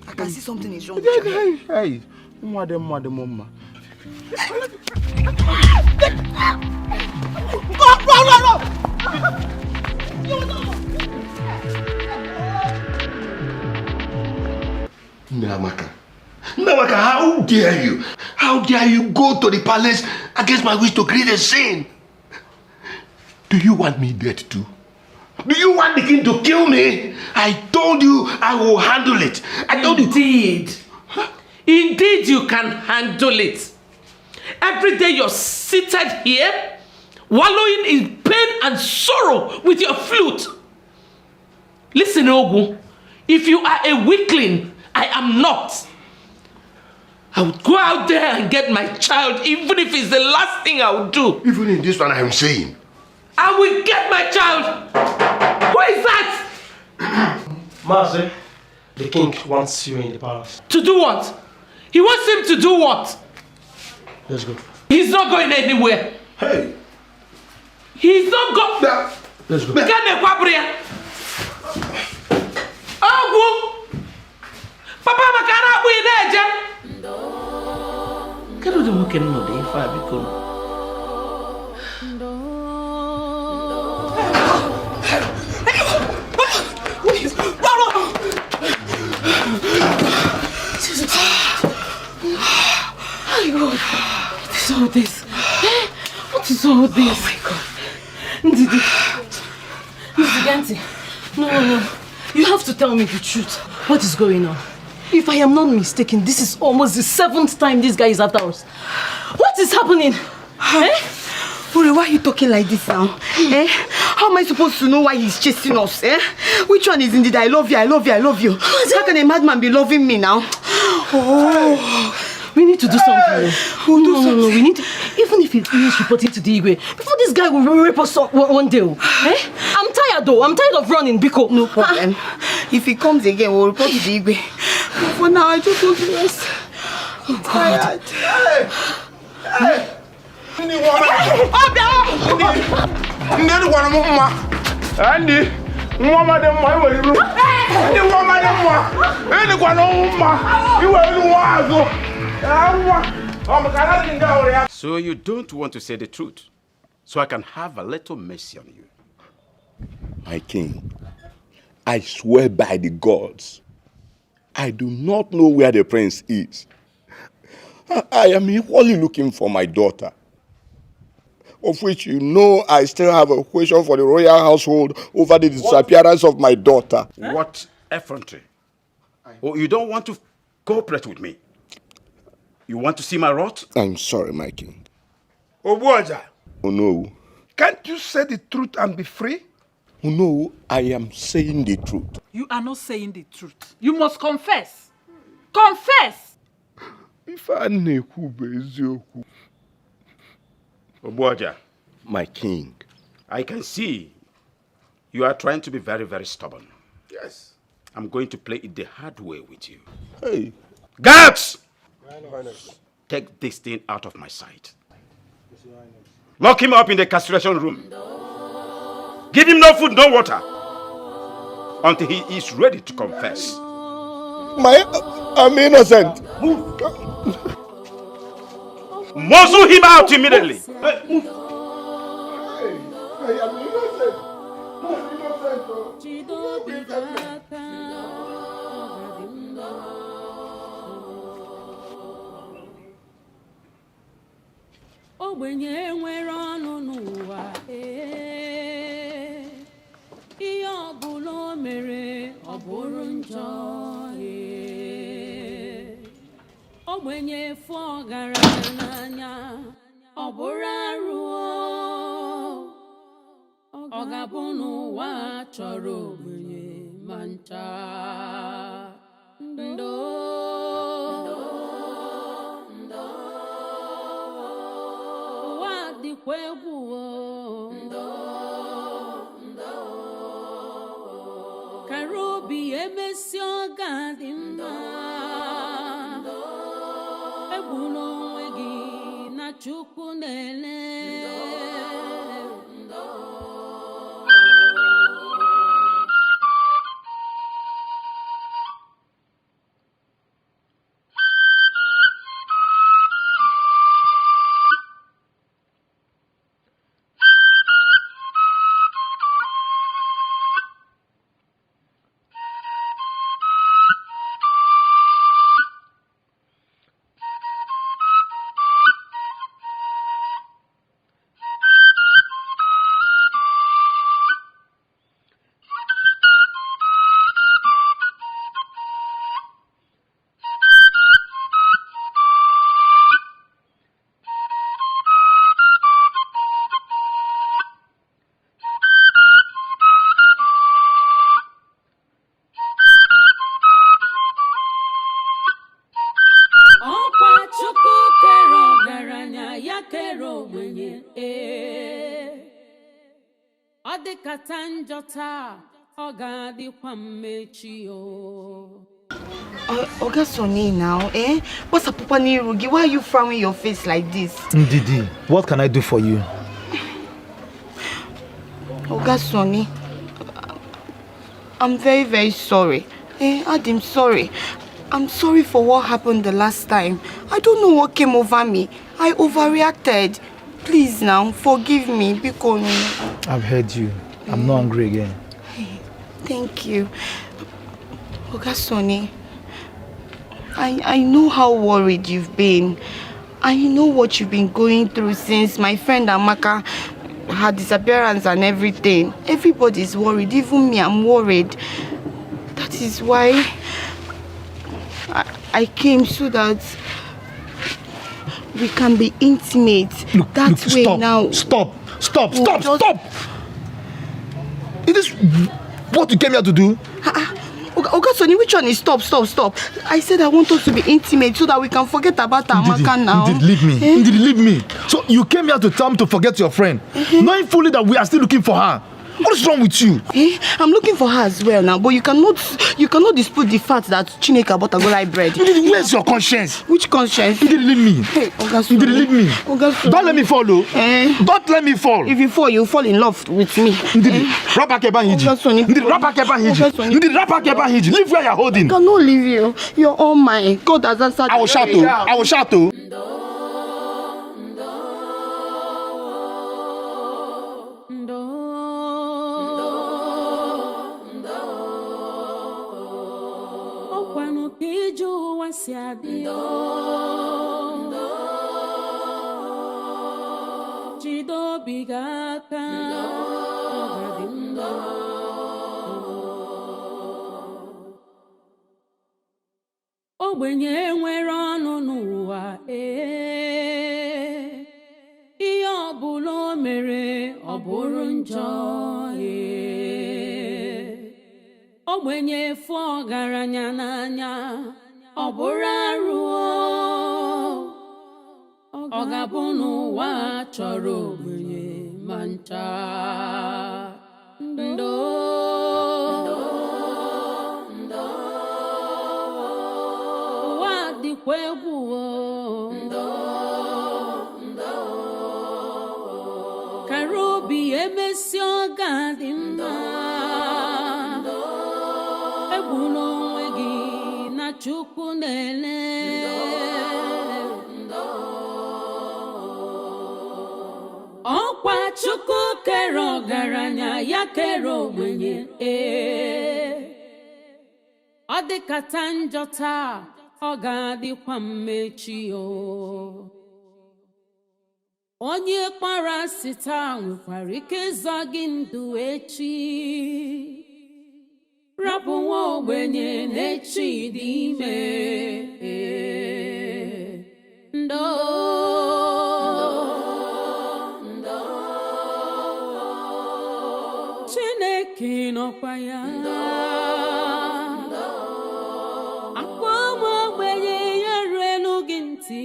I can see something is wrong with you. Hey, Amaka, how dare you? How dare you go to the palace against my wish to create a scene? Do you want me dead too? Do you want the king to kill me? I told you I will handle it. I told you. Indeed, you can handle it. Every day you're seated here, wallowing in pain and sorrow with your flute. Listen, Ogu, if you are a weakling, I am not. I would go out there and get my child, even if it's the last thing I would do. Even in this one, I am saying. I will get my child. Who is that? Master, the king wants you in the palace. To do what? He wants him to do what? Let's go. He's not going anywhere. Hey! He's not going. Let's go. Papa Makana Abu Ineja. Can you look in the day for become? What is all this? What is all this? Oh my God. Ndidi, no. You have to tell me the truth. What is going on? If I am not mistaken, this is almost the 7th time this guy is after us. What is happening? Uri, why are you talking like this now? How am I supposed to know why he's chasing us? Which one is indeed I love you, I love you, I love you? How can a madman be loving me now? We need to do something. No, we need to, even if he finishes reporting to the Igwe, before this guy will rape us one day. I'm tired though. I'm tired of running, Biko. No problem. If he comes again, we'll report to the Igwe. But for now, I just want to rest. I'm tired. Hey! So you don't want to say the truth, so I can have a little mercy on you. My king, I swear by the gods, I do not know where the prince is. I am equally looking for my daughter, of which you know I still have a question for the royal household over the disappearance of my daughter. What effrontery? Oh, you don't want to cooperate with me? You want to see my wrath? I'm sorry, my king. Obuaja. Oh no. Can't you say the truth and be free? Oh no, I am saying the truth. You are not saying the truth. You must confess. Confess! If I neku Obuaja. My king. I can see you are trying to be very, very stubborn. Yes. I'm going to play it the hard way with you. Hey. Guards! Take this thing out of my sight. Lock him up in the castration room. Give him no food, no water. Until he is ready to confess. I'm innocent. Muzzle him out immediately. I am innocent. Ogbenye nwere ọnụ n'ụwa ihe ọbụla o mere ọ bụrụ njọ ogbenye fụ ọgaranya n'anya ọ bụrụ arụ ọ ga-abụ n'ụwa chọrọ ogbenye ma ncha Karobi emesi oga dị mma egbuna onwe gị na Chukwu na-ele Tanjota Oga Sonny now, eh? What's up, Papa Nirugi? Why are you frowning your face like this? Ndidi, what can I do for you? Oga Sonny, I'm very, very sorry. I'm sorry. I'm sorry for what happened the last time. I don't know what came over me. I overreacted. Please now, forgive me, because I've heard you. I'm not angry again. Thank you. Oga Sonny, I know how worried you've been. I know what you've been going through since my friend Amaka, her disappearance and everything. Everybody's worried, even me, I'm worried. That is why I came, so that we can be intimate. That way stop, now. Stop! Is this what you came here to do? Oga Sonny, which one is stop? I said I want us to be intimate so that we can forget about Amaka now. Leave me. So you came here to tell me to forget your friend, knowing fully that we are still looking for her. What is wrong with you? I'm looking for her as well now, but you cannot dispute the fact that Chineke bought a golai bread. Where's your conscience? Which conscience? You didn't leave me. Hey, Oga Sonny. You didn't leave me. Oga Sonny. Don't let me fall, though. Don't let me fall. If you fall, you fall in love with me. Oga Sonny. Leave where you're holding. I cannot leave you. You're all mine. God has answered. I will shout. Ogbenye nwere ọnụ n'ụwa, ihe ọbụla o mere ọ bụrụ njọ, ogbenye fụ ọgaranya n'anya ọ bụrụ arụ, ọ ga-abụ n'ụwa chọrọ ogbenye ma ncha. Karobi emesi ọga dị mma, egwu n'onwe gị na Chukwu na-ele. Ọkwa Chukwu kere ọgaranya, ya kere ogbenye. Ọ dịkata njọ taa, ọ ga-adịkwa mmechi. Onye kpara asị taa nwekwara ike ịzọ gị ndụ echi. Rapụ nwa ogbenye n'echi dị ime. Chineke nọkwa ya. Akwa ụmụ ogbenye ya ruelu gị ntị.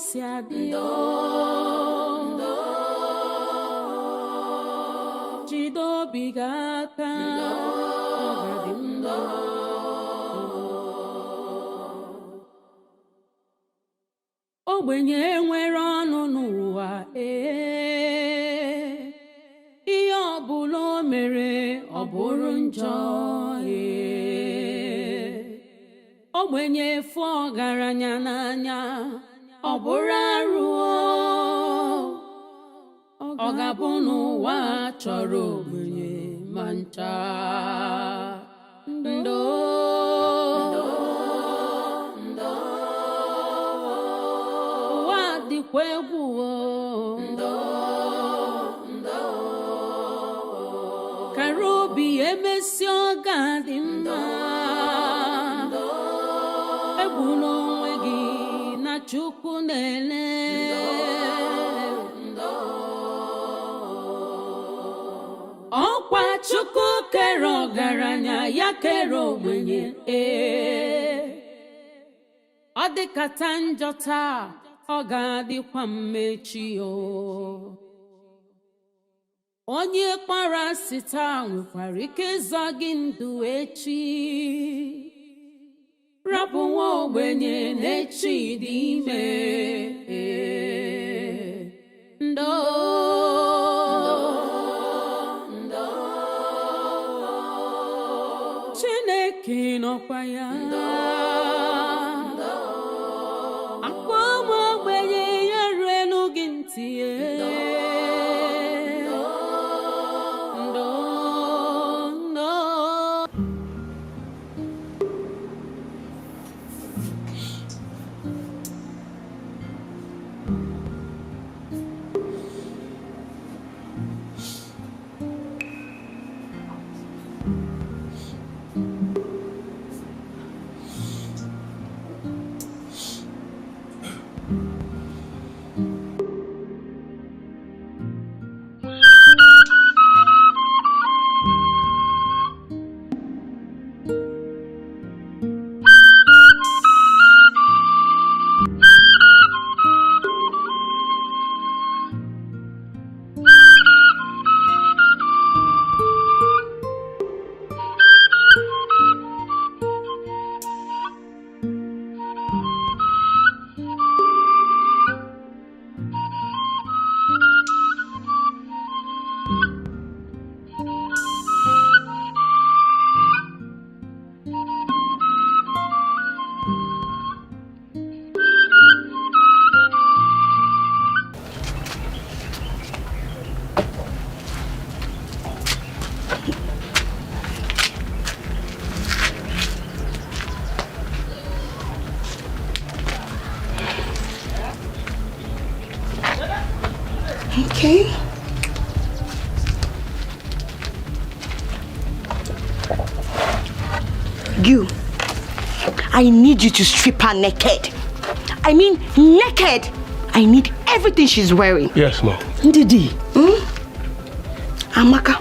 Si adịọ jide obi gị aka, ogbenye nwere ọnụ n'ụwa, ihe ọbụla o mere ọ bụrụ njọ, ogbenye fụ ọgaranya n'anya ọ bụrụ arụ, ọ ga-abụ n'ụwa chọrọ ogbenye ma ncha. Ụwa dịkwa egwu, kara obi emesi ọga dị mma, egwu n'onwe chukwu nele ọkwa chukwu kere ọgaranya ya kere ogbenye ọ dịkata njọ taa ọ ga-adịkwa mmechi o onye kpara asị taa nwekwara ike ịzọ gị ndụ echi rapụ nwa ogbenye n'echi dị ime ndo Chineke nọkwa ya akwa ụmụ ogbenye ya ruelu gị ntị Okay. You, I need you to strip her naked. I mean naked. I need everything she's wearing. Yes, ma'am. Ndidi. Amaka.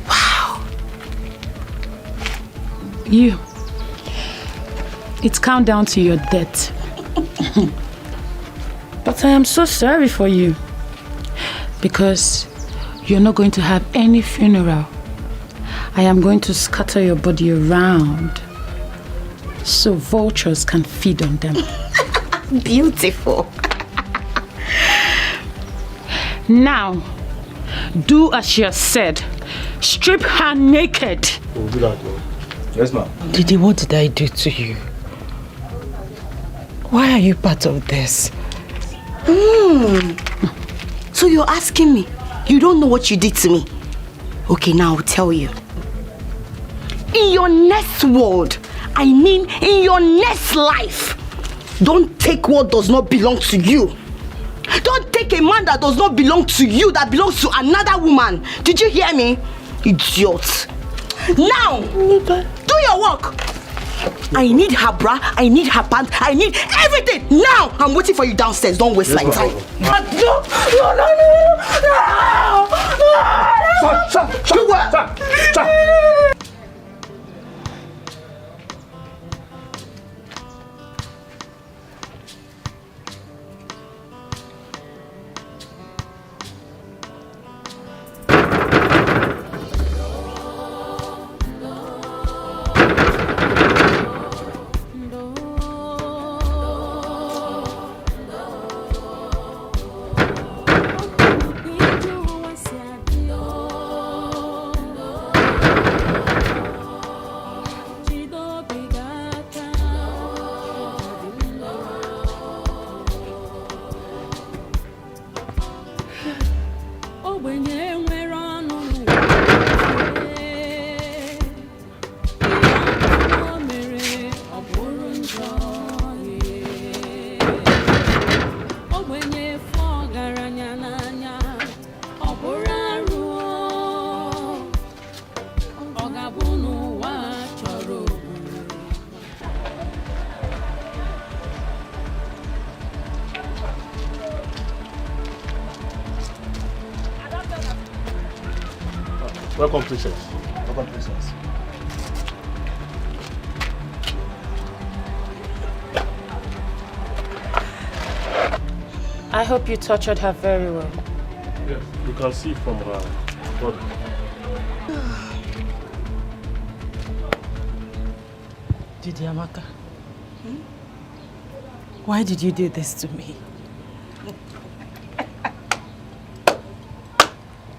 Wow. You. It's countdown to your death. But I am so sorry for you. Because you're not going to have any funeral. I am going to scatter your body around so vultures can feed on them. Beautiful. Now, do as she has said. Strip her naked. We'll do that, ma'am. Yes, ma'am. Didi, what did I do to you? Why are you part of this? So you're asking me? You don't know what you did to me? Okay, now I'll tell you. In your next world, I mean in your next life, don't take what does not belong to you. Don't take a man that does not belong to you, that belongs to another woman. Did you hear me? Idiot. Now, do your work. I need her bra, I need her pants, I need everything. Now, I'm waiting for you downstairs. Don't waste my time. No! Stop! Welcome, Princess. Welcome, Princess. I hope you tortured her very well. Yes, you can see from her body. Didi Amaka, why did you do this to me?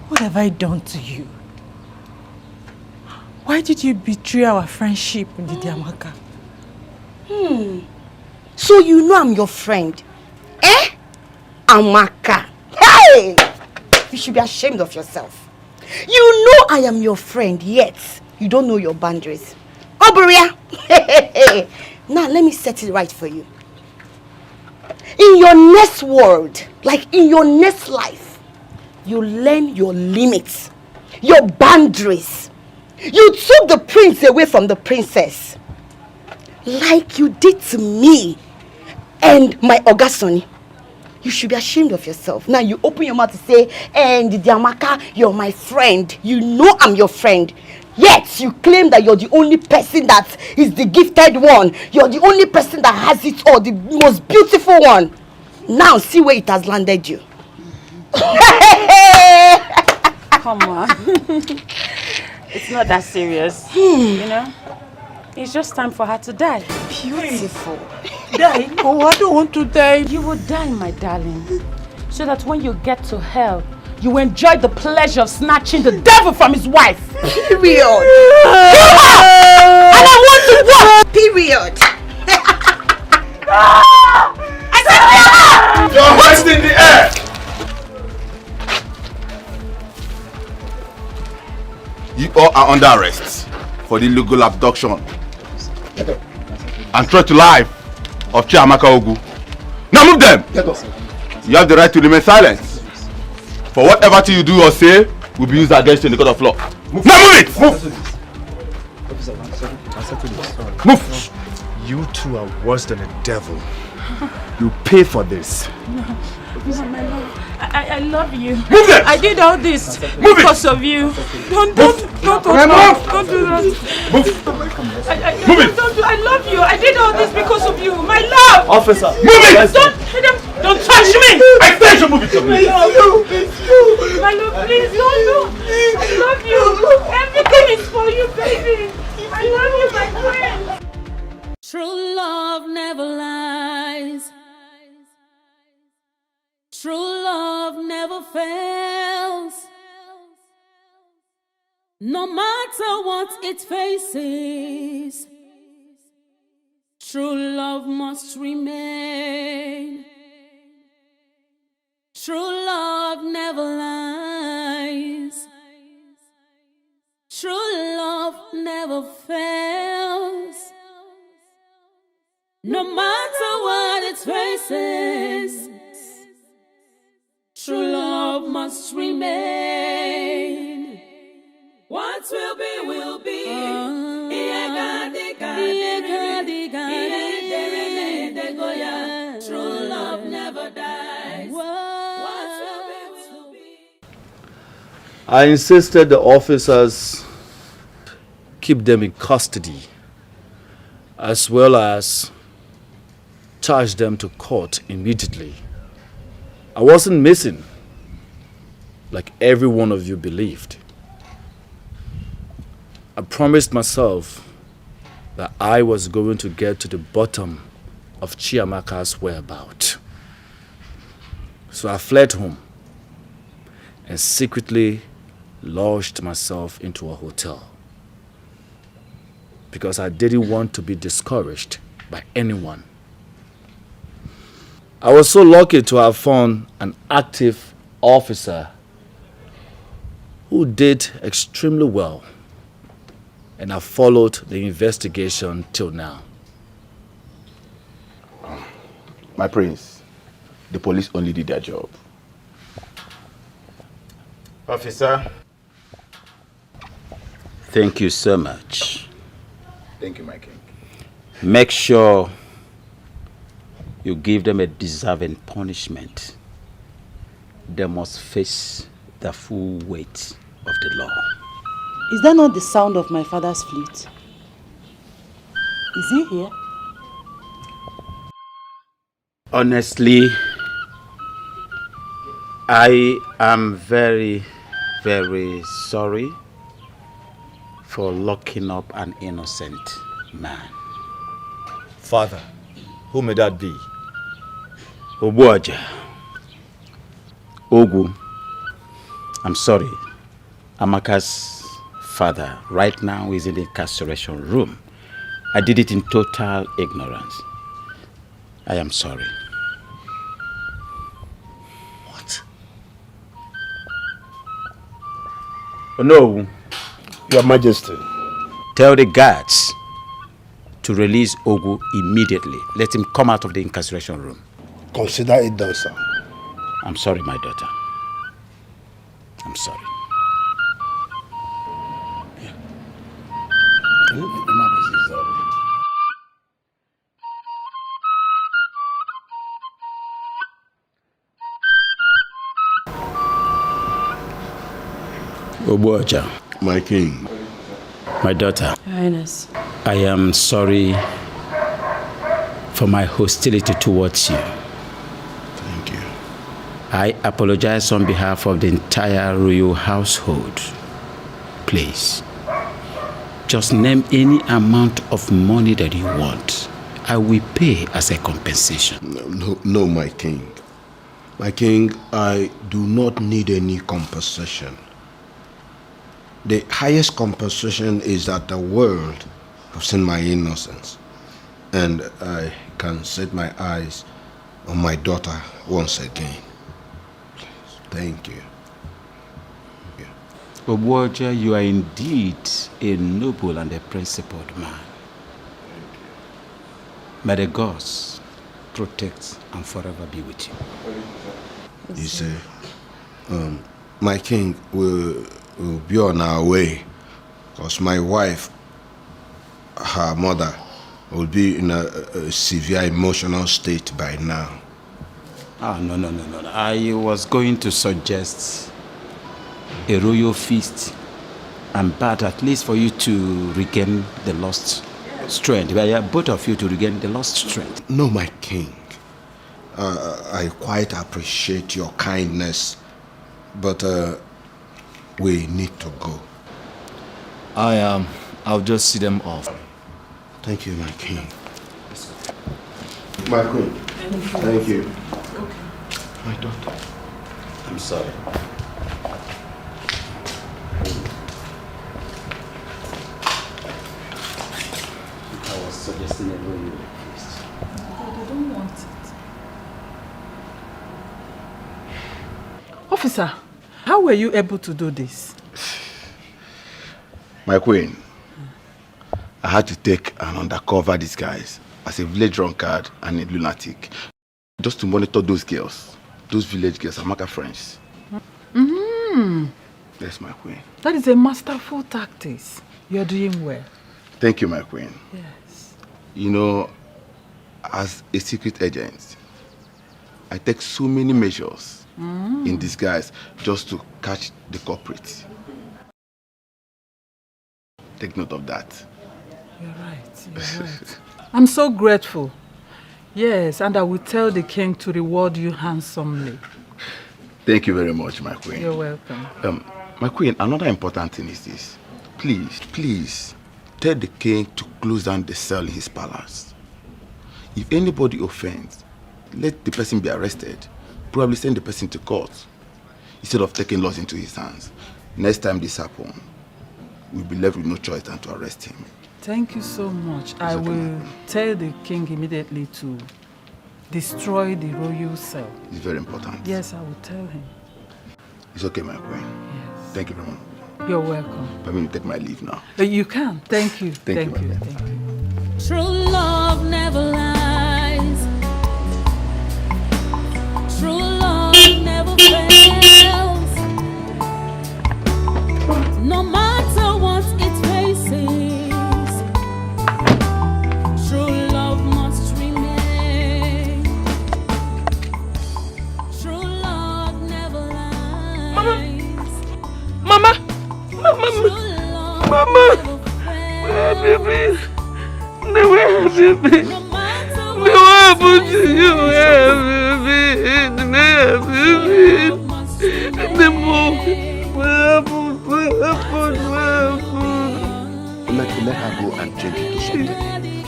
What have I done to you? Why did you betray our friendship, Didi Amaka? So you know I'm your friend, eh? Amaka. Hey! You should be ashamed of yourself. You know I am your friend, yet you don't know your boundaries. Oberia! Now let me set it right for you. In your next world, like in your next life, you learn your limits, your boundaries. You took the prince away from the princess, like you did to me and my Ogasoni. You should be ashamed of yourself. Now you open your mouth to say, Didi Amaka, you're my friend. You know I'm your friend. Yet you claim that you're the only person that is the gifted one. You're the only person that has it all, the most beautiful one. Now see where it has landed you. Come on. It's not that serious. You know? It's just time for her to die. Beautiful. Die? Oh, I don't want to die. You will die, my darling. So that when you get to hell, you enjoy the pleasure of snatching the devil from his wife. Period. And I want to walk. Period. I said, your hands in the air. You all are under arrest for the illegal abduction and threat to life of Chiamaka Ogu. Now move them! You have the right to remain silent. For whatever thing you do or say will be used against you in the court of law. Move. Now move it! Move! Move! You two are worse than a devil. You pay for this. No, my love. I love you. Move it! I did all this because of you. Don't do that. Move Move it! I love you. I did all this because of you. My love. Officer. Move it! Don't touch me. I said you move it. My love, please don't do. I love you. Everything is for you, baby. I love you, my friend. True love never lies. True love never fails. No matter what it faces, true love must remain. True love never lies. True love never fails. No matter what it faces, true love must remain. What will be, will be. True love never dies. What will be, will be. I insisted the officers keep them in custody, as well as charge them to court immediately. I wasn't missing, like every one of you believed. I promised myself that I was going to get to the bottom of Chiamaka's whereabouts. So I fled home and secretly lodged myself into a hotel because I didn't want to be discouraged by anyone. I was so lucky to have found an active officer who did extremely well, and I followed the investigation till now. My prince, the police only did their job. Officer. Thank you so much. Thank you, my king. Make sure you give them a deserving punishment. They must face the full weight of the law. Is that not the sound of my father's flute? Is he here? Honestly, I am very, very sorry for locking up an innocent man. Father, who may that be? Obuaja. Ogu. I'm sorry. Amaka's father right now is in the incarceration room. I did it in total ignorance. I am sorry. What? Oh, no. Your Majesty. Tell the guards to release Ogu immediately. Let him come out of the incarceration room. Consider it done, sir. I'm sorry, my daughter. I'm sorry. Obuaja. My king. My daughter. Your Highness. I am sorry for my hostility towards you. Thank you. I apologize on behalf of the entire royal household. Please, just name any amount of money that you want. I will pay as a compensation. No, my king. My king, I do not need any compensation. The highest compensation is that the world has seen my innocence, and I can set my eyes on my daughter once again. Please, thank you. Obuaja, you are indeed a noble and a principled man. May the gods protect and forever be with you. You say, my king will be on our way, because my wife, her mother, will be in a severe emotional state by now. Ah, no. I was going to suggest a royal feast and bath, at least for you to regain the lost strength. Both of you to regain the lost strength. No, my king. I quite appreciate your kindness, but we need to go. I'll just see them off. Thank you, my king. My queen. Thank you. Okay. My daughter. I'm sorry. I was suggesting a royal feast. God, I don't want it. Officer, how were you able to do this? My queen, I had to take an undercover disguise as a village drunkard and a lunatic just to monitor those girls, those village girls, Amaka friends. Mm-hmm. Yes, my queen. That is a masterful tactics. You're doing well. Thank you, my queen. Yes. You know, as a secret agent, I take so many measures in disguise just to catch the culprits. Take note of that. You're right. You're right. I'm so grateful. Yes, and I will tell the king to reward you handsomely. Thank you very much, my queen. You're welcome. My queen, another important thing is this. Please, tell the king to close down the cell in his palace. If anybody offends, let the person be arrested. Probably send the person to court instead of taking laws into his hands. Next time this happens, we'll be left with no choice than to arrest him. Thank you so much. I will tell the king immediately to destroy the royal cell. It's very important. Yes, I will tell him. It's okay, my queen. Yes. Thank you very much. You're welcome. I'm going to take my leave now. You can. Thank you. Thank you. Thank you. True love never lies. True love never fails. No matter what it faces, true love must remain. True love never lies. Mama! True love Baby, never have you been. Never happened to you, baby. Never have you been. Let her go and change into something.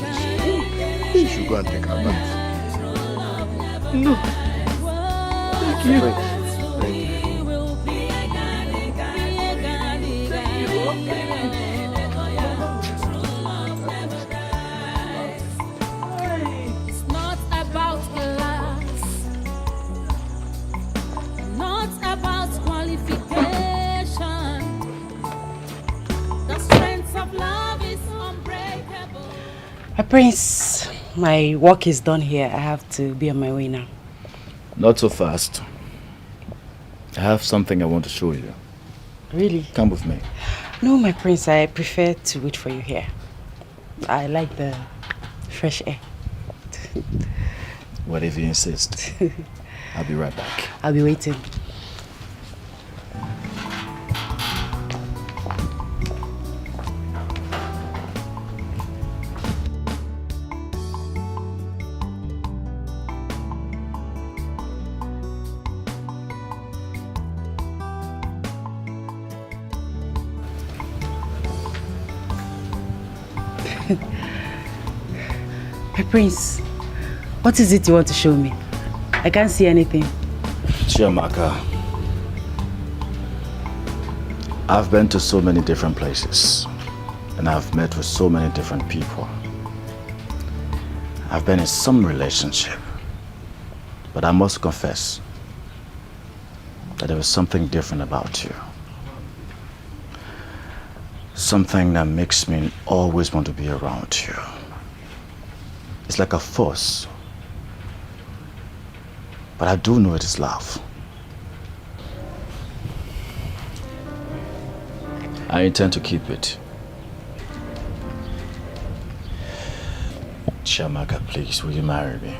She should go and take her bath. No. Thank you. It's not about class, not about qualification. The strength of love is unbreakable. Prince, my work is done here. I have to be on my way now. Not so fast. I have something I want to show you. Really? Come with me. No, my prince, I prefer to wait for you here. I like the fresh air. What if you insist? I'll be right back. I'll be waiting. My prince, what is it you want to show me? I can't see anything. Amaka, I've been to so many different places and I've met with so many different people. I've been in some relationship, but I must confess that there was something different about you. Something that makes me always want to be around you. It's like a force. But I do know it is love. I intend to keep it. Amaka, please, will you marry me?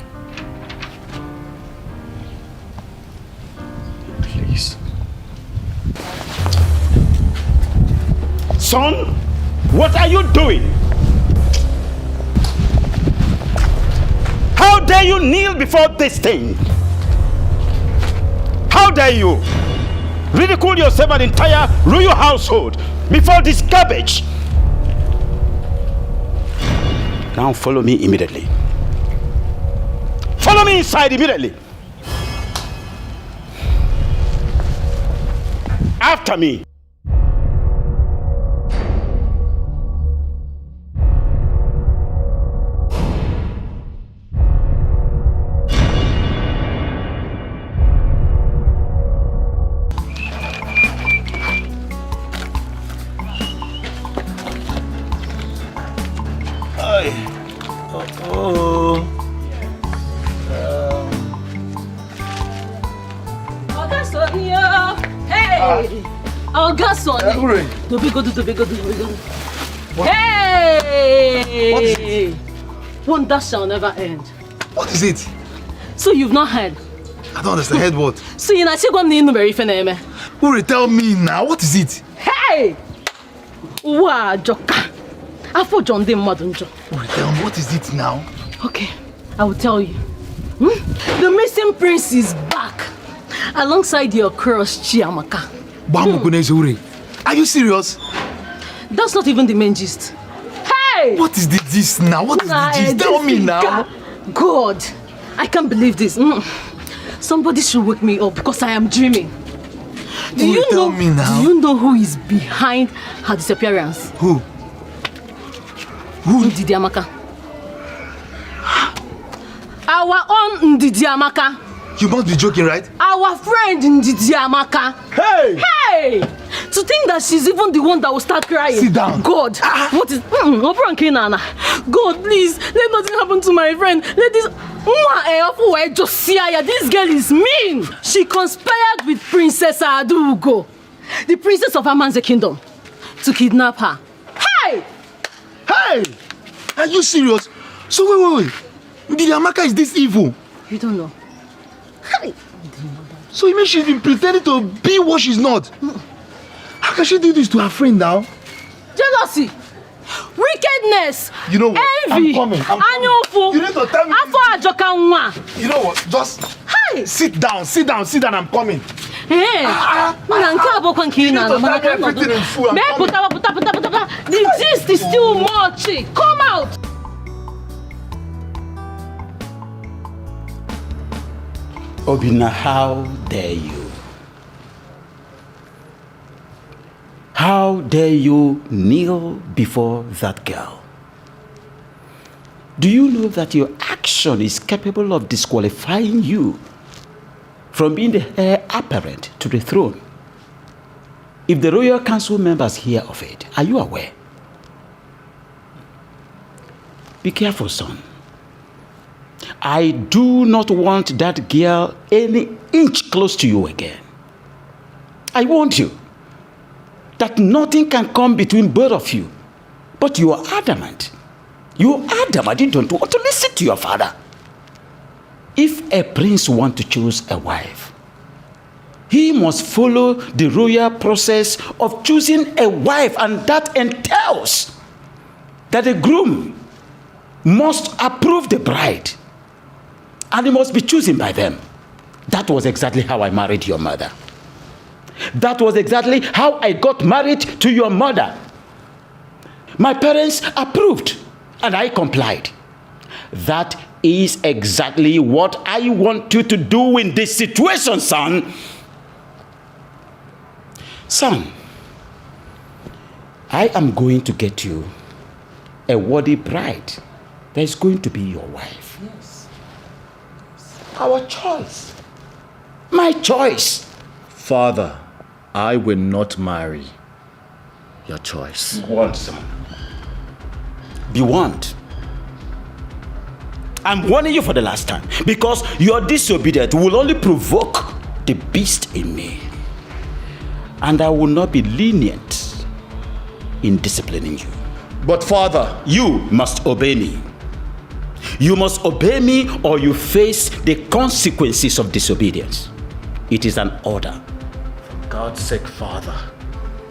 Please. Son, what are you doing? How dare you kneel before this thing? How dare you ridicule yourself and entire royal household before this garbage? Now follow me immediately. Follow me inside immediately. After me. Hey! Wonder shall never end. What is it? So you've not heard? I don't understand. Heard what? So you're not going to very feneme. Uri, tell me now. What is it? Hey! Wow, Joka. I thought John didn't mad on John. Uri, tell me, what is it now? Okay, I will tell you. The missing prince is back. Alongside your crush, Amaka. Uri. Are you serious? That's not even the main gist. Hey! What is this now? What is the gist? Tell me now. God, I can't believe this. Somebody should wake me up because I am dreaming. Do you know who is behind her disappearance? Who? Ndidi Amaka. Our own Ndidi Amaka. You must be joking, right? Our friend Ndidi Amaka. Hey! Hey! To think that she's even the one that will start crying. Sit down. God, what is... God, please, let nothing happen to my friend. Let this... This girl is mean. She conspired with Princess Adogo, the princess of Aman's kingdom, to kidnap her. Hey! Hey! Are you serious? So wait. Ndidi Amaka is this evil? You don't know. Hey! So you mean she's been pretending to be what she's not? How can she do this to her friend now? Jealousy! Wicked wickedness, You know what? envy, I'm coming. anyofu, You need to tell me. afọ ajoka nwa. You know what? Just sit down. I'm coming. Hey, nna nke abụkwa nke ị na-anọ mana ka nọdụ. Mee pụta. The gist is still much. Come out. Obinna, how dare you? How dare you kneel before that girl? Do you know that your action is capable of disqualifying you from being the heir apparent to the throne? If the royal council members hear of it, are you aware? Be careful, son. I do not want that girl any inch close to you again. I warned you that nothing can come between both of you. But you are adamant. You don't want to listen to your father. If a prince wants to choose a wife, he must follow the royal process of choosing a wife, and that entails that the groom must approve the bride, and he must be chosen by them. That was exactly how I married your mother. That was exactly how I got married to your mother. My parents approved, and I complied. That is exactly what I want you to do in this situation, son. Son, I am going to get you a worthy bride that is going to be your wife. Yes. Our choice. My choice. Father, I will not marry. Your choice. Be warned, son. Be warned. I'm warning you for the last time, because your disobedience will only provoke the beast in me. And I will not be lenient in disciplining you. But Father, you must obey me. You must obey me, or you face the consequences of disobedience. It is an order. For God's sake, Father,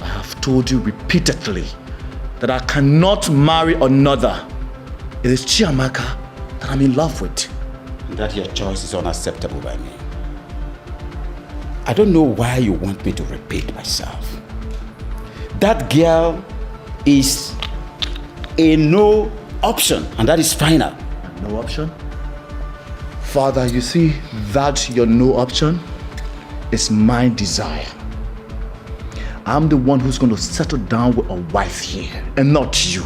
I have told you repeatedly that I cannot marry another. It is Chiamaka that I'm in love with. That your choice is unacceptable by me. I don't know why you want me to repeat myself. That girl is a no option, and that is final. No option? Father, you see that your no option is my desire. I'm the one who's going to settle down with a wife here, and not you.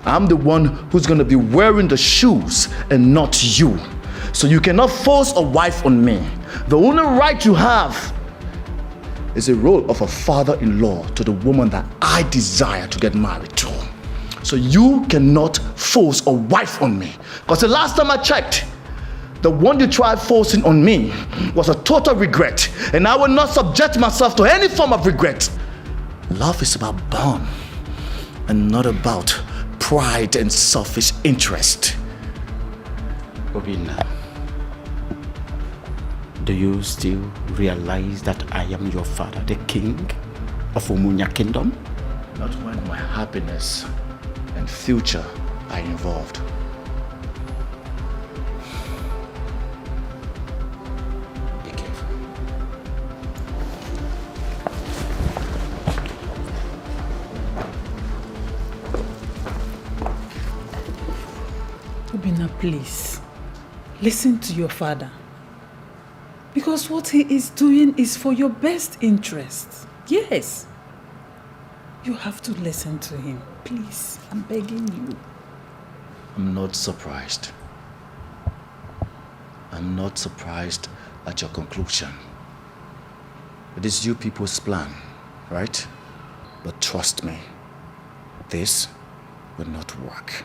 I'm the one who's going to be wearing the shoes, and not you. So you cannot force a wife on me. The only right you have is the role of a father-in-law to the woman that I desire to get married to. So you cannot force a wife on me. Because the last time I checked, the one you tried forcing on me was a total regret. And I will not subject myself to any form of regret. Love is about bond and not about pride and selfish interest. Obinna, do you still realize that I am your father, the king of Umunya Kingdom? Not when my happiness and future are involved. Be careful. Obinna, please, listen to your father. Because what he is doing is for your best interest. Yes. You have to listen to him. Please, I'm begging you. I'm not surprised. I'm not surprised at your conclusion. It is you people's plan, right? But trust me, this will not work.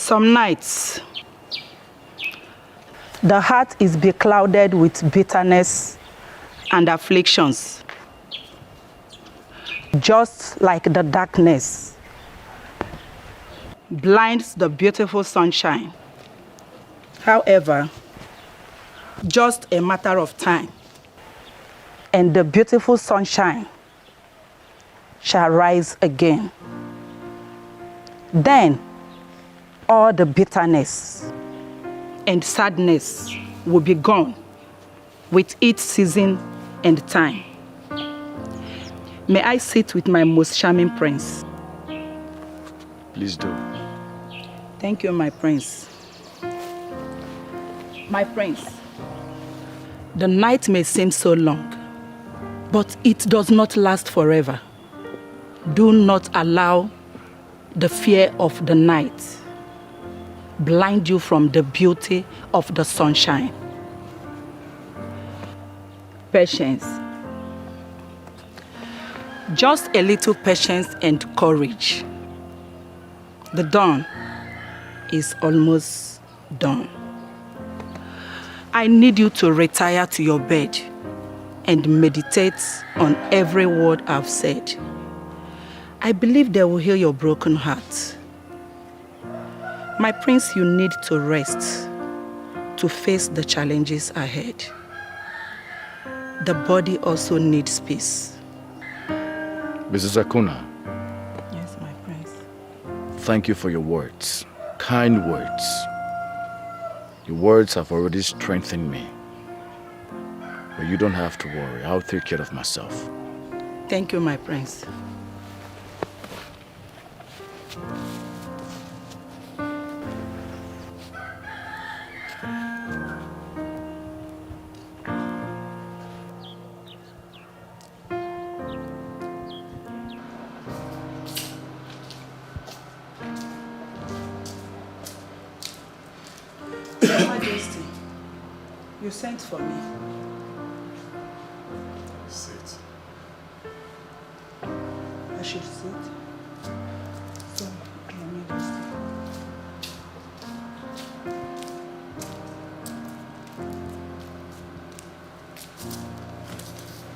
Some nights, The heart is beclouded with bitterness and afflictions, just like the darkness blinds the beautiful sunshine. However, just a matter of time, and the beautiful sunshine shall rise again. Then all the bitterness and sadness will be gone with its season and time. May I sit with my most charming prince? Please do. Thank you, my prince. My prince, the night may seem so long, but it does not last forever. Do not allow the fear of the night blind you from the beauty of the sunshine. Patience. Just a little patience and courage. The dawn is almost done. I need you to retire to your bed and meditate on every word I've said. I believe they will heal your broken heart. My prince, you need to rest to face the challenges ahead. The body also needs peace. Mrs. Akuna. Yes, my prince. Thank you for your words. Kind words. Your words have already strengthened me. But you don't have to worry. I'll take care of myself. Thank you, my prince. Your Majesty, you sent for me. Sit. I should sit. So, Your Majesty.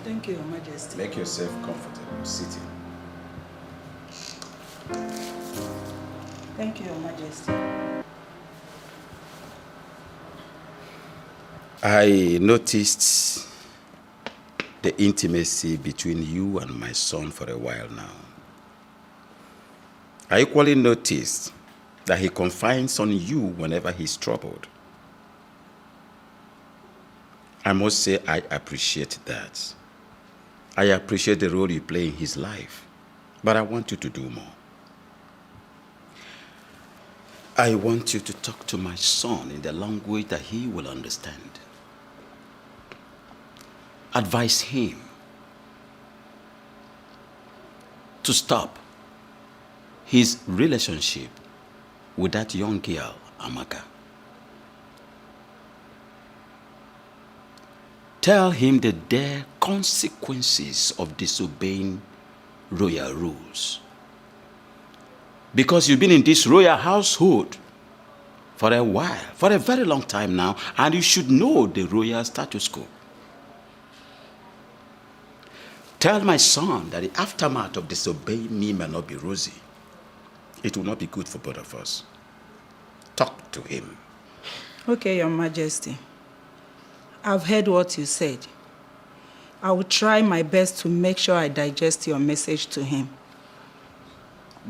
Thank you, Your Majesty. Make yourself comfortable sitting. Thank you, Your Majesty. I noticed the intimacy between you and my son for a while now. I equally noticed that he confides on you whenever he's troubled. I must say I appreciate that. I appreciate the role you play in his life, but I want you to do more. I want you to talk to my son in the language that he will understand. Advise him to stop his relationship with that young girl, Amaka. Tell him the dire consequences of disobeying royal rules. Because you've been in this royal household for a while, for a very long time now, and you should know the royal status quo. Tell my son that the aftermath of disobeying me may not be rosy. It will not be good for both of us. Talk to him. Okay, Your Majesty. I've heard what you said. I will try my best to make sure I digest your message to him.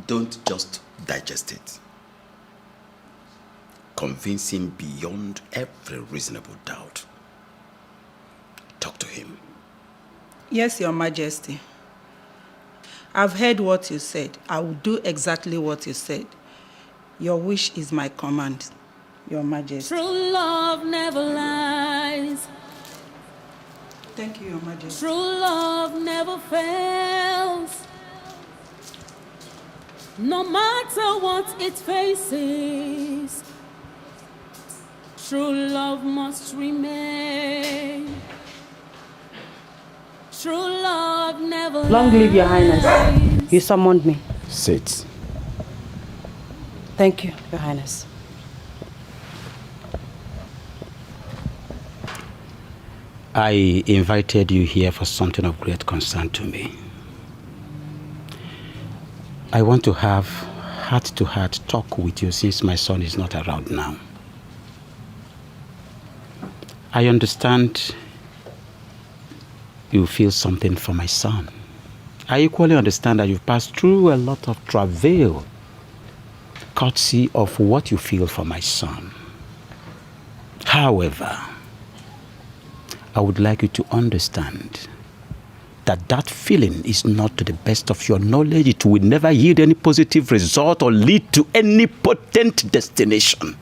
Don't just digest it. Convince him beyond every reasonable doubt. Talk to him. Yes, Your Majesty. I've heard what you said. I will do exactly what you said. Your wish is my command, Your Majesty. True love never lies. Thank you, Your Majesty. True love never fails. No matter what it faces, true love must remain. True love never Long live Your Highness. You summoned me. Sit. Thank you, Your Highness. I invited you here for something of great concern to me. I want to have heart-to-heart talk with you since my son is not around now. I understand you feel something for my son. I equally understand that you've passed through a lot of travail, courtesy of what you feel for my son. However, I would like you to understand that that feeling is not to the best of your knowledge. It will never yield any positive result or lead to any potent destination.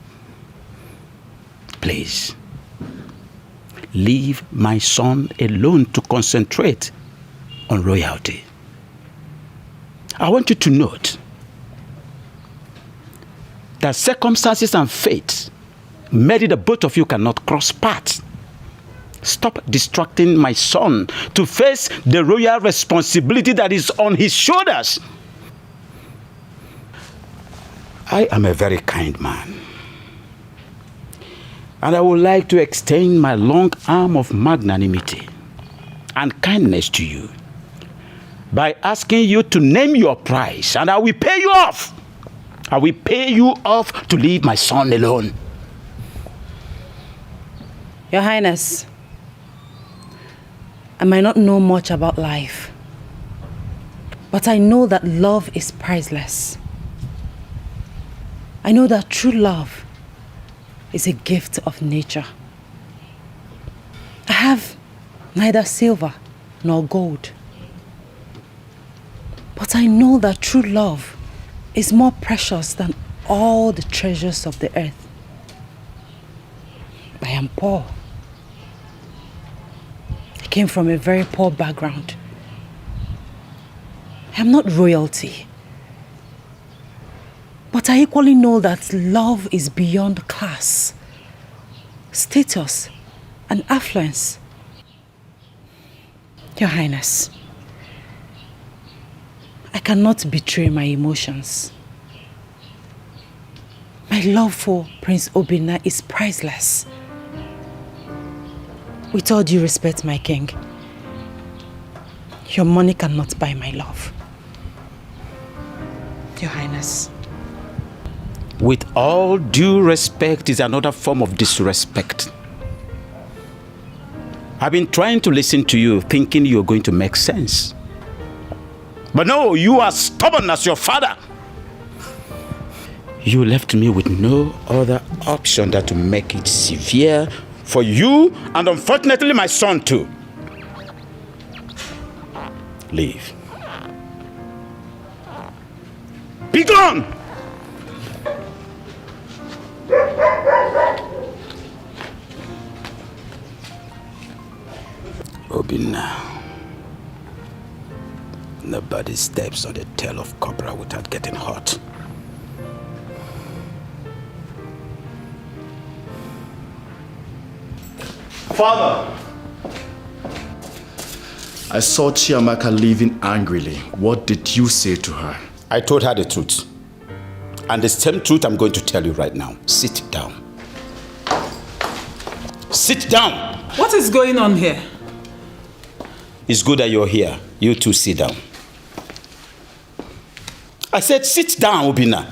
Please, leave my son alone to concentrate on royalty. I want you to note that circumstances and fate made it that both of you cannot cross paths. Stop distracting my son to face the royal responsibility that is on his shoulders. I am a very kind man, and I would like to extend my long arm of magnanimity and kindness to you by asking you to name your price, and I will pay you off. I will pay you off to leave my son alone. Your Highness, I might not know much about life, but I know that love is priceless. I know that true love is a gift of nature. I have neither silver nor gold, but I know that true love is more precious than all the treasures of the earth. I am poor. I came from a very poor background. I am not royalty. But I equally know that love is beyond class, status, and affluence. Your Highness, I cannot betray my emotions. My love for Prince Obinna is priceless. With all due respect, my king, your money cannot buy my love. Your Highness. With all due respect is another form of disrespect. I've been trying to listen to you, thinking you're going to make sense. But no, you are stubborn as your father. You left me with no other option than to make it severe for you and unfortunately my son too. Leave. Be gone! Obinna. Nobody steps on the tail of cobra without getting hurt. Father! I saw Chiamaka leaving angrily. What did you say to her? I told her the truth. And the same truth I'm going to tell you right now. Sit down. Sit down! What is going on here? It's good that you're here. You two sit down. I said sit down, Obinna.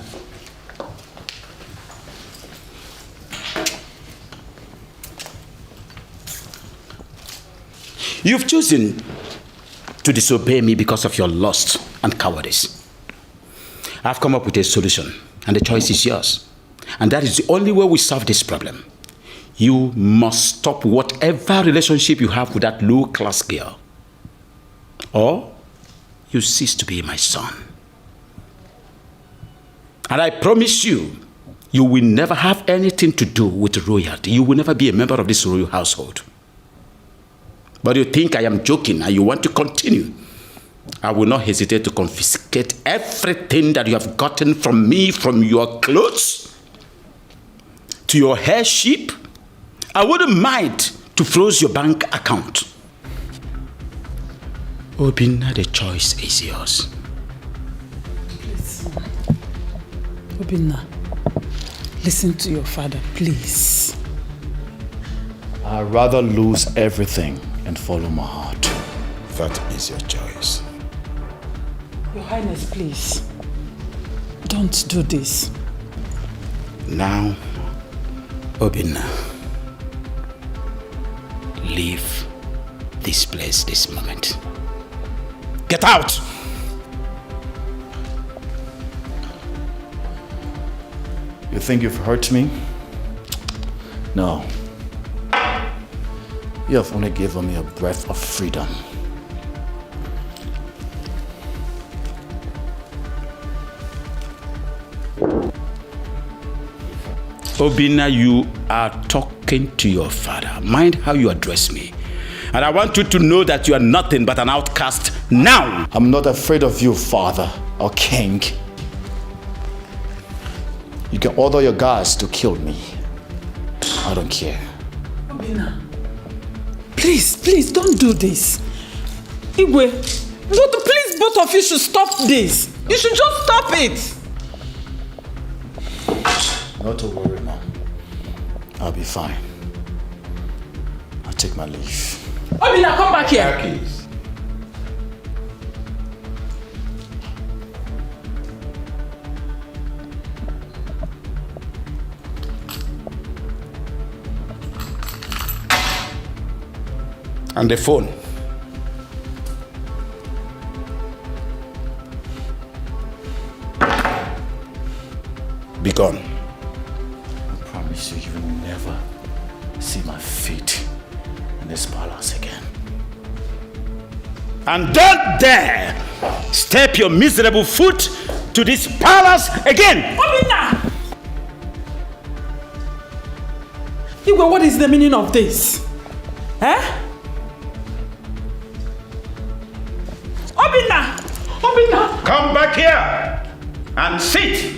You've chosen to disobey me because of your lust and cowardice. I've come up with a solution, and the choice is yours. And that is the only way we solve this problem. You must stop whatever relationship you have with that low-class girl, or you cease to be my son. And I promise you, you will never have anything to do with royalty. You will never be a member of this royal household. But you think I am joking and you want to continue. I will not hesitate to confiscate everything that you have gotten from me, from your clothes to your hairship. I wouldn't mind to freeze your bank account. Obinna, the choice is yours. Please. Obinna, listen to your father, please. I'd rather lose everything and follow my heart. That is your choice. Your Highness, please. Don't do this. Now, Obinna, leave this place this moment. Get out! You think you've hurt me? No. You have only given me a breath of freedom. Obinna, you are talking to your father. Mind how you address me. And I want you to know that you are nothing but an outcast now. I'm not afraid of you, father or king. You can order your guards to kill me. I don't care. Obinna, please don't do this. Igwe, please both of you should stop this. You should just stop it. Not to worry, Mom. I'll be fine. I'll take my leave. Obinna, come back here. And the phone. Be gone. I promise you will never see my feet in this palace again. And don't dare step your miserable foot to this palace again! Obinna! Igwe, what is the meaning of this? Eh? Obinna! Obinna! Come back here and sit!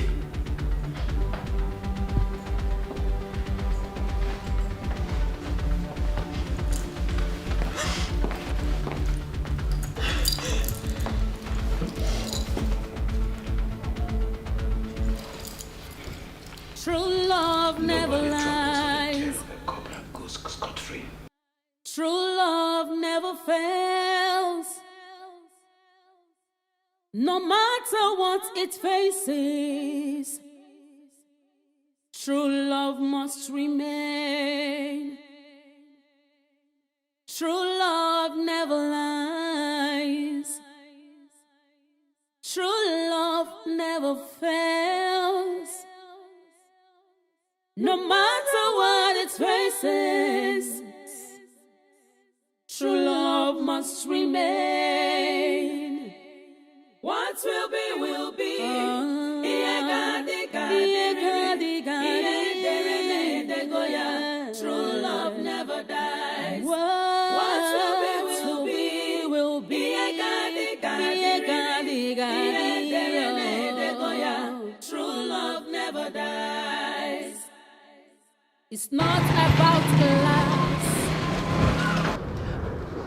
True love never lies. True love never fails. No matter what it faces, true love must remain. True love never lies. True love never fails. No matter what it faces, true love must remain. What will be, will be. True love never dies. What will be, will be. True love never dies. It's not about class.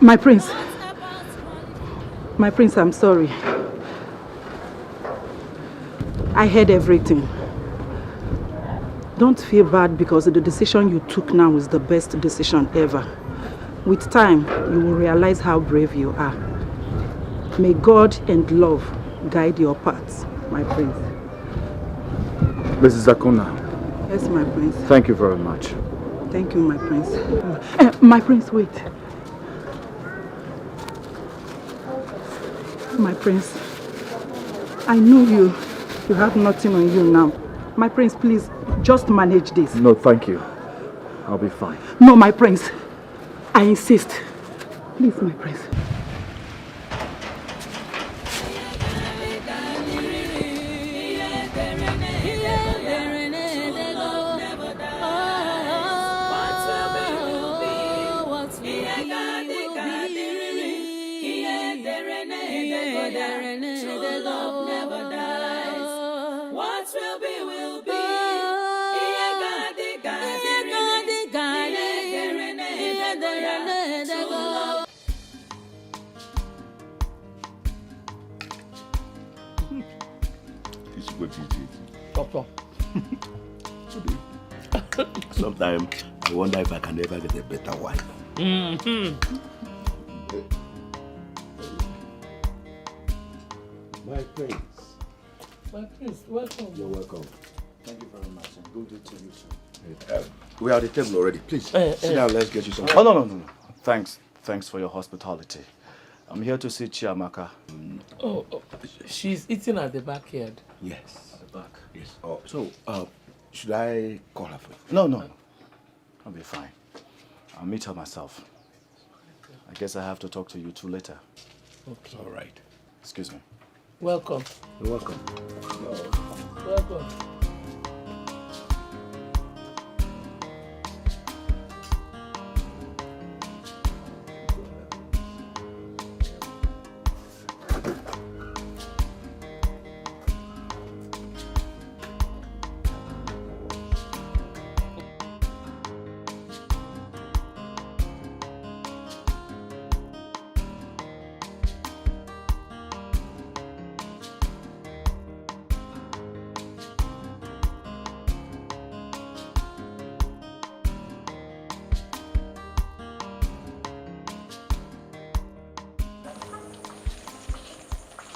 My prince. My prince, I'm sorry. I heard everything. Don't feel bad because the decision you took now is the best decision ever. With time, you will realize how brave you are. May God and love guide your paths, my prince. Mrs. Akuna. Yes, my prince. Thank you very much. Thank you, my prince. My prince, wait. My prince, I know you have nothing on you now. My prince, please, just manage this. No, thank you. I'll be fine. No, my prince. I insist. Please, my prince. Sometimes I wonder if I can ever get a better wife. My prince. My prince, welcome. You're welcome. Thank you very much, and good to you, sir. We are at the table already. Please, sit down, let's get you some. Oh, no. Thanks for your hospitality. I'm here to see Amaka. Oh, she's eating at the backyard. Yes. At the back. Yes. Oh, so, should I call her for you? No. I'll be fine. I'll meet her myself. I guess I have to talk to you two later. Okay. All right. Excuse me. Welcome. You're welcome. Welcome.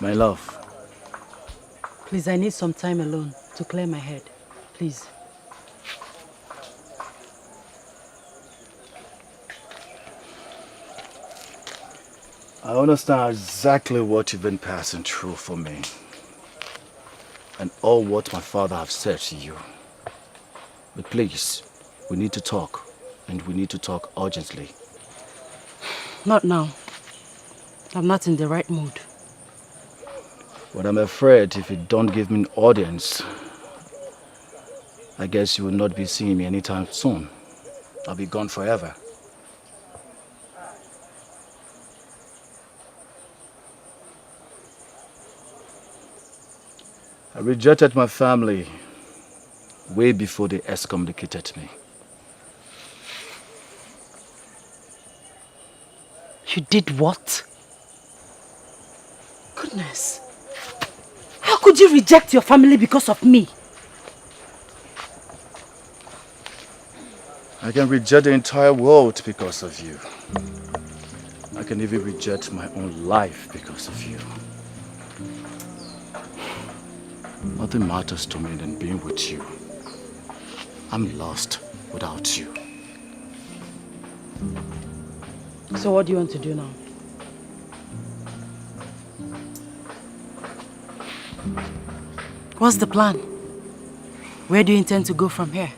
My love. Please, I need some time alone to clear my head. Please. I understand exactly what you've been passing through for me. And all what my father have said to you. But please, we need to talk. And we need to talk urgently. Not now. I'm not in the right mood. But I'm afraid if you don't give me an audience, I guess you will not be seeing me anytime soon. I'll be gone forever. I rejected my family way before they excommunicated me. You did what? Goodness. How could you reject your family because of me? I can reject the entire world because of you. I can even reject my own life because of you. Nothing matters to me than being with you. I'm lost without you. So what do you want to do now? What's the plan? Where do you intend to go from here?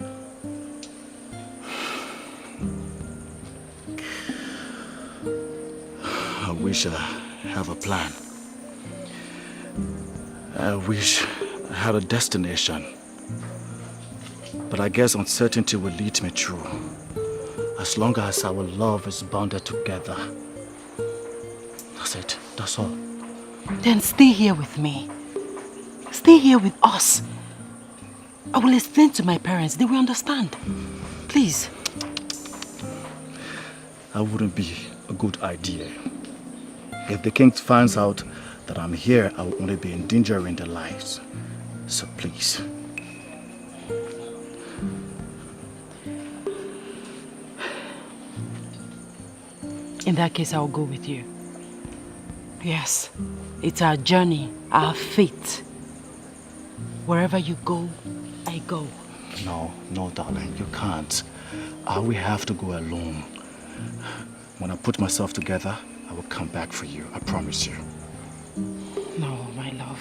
I wish I have a plan. I wish I had a destination. But I guess uncertainty will lead me through. As long as our love is bounded together. That's it. That's all. Then stay here with me. Stay here with us. I will explain to my parents. They will understand. Please. That wouldn't be a good idea. If the king finds out that I'm here, I will only be endangering their lives. So please. In that case, I will go with you. Yes, it's our journey, our fate. Wherever you go, I go. No, darling, you can't. I will have to go alone. When I put myself together, I will come back for you. I promise you. No, my love.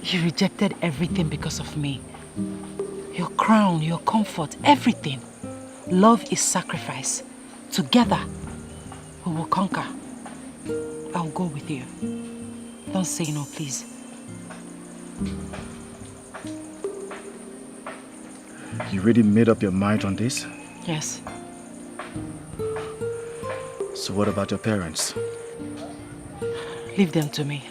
You rejected everything because of me. Your crown, your comfort, everything. Love is sacrifice. Together, we will conquer. I'll go with you. Don't say no, please. You really made up your mind on this? Yes. So what about your parents? Leave them to me.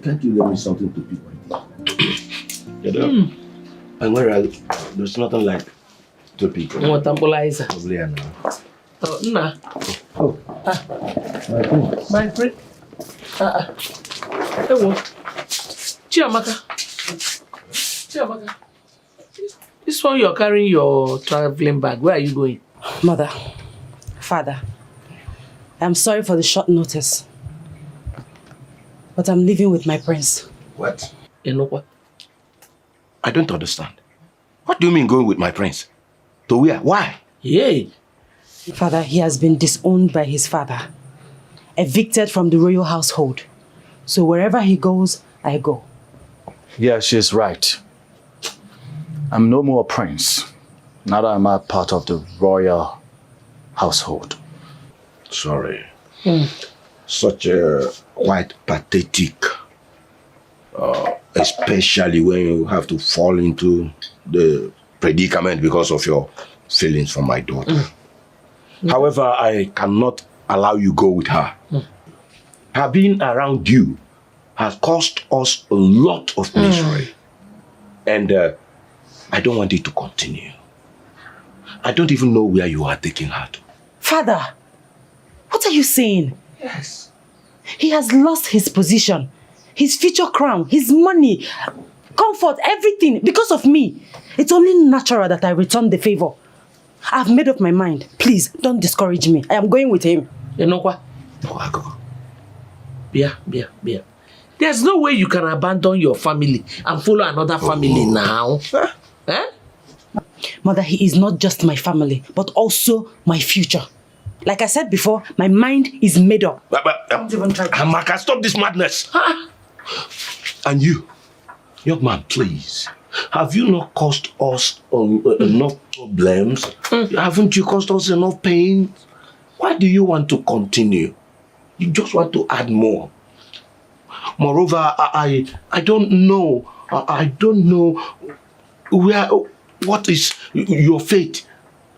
Can't you let me something to pick my teeth? And where are there's nothing like to pick. What tambolizer? Probably now. Oh, nah. Oh. My friend. Ewo. Chiamaka. This one you're carrying your traveling bag. Where are you going? Mother, father, I'm sorry for the short notice, but I'm living with my prince. What? You know what? I don't understand. What do you mean going with my prince? To where? Why? Yay. Father, he has been disowned by his father, evicted from the royal household. So wherever he goes, I go. Yeah, she's right. I'm no more a prince. Now that I'm a part of the royal household. Sorry. Such a quite pathetic. Especially when you have to fall into the predicament because of your feelings for my daughter. However, I cannot allow you go with her. Her being around you has caused us a lot of misery. And I don't want it to continue. I don't even know where you are taking her to. Father, what are you saying? Yes. He has lost his position, his future crown, his money, comfort, everything because of me. It's only natural that I return the favor. I've made up my mind. Please, don't discourage me. I am going with him. You know what? Bia. There's no way you can abandon your family and follow another family now. Eh? Mother, he is not just my family, but also my future. Like I said before, my mind is made up. Don't even try to... Amaka, stop this madness. And you, young man, please. Have you not caused us enough problems? Haven't you caused us enough pain? Why do you want to continue? You just want to add more. Moreover, I don't know. I don't know what is your fate.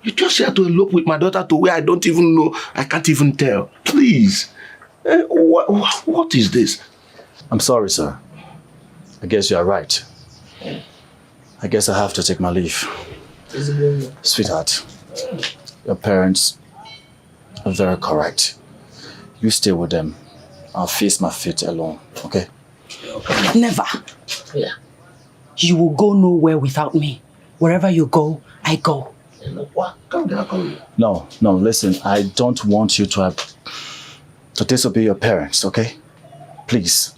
You just have to elope with my daughter to where I don't even know. I can't even tell. Please. What is this? I'm sorry, sir. I guess you're right. I guess I have to take my leave. Sweetheart, your parents are very correct. You stay with them. I'll face my fate alone, okay? Never. Yeah. You will go nowhere without me. Wherever you go, I go. No, listen, I don't want you to disobey your parents, okay? Please.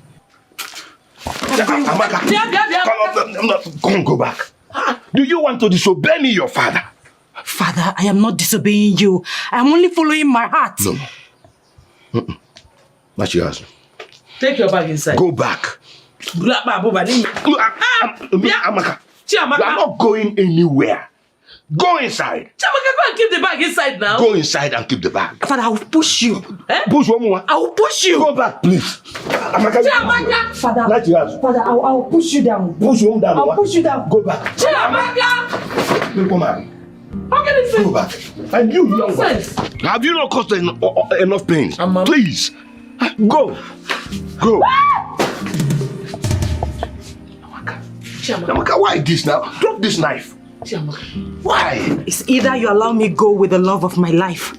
Amaka, go back. Do you want to disobey me, your father? Father, I am not disobeying you. I am only following my heart. No. That's yours. Take your bag inside. Go back. Amaka, you are not going anywhere. Go inside. Chiamaka, go and keep the bag inside now. Go inside and keep the bag. Father, I will push you. Push one more. I will push you. Go back, please. Chiamaka. Father, that's yours. Father, I will push you down. Push him down. I'll push you down. Go back. Chiamaka. Come on. How can you say? Go back. And you, young man, have you not caused enough pain? Please. Go. Amaka, why this now? Drop this knife. Why? It's either you allow me go with the love of my life,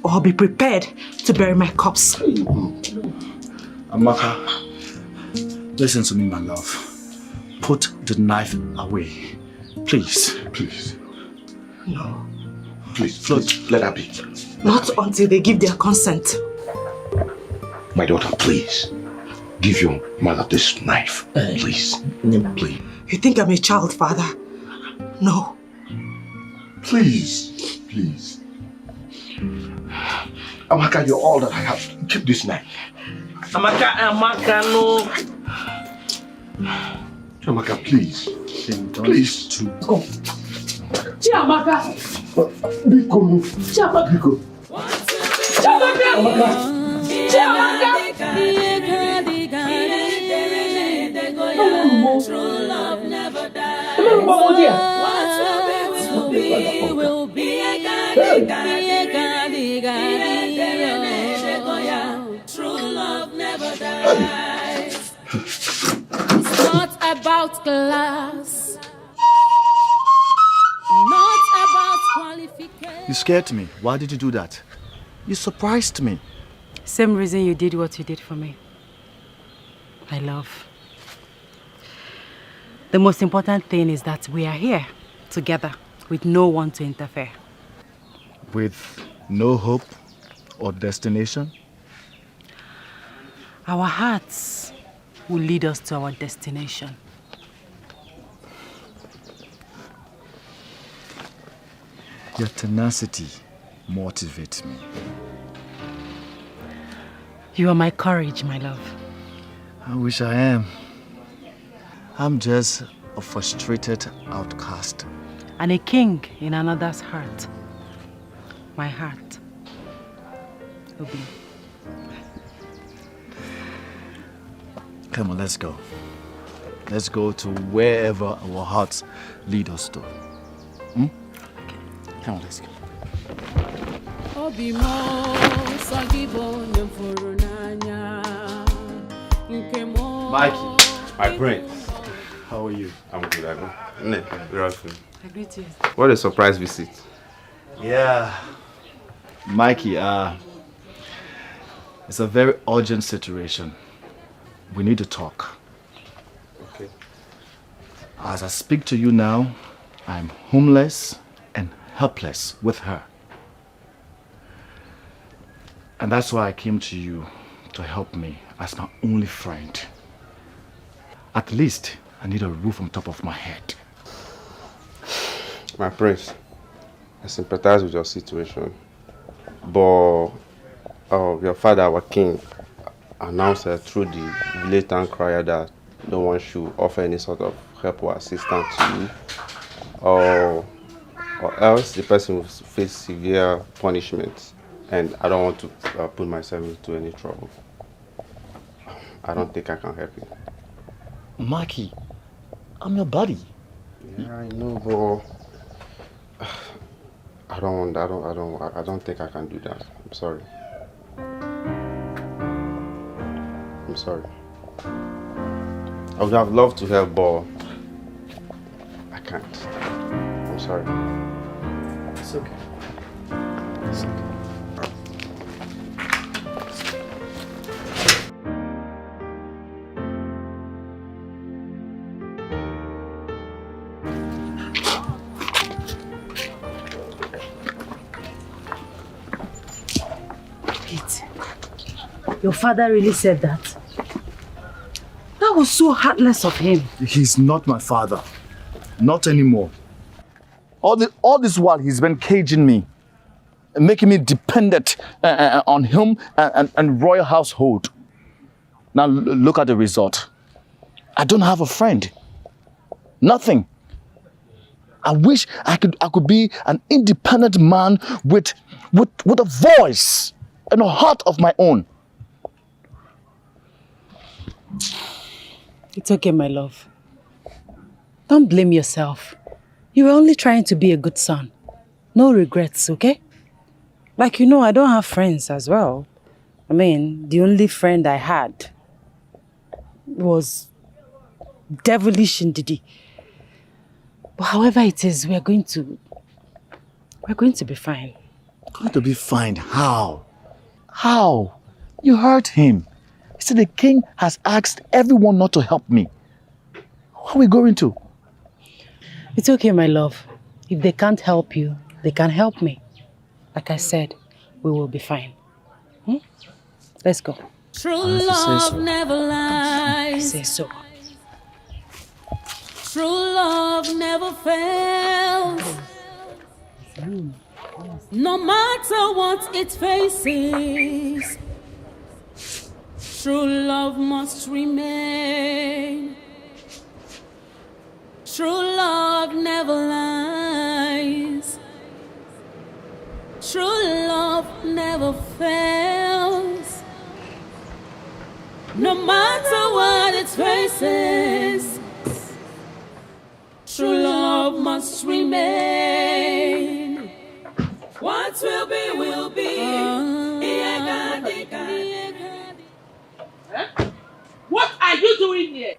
or be prepared to bury my corpse. Amaka, listen to me, my love. Put the knife away. Please. No. Please, let her be. Not until they give their consent. My daughter, please. Give your mother this knife. Please. Please. You think I'm a child, Father? No. Please. Amaka, you're all that I have. Keep this knife. Amaka, no. Amaka, please. Please. Go. Chiamaka. Biko. True love never dies. Will be a True love never dies. It's not about class, not about qualification. You scared me. Why did you do that? You surprised me. Same reason you did what you did for me. My love. The most important thing is that we are here together with no one to interfere. With no hope or destination? Our hearts will lead us to our destination. Your tenacity motivates me. You are my courage, my love. I wish I am. I'm just a frustrated outcast. And a king in another's heart. My heart. Obi. Come on, let's go. Let's go to wherever our hearts lead us to. Hmm? Come on, let's go. Mikey, my prince. How are you? I'm good, I know. Ne, we're all good. I greet you. What a surprise visit. Yeah. Mikey, it's a very urgent situation. We need to talk. Okay. As I speak to you now, I'm homeless and helpless with her. And that's why I came to you to help me as my only friend. At least I need a roof on top of my head. My prince, I sympathize with your situation. But your father, our king, announced through the blatant crier that no one should offer any sort of help or assistance to you. Or else the person will face severe punishment. And I don't want to put myself into any trouble. I don't think I can help you. Mikey, I'm your buddy. Yeah, I know, but I don't think I can do that. I'm sorry. I'm sorry. I would have loved to help, but I can't. I'm sorry. It's okay. It's okay. Your father really said that? That was so heartless of him. He's not my father. Not anymore. All this while he's been caging me, making me dependent on him and royal household. Now look at the result. I don't have a friend. Nothing. I wish I could be an independent man with a voice and a heart of my own. It's okay, my love. Don't blame yourself. You were only trying to be a good son. No regrets, okay? Like, I don't have friends as well. I mean, the only friend I had was devilish Ndidi. But however it is, we're going to be fine. Going to be fine? How? How? You hurt him. He said the king has asked everyone not to help me. How are we going to? It's okay, my love. If they can't help you, they can help me. Like I said, we will be fine. Let's go. True love never lies. Say so. True love never fails. No matter what it faces, true love must remain. True love never lies. True love never fails. No matter what it faces, true love must remain. What will be, will be. doing here?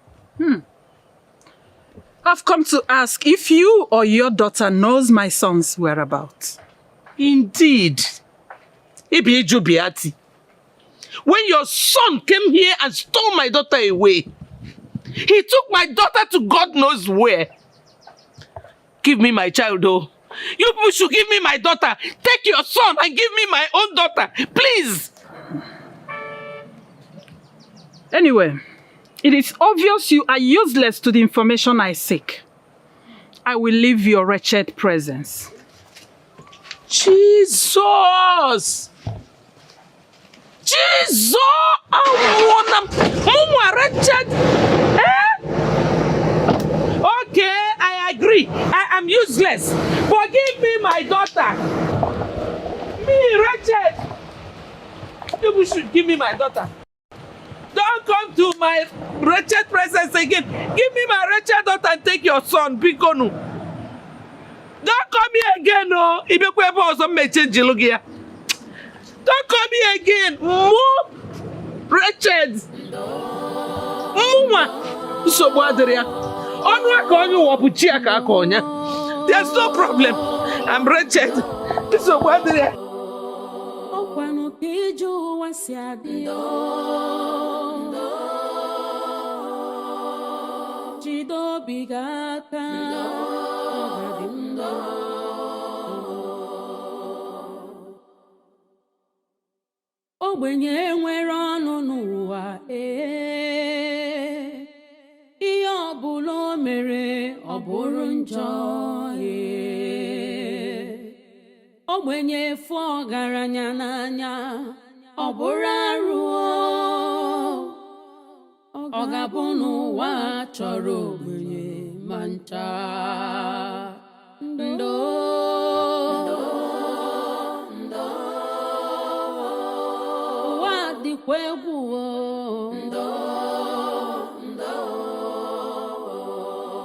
I've come to ask if you or your daughter knows my son's whereabouts. Indeed. Ibi Jubiati. When your son came here and stole my daughter away, he took my daughter to God knows where. Give me my child, though. You people should give me my daughter. Take your son and give me my own daughter. Please. Anyway, it is obvious you are useless to the information I seek. I will leave your wretched presence. Jesus! Jesus! I wretched. Okay, I agree. I am useless. But give me my daughter. Me, wretched. You should give me my daughter. Don't come to my wretched presence again. Give me my wretched daughter and take your son, Bigonu. Don't come here again, no. Don't come here again. More wretched. There's no problem. I'm wretched. Ogbenye nwere ọnụ n'ụwa ihe ọbụla o mere ọ bụrụ njọ ogbenye efu ọgaranya n'anya ọ bụrụ arụ ọ ga-abụ n'ụwa chọrọ ogbenye ma ncha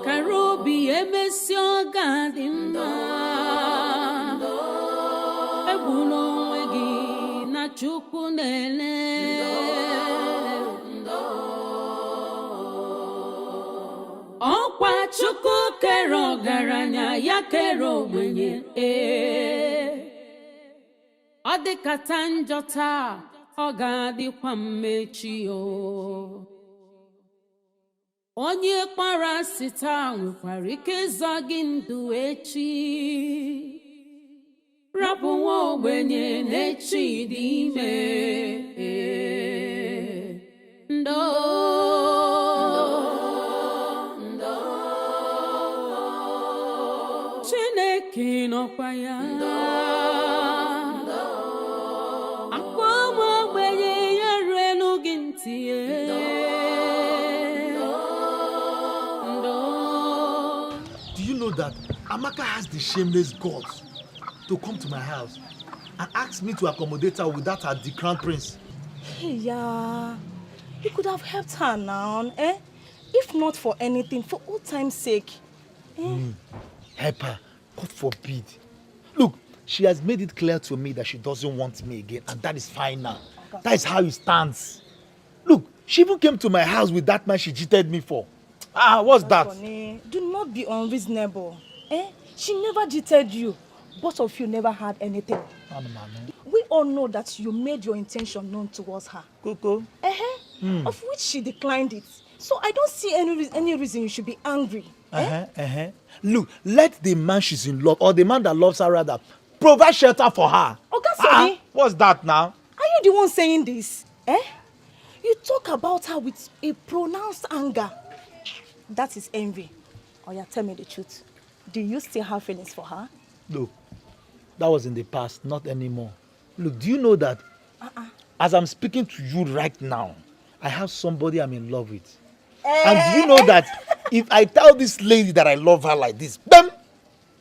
Karobi emesi ọga dị mma egbula onwe gị na Chukwu na-ele ọkwa Chukwu kere ọgaranya ya kere ogbenye ọ dịkata njọ taa ọ ga-adịkwa mmechi onye kpara asị taa nwekwara ike ịzọ gị ndụ echi rapụ nwa ogbenye n'echi dị ime Chineke nọkwa ya That Amaka has the shameless guts to come to my house and ask me to accommodate her without her the crown prince. Hey, yeah. You could have helped her now, eh? If not for anything, for old time's sake. Help her. God forbid. Look, she has made it clear to me that she doesn't want me again, and that is fine now. Okay. That is how it stands. Look, she even came to my house with that man she cheated me for. What's that? Funny. Do not be unreasonable. She never cheated you. Both of you never had anything. We all know that you made your intention known towards her. Coco. Of which she declined it. So I don't see any reason you should be angry. Look, let the man she's in love, or the man that loves her rather, provide shelter for her. Sorry. What's that now? Are you the one saying this? You talk about her with a pronounced anger. That is envy. Tell me the truth. Do you still have feelings for her? Look, that was in the past, not anymore. Look, do you know that as I'm speaking to you right now, I have somebody I'm in love with. And do you know that if I tell this lady that I love her like this, bam,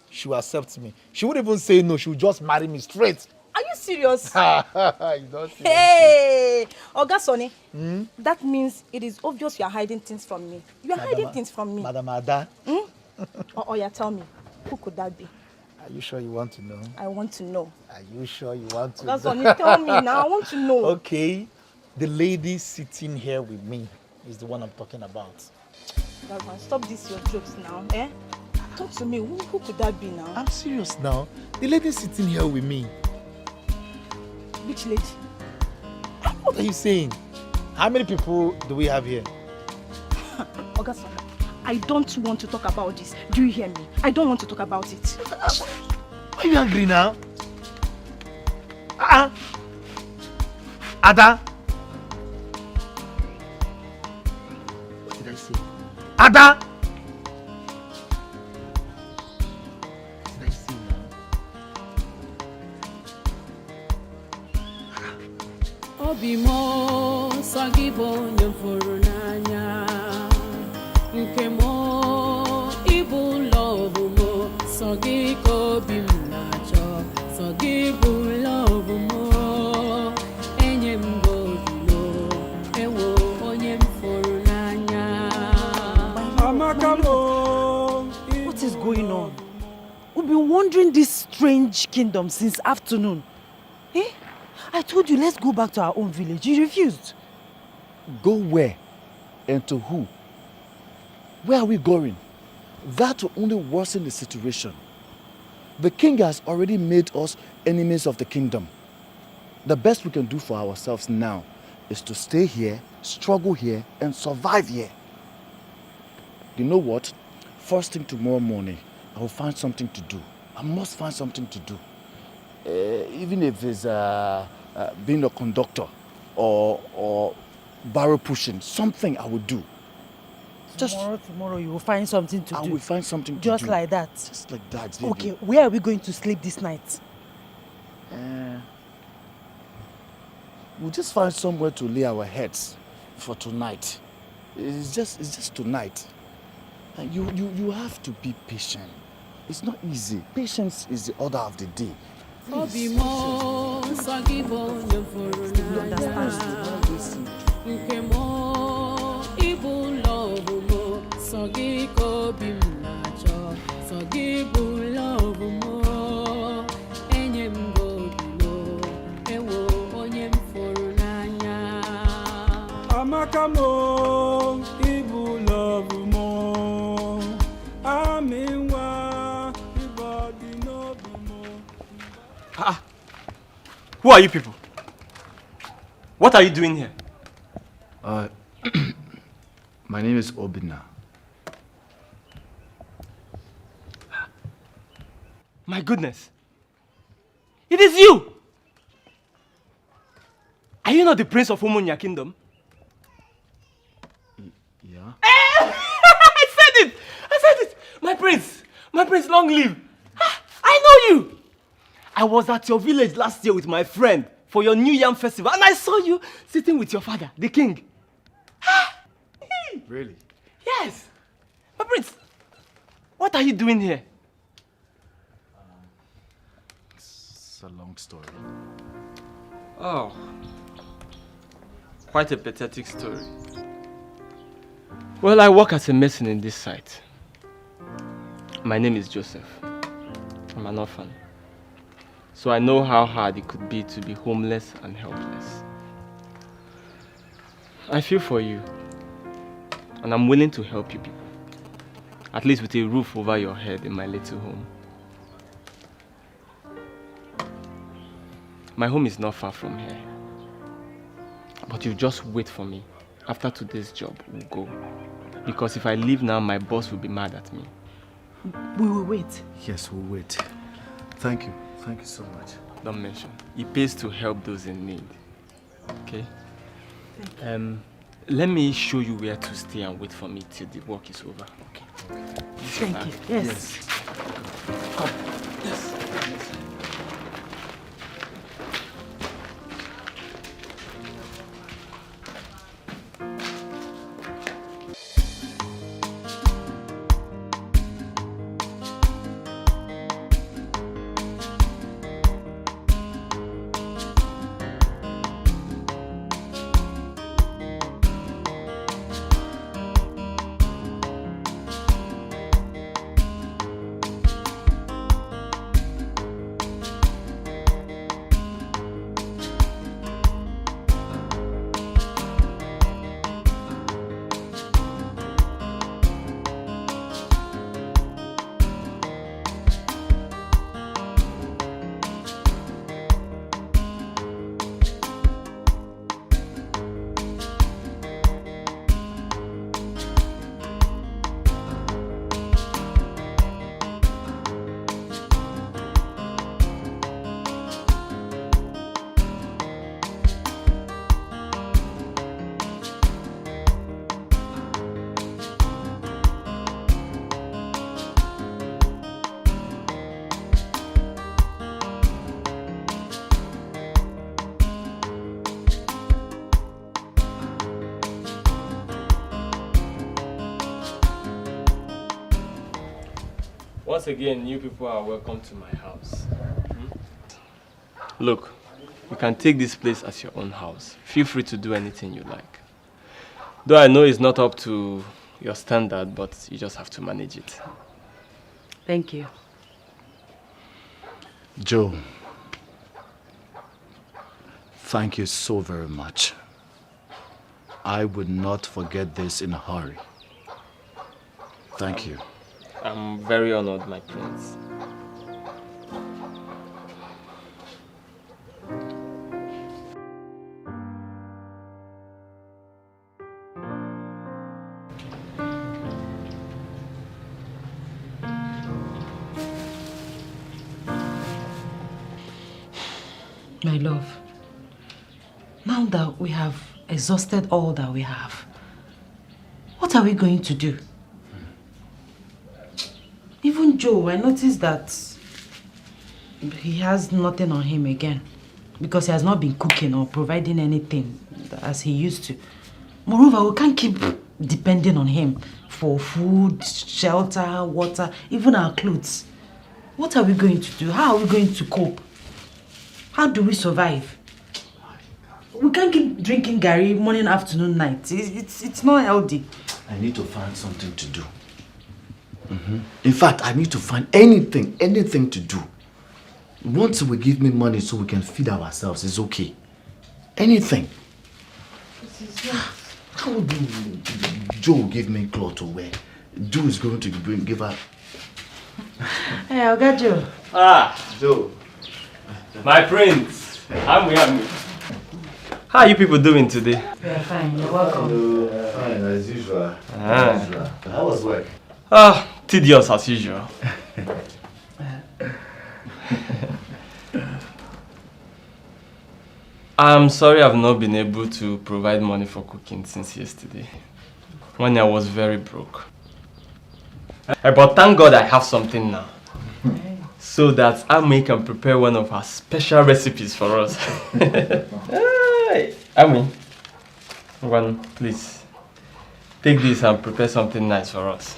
she will accept me. She wouldn't even say no, she will just marry me straight. Are you serious? You don't see Hey, Oga Sonny, that means it is obvious you are hiding things from me. You are hiding things from me. Madam Ada. Tell me, who could that be? Are you sure you want to know? I want to know. Are you sure you want to know? Oga Sonny, tell me now, I want to know. Okay, the lady sitting here with me. is the one I'm talking about. Dagman, stop this your jokes now, eh? Talk to me. Who could that be now? I'm serious now. The lady sitting here with me. Which lady? What are you saying? How many people do we have here? Ogason, I don't want to talk about this. Do you hear me? I don't want to talk about it. Are you angry now? Ada? What did I say? Ada? What did I say now? Obimo sagibo nyefuru n'anya nke mo ibu love mo sagiko bimnacho sagibu love mo enye mgodilo ewo onye mfuru n'anya. Amaka, what is going on? We've been wandering this strange kingdom since afternoon. Eh? I told you, let's go back to our own village. You refused. Go where? And to who? Where are we going? That will only worsen the situation. The king has already made us enemies of the kingdom. The best we can do for ourselves now is to stay here, struggle here, and survive here. You know what? First thing tomorrow morning, I will find something to do. I must find something to do. Even if it's being a conductor or barrel pushing, something I will do. Tomorrow you will find something to do. I will find something to do. Just like that. Just like that, baby. Okay, where are we going to sleep this night? We'll just find somewhere to lay our heads for tonight. It's just tonight. And you have to be patient. It's not easy. Patience is the order of the day. Obimo sagibo nyefuru n'anya nke mo ibu love mo sagiko bimnacho sagibu love mo enye mgodilo ewo onye mfuru n'anya. Amaka mo ibu love mo aminwa ibodi no be mo. Who are you people? What are you doing here? My name is Obina. My goodness. It is you! Are you not the prince of Umunya kingdom? Yeah? I said it! My prince, long live. I know you! I was at your village last year with my friend for your New Yam festival and I saw you sitting with your father, the king. Really? Yes. My prince, what are you doing here? It's a long story. Oh. Quite a pathetic story. Well, I work as a mason in this site. My name is Joseph. I'm an orphan. So I know how hard it could be to be homeless and helpless. I feel for you. And I'm willing to help you people. At least with a roof over your head in my little home. My home is not far from here. But you just wait for me. After today's job, we'll go. Because if I leave now, my boss will be mad at me. We will wait. Yes, we'll wait. Thank you. Thank you so much. Don't mention. It pays to help those in need. Okay? Let me show you where to stay and wait for me till the work is over. Okay. Thank you. Yes. Come. Yes. Once again, you people are welcome to my house. Look, you can take this place as your own house. Feel free to do anything you like. Though I know it's not up to your standard, but you just have to manage it. Thank you. Joe, thank you so very much. I would not forget this in a hurry. Thank you. I'm very honored, my prince. My love, now that we have exhausted all that we have, what are we going to do? Even Joe, I noticed that he has nothing on him again because he has not been cooking or providing anything as he used to. Moreover, we can't keep depending on him for food, shelter, water, even our clothes. What are we going to do? How are we going to cope? How do we survive? We can't keep drinking Gary morning, afternoon, night. It's not healthy. I need to find something to do. In fact, I need to find anything to do. Once he will give me money so we can feed ourselves, it's okay. Anything. How would Joe give me clothes to wear? Joe is going to give her... Hey, I got Joe. Ah, Joe. My prince. I'm How are you people doing today? We are fine. You're welcome. Hello. Fine, as usual. How was work? Tedious as usual. I'm sorry I've not been able to provide money for cooking since yesterday, when I was very broke. But thank God I have something now, so that Ami can prepare one of her special recipes for us. Hey, Ami, please, take this and prepare something nice for us.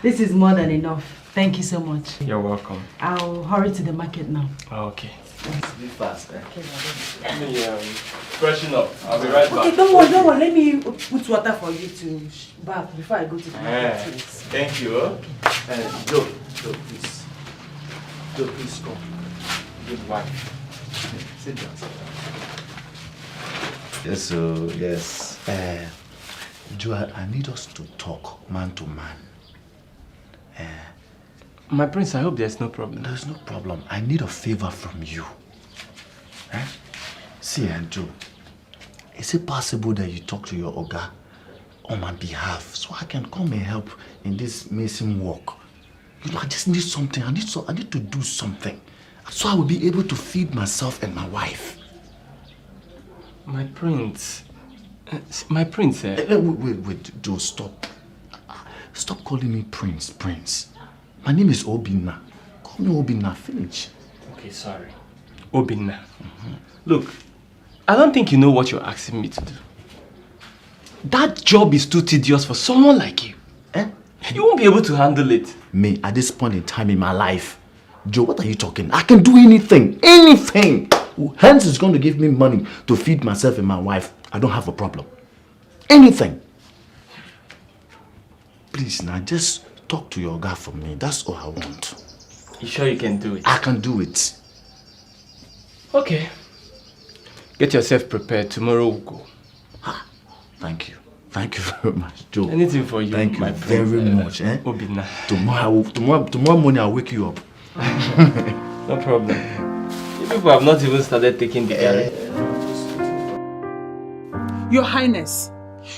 This is more than enough. Thank you so much. You're welcome. I'll hurry to the market now. Okay. Be fast, eh? Let me freshen up. I'll be right back. Okay, don't worry. Let me put water for you to bath before I go to the market. Thank you. Joe, please. Joe, please come. Good wife. Sit down. Yes, so, yes. Joe, I need us to talk man to man. My prince, I hope there's no problem. There's no problem. I need a favor from you. See, Joe, is it possible that you talk to your Oga on my behalf so I can come and help in this missing work? You know, I just need something. I need to do something so I will be able to feed myself and my wife. My prince. Wait, Joe, stop. Stop calling me Prince. My name is Obinna. Call me Obinna, finish. Okay, sorry. Obinna. Look, I don't think you know what you're asking me to do. That job is too tedious for someone like you. You won't be able to handle it. Me, at this point in time in my life, Joe, what are you talking? I can do anything. Anything. Hence is going to give me money to feed myself and my wife. I don't have a problem. Anything. Please, now, just talk to your guy for me. That's all I want. You sure you can do it? I can do it. Okay. Get yourself prepared. Tomorrow we'll go. Thank you. Thank you very much, Joe. Anything for you, Thank you my very much. Obinna. Tomorrow morning I'll wake you up. No problem. You people have not even started taking the Gary. Your Highness,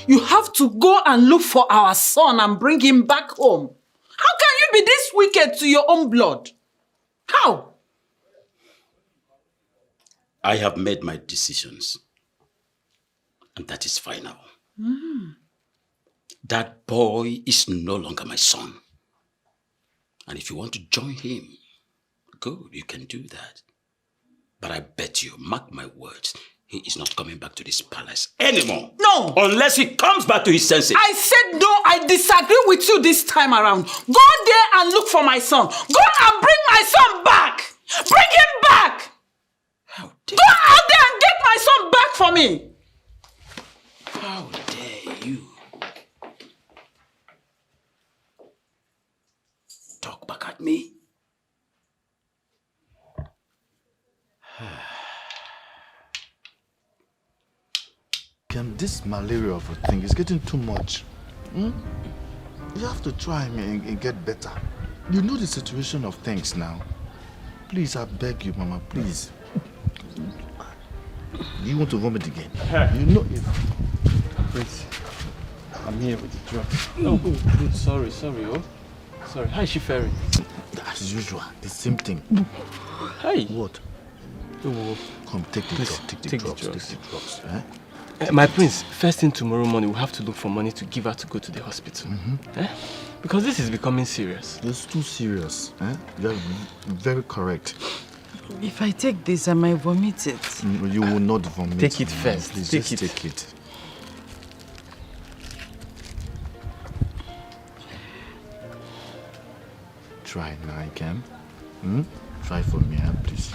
you have to go and look for our son and bring him back home. How can you be this wicked to your own blood? How? I have made my decisions. And that is final. That boy is no longer my son. And if you want to join him, good, you can do that. But I bet you, mark my words, he is not coming back to this palace anymore. No! Unless he comes back to his senses. I said no, I disagree with you this time around. Go there and look for my son. Go and bring my son back! Bring him back! Go out there and get my son back for me! How dare you? Talk back at me? This malaria of a thing is getting too much. You have to try and get better. You know the situation of things now. Please, I beg you, Mama, please. You want to vomit again? You know if... Prince, I'm here with the drugs. Oh, good. Sorry, oh. Sorry. How is she faring? As usual, the same thing. Hey. What? Come, take the drugs. Take the drugs. Eh? My prince, first thing tomorrow morning, we'll have to look for money to give her to go to the hospital. Because this is becoming serious. It's too serious. You're very correct. If I take this, I might vomit it. You will not vomit. Take it first. Please, take it. Try it now, again. Try for me, please.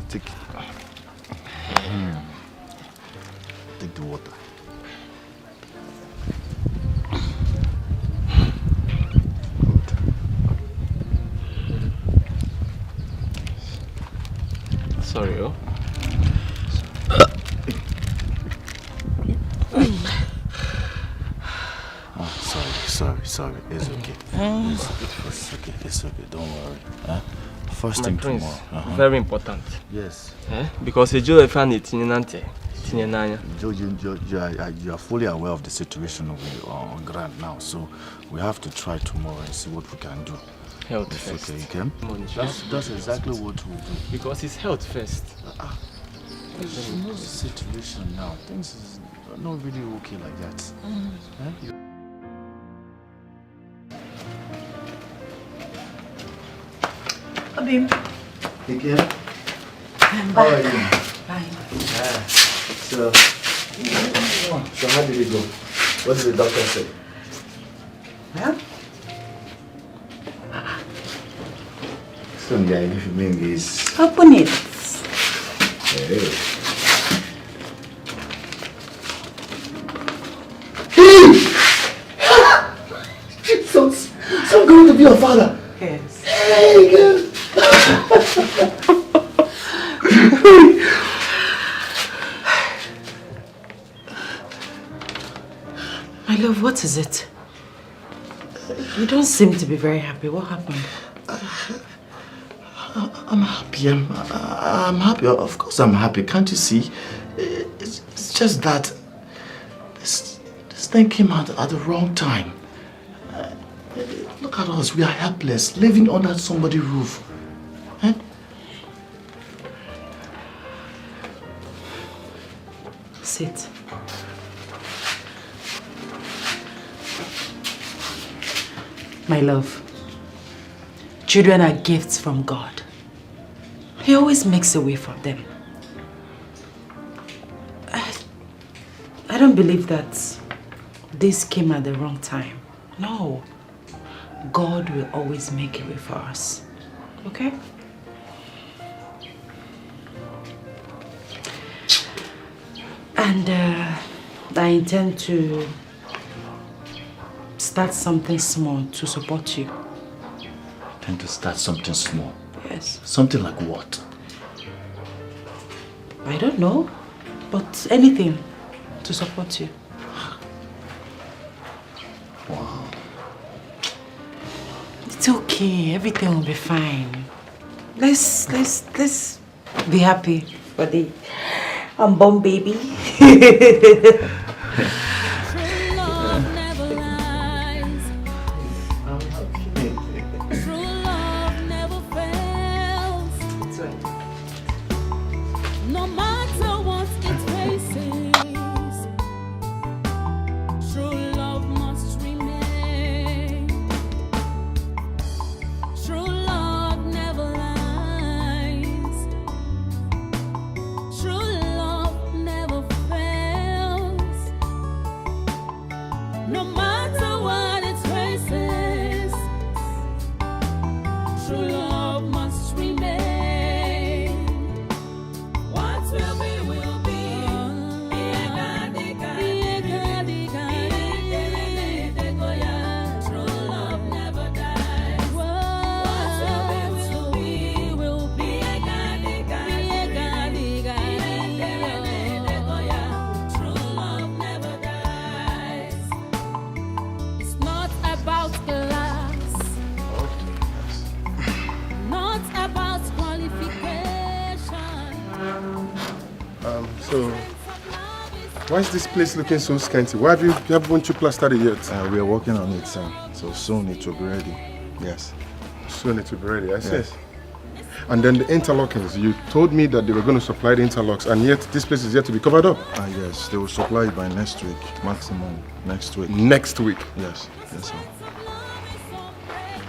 Take it. Take the water. Sorry, Sorry. It's okay. It's okay. Don't worry. First thing prince, tomorrow. Very important. Yes. Because you are fully aware of the situation on ground now, so we have to try tomorrow and see what we can do. Health it's first. Okay, okay? That's exactly what we'll do. Because it's health first. You know the situation now. Things is not really okay like that. Abim. Dikeh. How are you? Fine. So how did it go? What did the doctor say? Well, So yeah, if you mean this. open it. Hey. Jesus! So I'm going to be your father. Yes. Hey, girl. My love, what is it? You don't seem to be very happy. What happened? I'm happy. I'm happy. Of course I'm happy. Can't you see? It's just that this thing came out at the wrong time. Look at us. We are helpless, living under somebody's roof. Sit. My love, children are gifts from God. He always makes a way for them. I don't believe that this came at the wrong time. No. God will always make a way for us. Okay? And I intend to start something small to support you. Tend to start something small. Yes. Something like what? I don't know, but anything to support you. Wow. It's okay. Everything will be fine. Let's be happy for the unborn baby. No matter what it faces, true love must remain. True love. So, why is this place looking so scanty? Why haven't you plastered it yet? We are working on it, sir. So soon it will be ready. Yes. Soon it will be ready, I see. Yes. And then the interlockings, you told me that they were going to supply the interlocks, and yet this place is yet to be covered up. Yes, they will supply it by next week, maximum next week. Next week? Yes, yes, sir.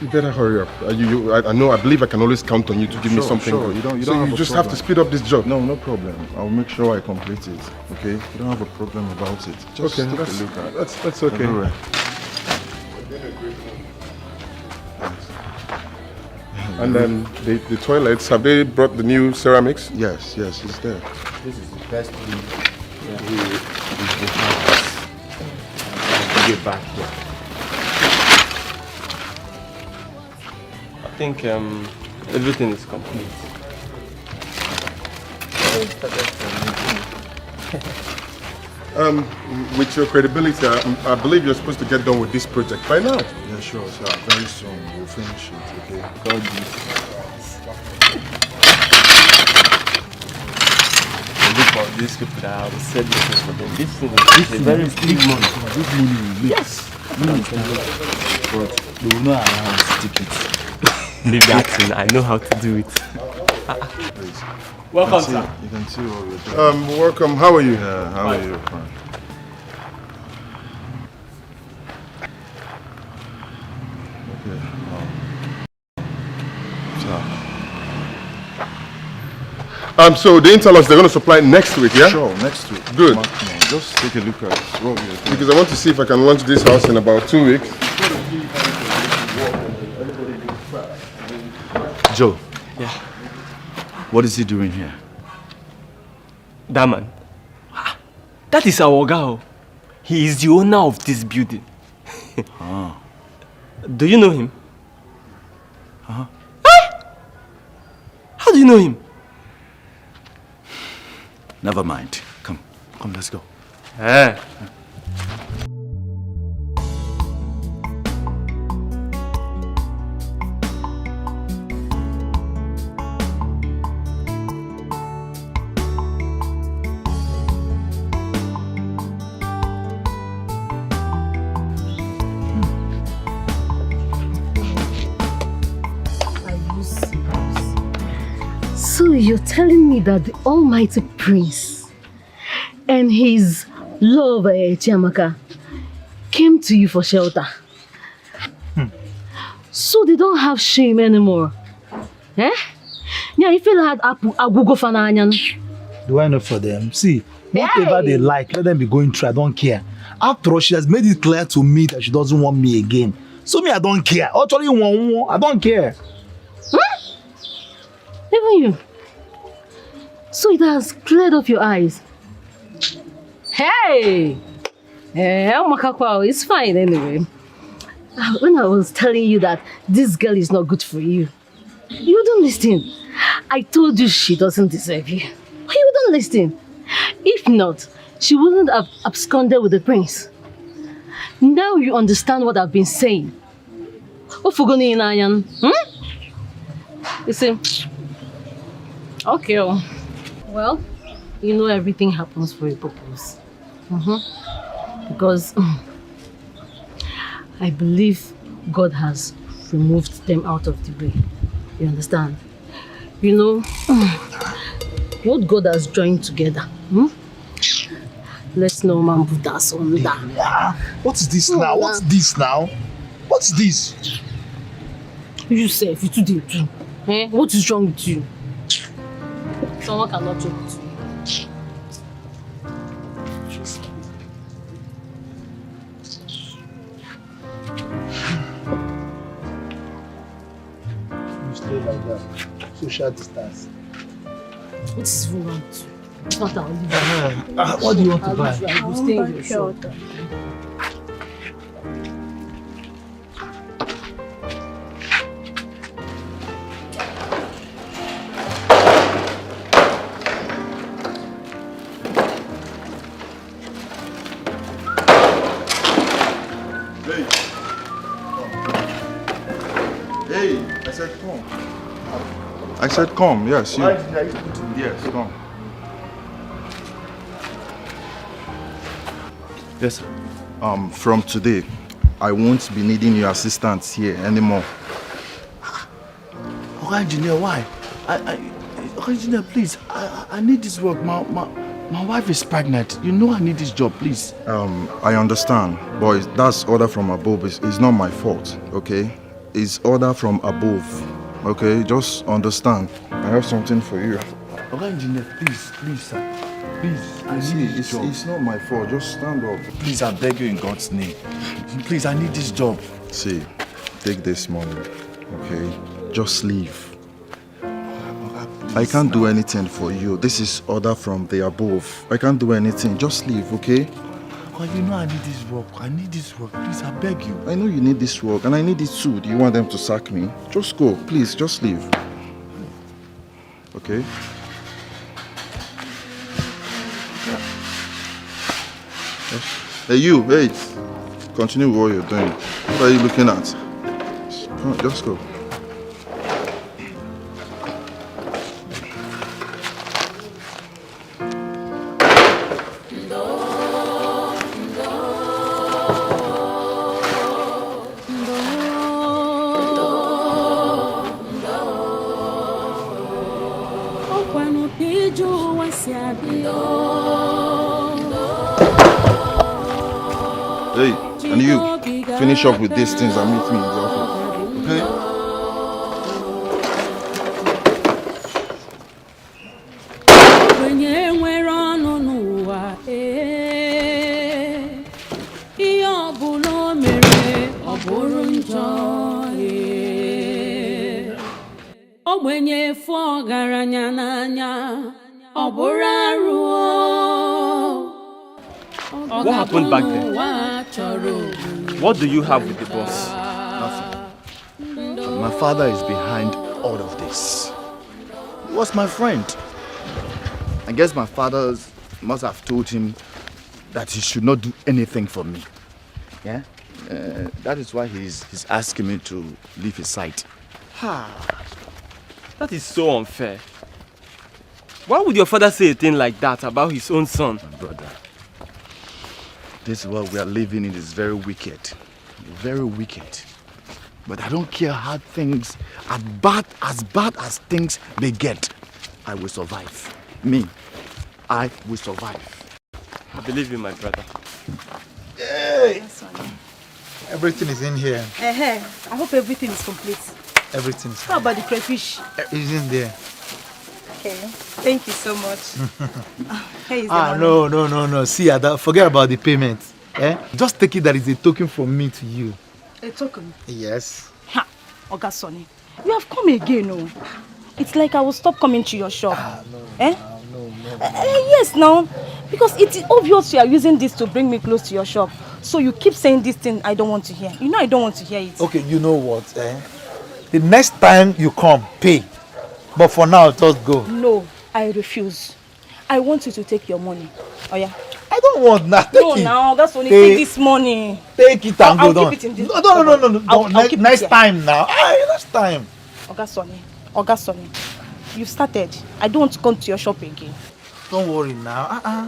You better hurry up. I believe I can always count on you to give me something good. You just have to speed up this job. No problem. I'll make sure I complete it. Okay? You don't have a problem about it. Just okay, take a look at it. That's okay. Everywhere. And then the toilets, have they brought the new ceramics? Yes, it's there. This is the best thing we have. I'll get back here. I think everything is complete. With your credibility, I believe you're supposed to get done with this project by now. Yeah, sure, sir. Very soon we'll finish it, okay? God bless. Look for these people that I will set this for them. This is a very big money. This money will make. Yes. But they will not allow us to take it. Leave that thing. I know how to do it. Welcome, sir. You can see what we're doing. Welcome. How are you? Yeah, how are you? Fine. So the interlocks they're going to supply next week, yeah? Sure, next week. Good. Just take a look at what we are doing. Because I want to see if I can launch this house in about 2 weeks. Joe. Yeah. What is he doing here? That man. That is our Oga. He is the owner of this building. Do you know him? Uh-huh. How do you know him? Never mind. Come, let's go. So you're telling me that the almighty prince and his lover, Amaka, came to you for shelter? So they don't have shame anymore? Eh? Yeah, if you had Adogo fananyan. Do I know for them? See, whatever they like, let them be going through. I don't care. After all, she has made it clear to me that she doesn't want me again. So me, I don't care. Actually, I don't care. Huh? Even you? So it has cleared up your eyes. Hey! It's fine anyway. When I was telling you that this girl is not good for you, you don't listen. I told you she doesn't deserve you. Why you don't listen? If not, she wouldn't have absconded with the prince. Now you understand what I've been saying. Listen. Okay. Well, you know everything happens for a purpose. Because I believe God has removed them out of the way. You understand? You know, what God has joined together. Let's no man put us on that. What's this now? What's this now? What's this? You say if you do too. What is wrong with you? Someone cannot joke with you. You stay like that. Social distance. What is wrong with you? It's not our living. What do you want to buy? I will stay in your shop. I said come, yes, you. Yes, come. Yes, sir. From today, I won't be needing your assistance here anymore. Okay, engineer, why? Okay, engineer, please. I need this work. My wife is pregnant. You know I need this job, please. I understand, but that's order from above. It's not my fault, okay? It's order from above, okay? Just understand. I have something for you. Okay, engineer, please, sir. Please, I need this job. It's not my fault. Just stand up. Please, I beg you in God's name. Please, I need this job. See, take this money, okay? Just leave. I can't do anything for you. This is order from the above. I can't do anything. Just leave, okay? Oh, you know I need this work. I need this work. Please, I beg you. I know you need this work, and I need it too. Do you want them to sack me? Just go. Please, just leave. Okay? Hey, you, wait. Continue what you're doing. What are you looking at? Come on, just go. Hey, and you, finish up with these things and meet me in the office, okay? What happened back then? What do you have with the boss? Nothing. My father is behind all of this. He was my friend. I guess my father must have told him that he should not do anything for me. Yeah? That is why he's asking me to leave his side. That is so unfair. Why would your father say a thing like that about his own son? My brother, this world we are living in is very wicked. Very wicked. But I don't care how things, as bad as things may get, I will survive. Me, I will survive. I believe you, my brother. Hey! Everything is in here. I hope everything is complete. Everything is How about the crayfish? It's in there. Okay, thank you so much. Hey, is the money? No. See, Ada, forget about the payment. Just take it that it's a token from me to you. A token? Yes. Ha! Oga Sonny, you have come again, no? It's like I will stop coming to your shop. No. Yes, now. Because it's obvious you are using this to bring me close to your shop. So you keep saying this thing I don't want to hear. You know I don't want to hear it. Okay, you know what? The next time you come, pay. But for now, just go. No, I refuse. I want you to take your money. Oh yeah. I don't want that. Take it. Now that's only take this money. Take it and go down. I'll keep it in this. No. I'll keep next it time now. Next time. Oga Sonny, you started. I don't want to come to your shop again. Don't worry now.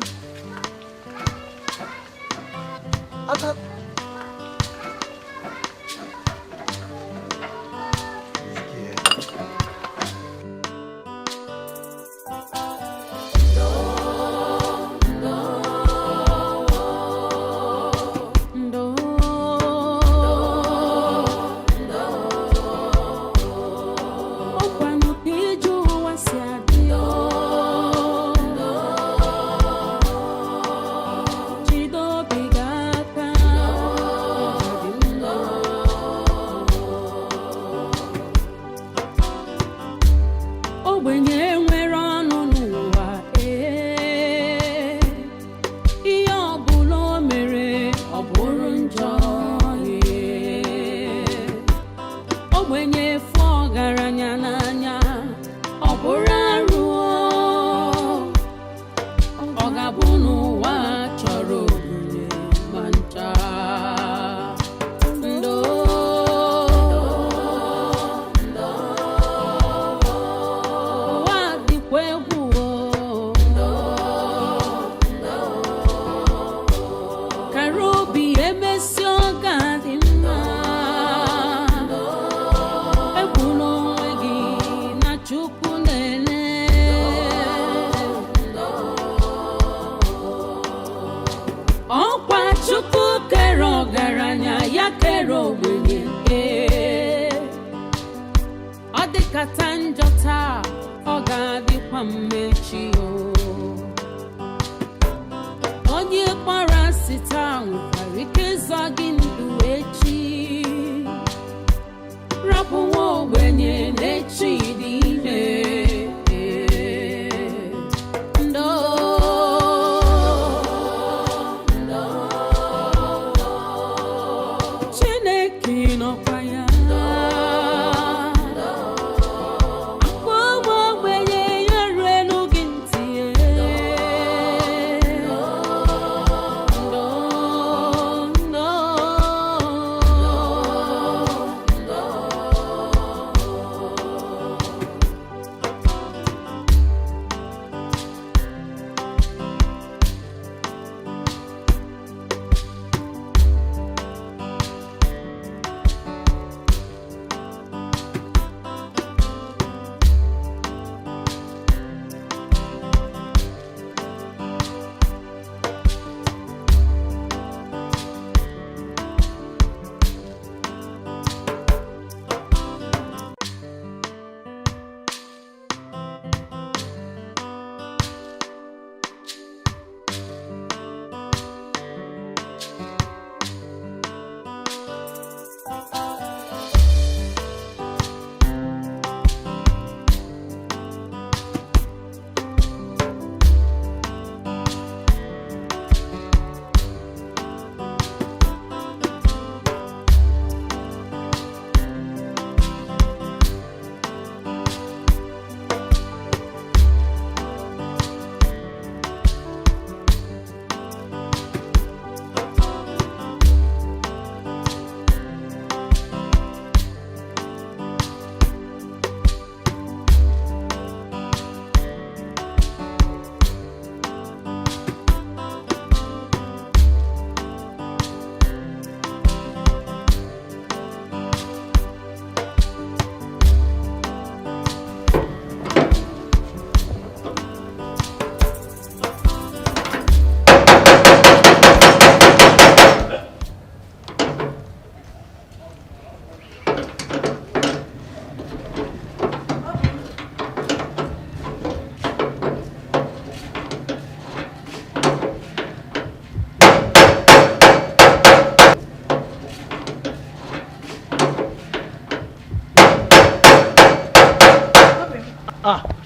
mechi o. Onye kpara sita nwekwara ike zọgị ndụ echi. Rapụ nwa ogbenye n'echi dị ime.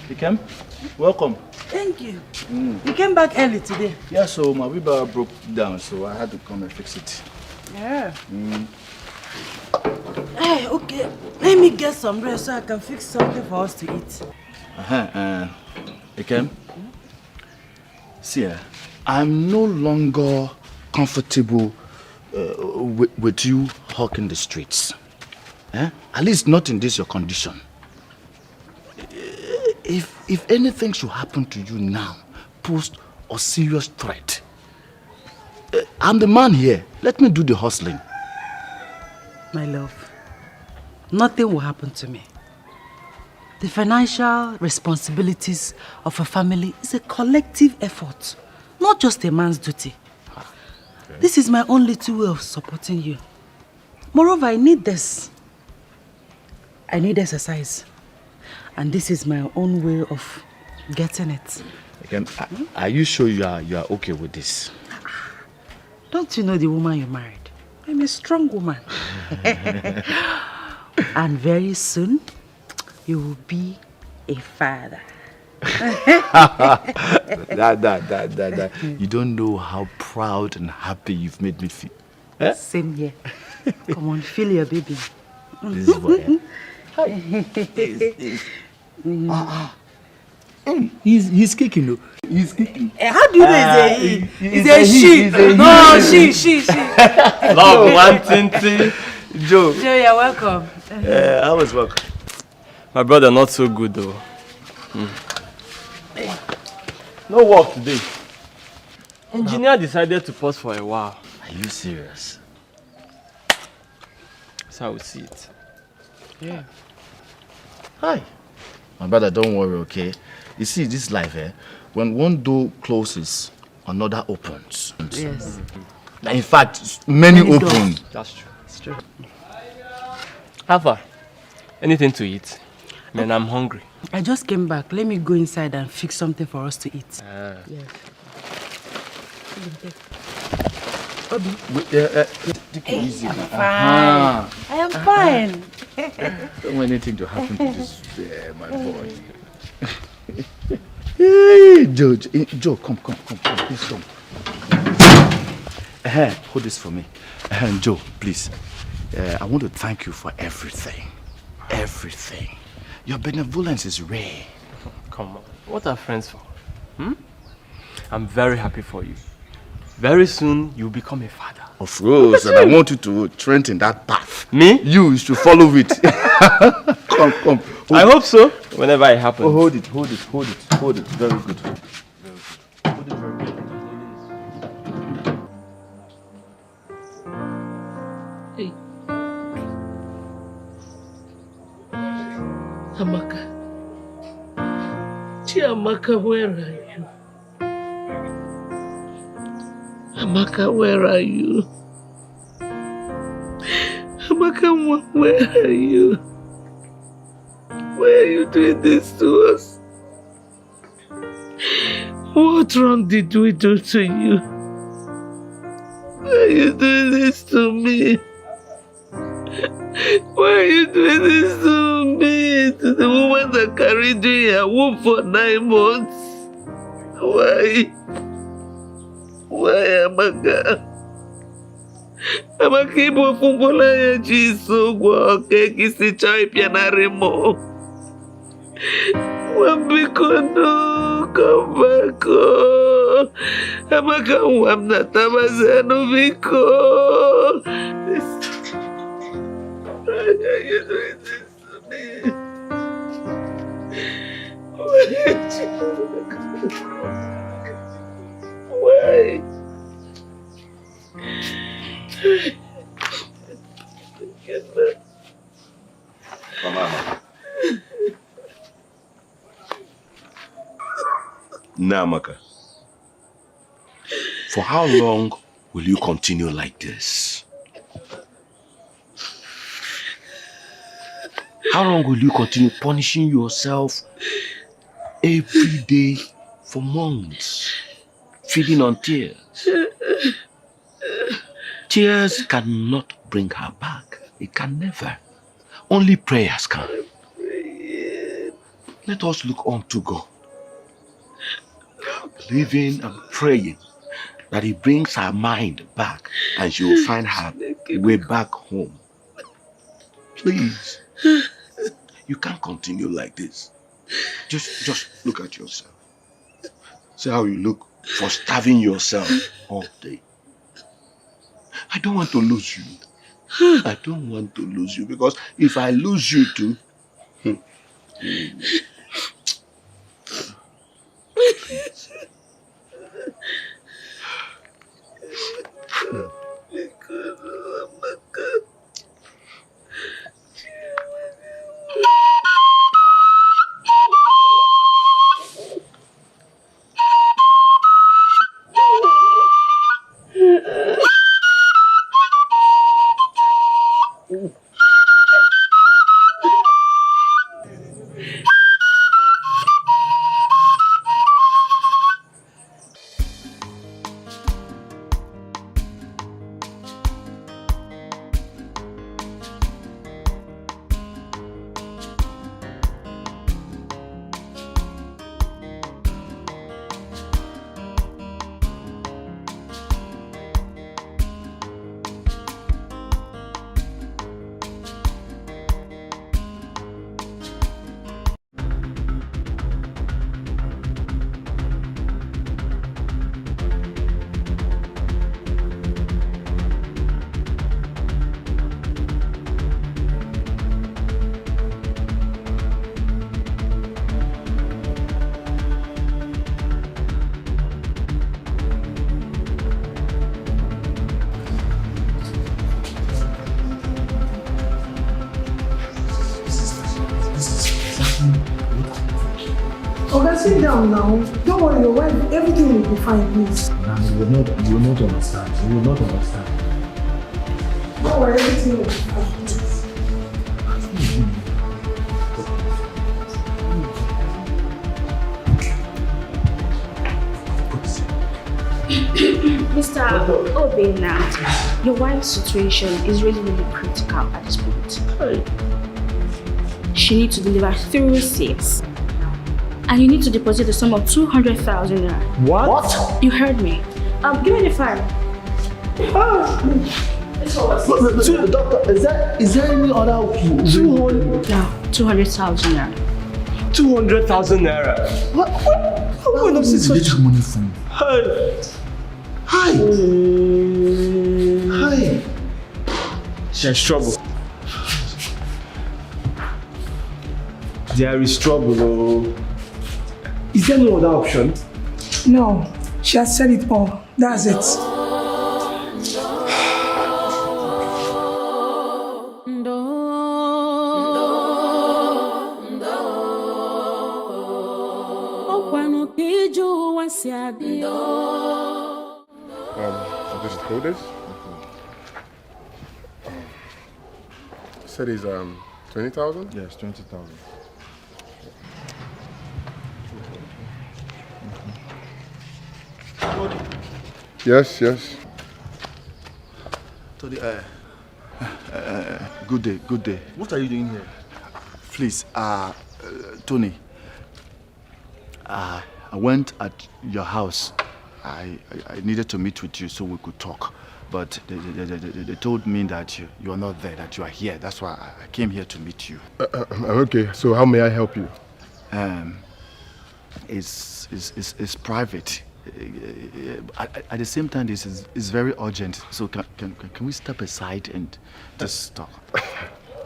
Dikeh, welcome. Thank you. You came back early today. Yeah, so my wheelbarrow broke down, so I had to come and fix it. Yeah. Hey, okay. Let me get some rest so I can fix something for us to eat. Dikeh, see, I'm no longer comfortable with you hawking the streets. At least not in this your condition. If anything should happen to you now, pose a serious threat, I'm the man here. Let me do the hustling. My love, nothing will happen to me. The financial responsibilities of a family is a collective effort, not just a man's duty. Okay. This is my only little way of supporting you. Moreover, I need this. I need exercise. And this is my own way of getting it. Again, are you sure you are okay with this? Don't you know the woman you married? I'm a strong woman. And very soon, you will be a father. You don't know how proud and happy you've made me feel. Same here. Come on, feel your baby. This is what, He's kicking, though. He's kicking. How do you know he's a she? No, she. Love, one tinty. Joe, you're welcome. How was work? My brother, not so good, though. No work today. Engineer decided to pause for a while. Are you serious? That's how we see it. Yeah. Hi. My brother, don't worry, okay? You see, this life, when one door closes, another opens. Yes. In fact, many open. That's true. It's true. How far? Anything to eat? Man, I'm hungry. I just came back. Let me go inside and fix something for us to eat. Yes. Obi. Easy. I'm fine. I am fine. Don't want anything to happen to this, my boy. Hey, Joe, come, please come. Hold this for me. Joe, please. I want to thank you for everything. Everything. Your benevolence is rare. Come on. What are friends for? I'm very happy for you. Very soon, you'll become a father. Of course, and I want you to trend in that path. Me? You should follow it. Come. I hope so, whenever it happens. Oh, hold it. Very good. Very good. Hold it very good. Hey. Amaka. Amaka, where are you? Amaka, where are you? Amaka, where are you? Why are you doing this to us? What wrong did we do to you? Why are you doing this to me? Why are you doing this to me? To the woman that carried you in her womb for 9 months? Why? Why, Amaka? Amaka, ibo fumbola ya jiso gwa keki si chai pianare mo. Wambiko no, come back. Amaka, wamna tabazeno biko. Why are you doing this to me? Why? Mama. Amaka. For how long will you continue like this? How long will you continue punishing yourself every day for months, feeding on tears? Tears cannot bring her back. It can never. Only prayers can. Let us look unto God, believing and praying that He brings her mind back and she will find her way back home. Please. You can't continue like this. Just look at yourself. See how you look for starving yourself all day. I don't want to lose you. I don't want to lose you, because if I lose you too, please. Sit down now. Don't worry, your wife, everything will be fine, please. No, you will not understand. You will not understand. Don't worry, everything will be fine, please. Mr. Obe now, your wife's situation is really critical at this point. She needs to deliver through 6. And you need to deposit the sum of 200,000 naira. What? You heard me. Give me the file. Doctor, is there any other 200,000 naira. 200,000 naira? What kind of situation? Where did you get money from? Hi. There's trouble. There is trouble. Is there no other option? No, she has said it all. That's it. So this is coders? Said he's 20,000? Yes, 20,000. Yes. Tony, good day. What are you doing here? Please, Tony, I went at your house. I needed to meet with you so we could talk. But they told me that you are not there, that you are here. That's why I came here to meet you. Okay, so how may I help you? It's private. At the same time, this is very urgent. So can we step aside and just talk?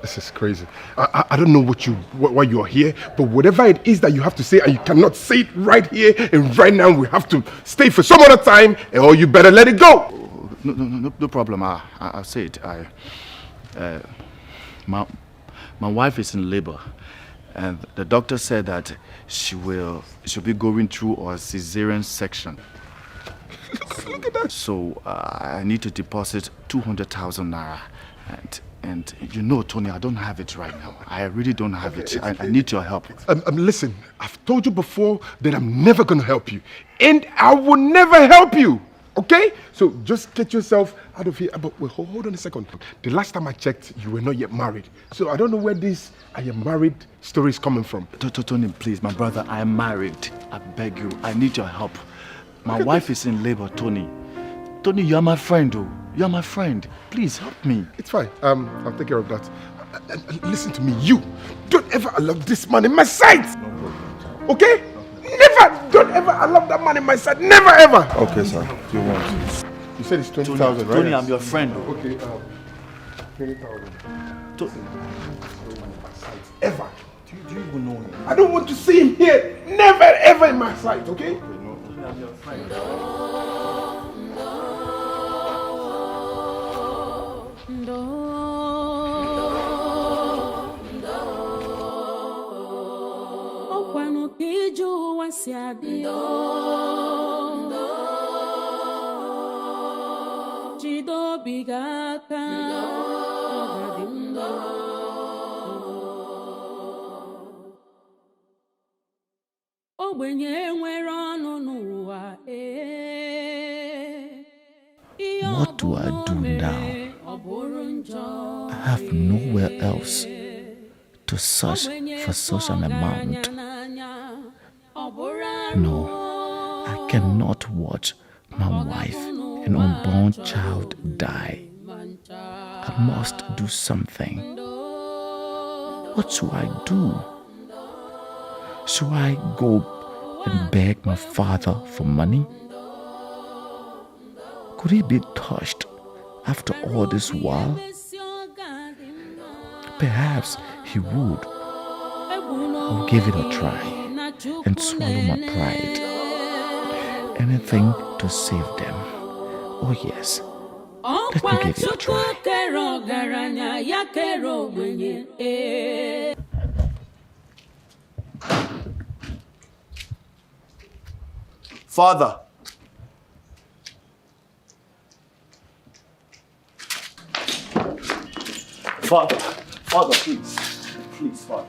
This is crazy. I don't know why you are here, but whatever it is that you have to say, and you cannot say it right here and right now, we have to stay for some other time, or you better let it go. No problem. I'll say it. My wife is in labor, and the doctor said that she'll be going through a cesarean section. Look at that. So I need to deposit 200,000 naira, and you know, Tony, I don't have it right now. I really don't have it. I need your help. Listen, I've told you before that I'm never going to help you, and I will never help you. Okay? So just get yourself out of here. But wait, hold on a second. The last time I checked, you were not yet married. So I don't know where this I am married story is coming from. Tony, please, my brother, I am married. I beg you. I need your help. My wife is in labor, Tony. Tony, you are my friend, though. You are my friend. Please help me. It's fine. I'll take care of that. Listen to me. You don't ever allow this man in my sight. No problem. Okay? Never! Don't ever allow that man in my sight. Never ever! Okay, sir. Do you want? You said it's 20,000, right? Tony, I'm your friend. Okay, 20,000. Ever. Do you even know him? I don't want to see him here. Never ever in my sight, okay? No, Tony, I'm your friend. What do I do now? I have nowhere else to search for such an amount. No, I cannot watch my wife and unborn child die. I must do something. What should I do? Should I go and beg my father for money? Could he be touched after all this while? Perhaps he would. I'll give it a try and swallow my pride. Anything to save them. Oh yes, let me give it a try. Father. Father, please, Father.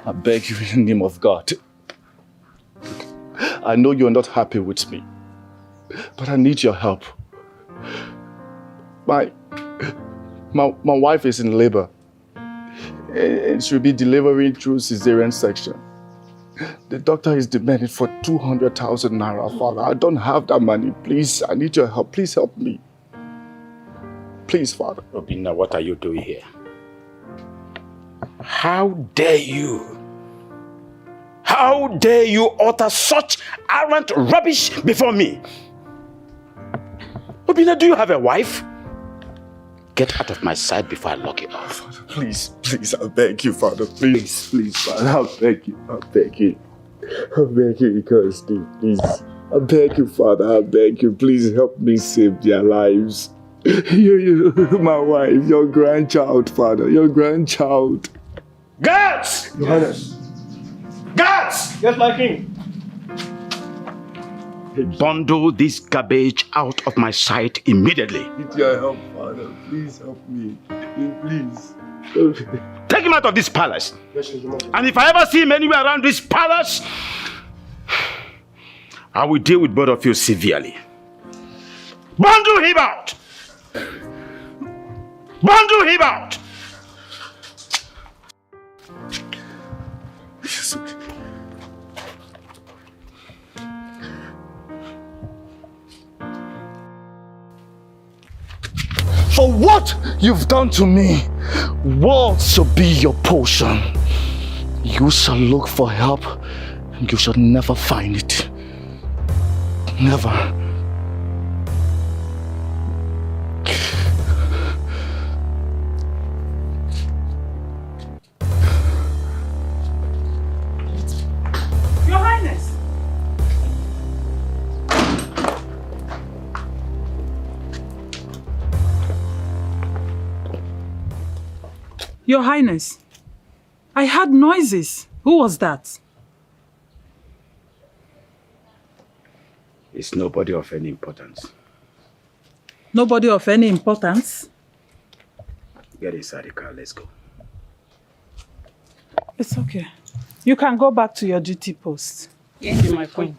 I beg you in the name of God. I know you're not happy with me. but I need your help. My wife is in labor. And she'll be delivering through cesarean section. The doctor is demanding for 200,000 naira, Father. I don't have that money. Please, I need your help. Please help me. Please, Father. Obinna, what are you doing here? How dare you? How dare you utter such arrant rubbish before me? Obinna, do you have a wife? Get out of my sight before I lock you up. Father, please, I beg you, Father. Please, Father, I beg you. I beg you because, please. I beg you, Father, I beg you. Please help me save their lives. You, my wife, your grandchild, Father, your grandchild. Guards! Yes. Guards! Yes, my king. Bundle this garbage out of my sight immediately. Need your help, Father. Please help me. Please. Take him out of this palace. And if I ever see him anywhere around this palace, I will deal with both of you severely. Bundle him out! Bundle him out! For what you've done to me, what shall be your portion? You shall look for help, and you shall never find it. Never. Your Highness. Your Highness, I heard noises. Who was that? It's nobody of any importance. Nobody of any importance? Get inside the car, let's go. It's okay. You can go back to your duty post. Yes, my queen.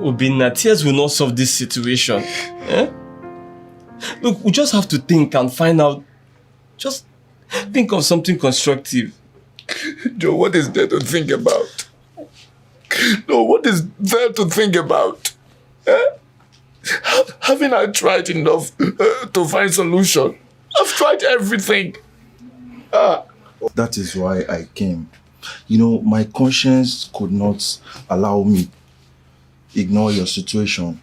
Obinna, tears will not solve this situation. Eh? Look, we just have to think and find out. Just think of something constructive. Joe, what is there to think about? No, what is there to think about? Eh? Haven't I tried enough to find solution? I've tried everything. That is why I came. You know, my conscience could not allow me ignore your situation.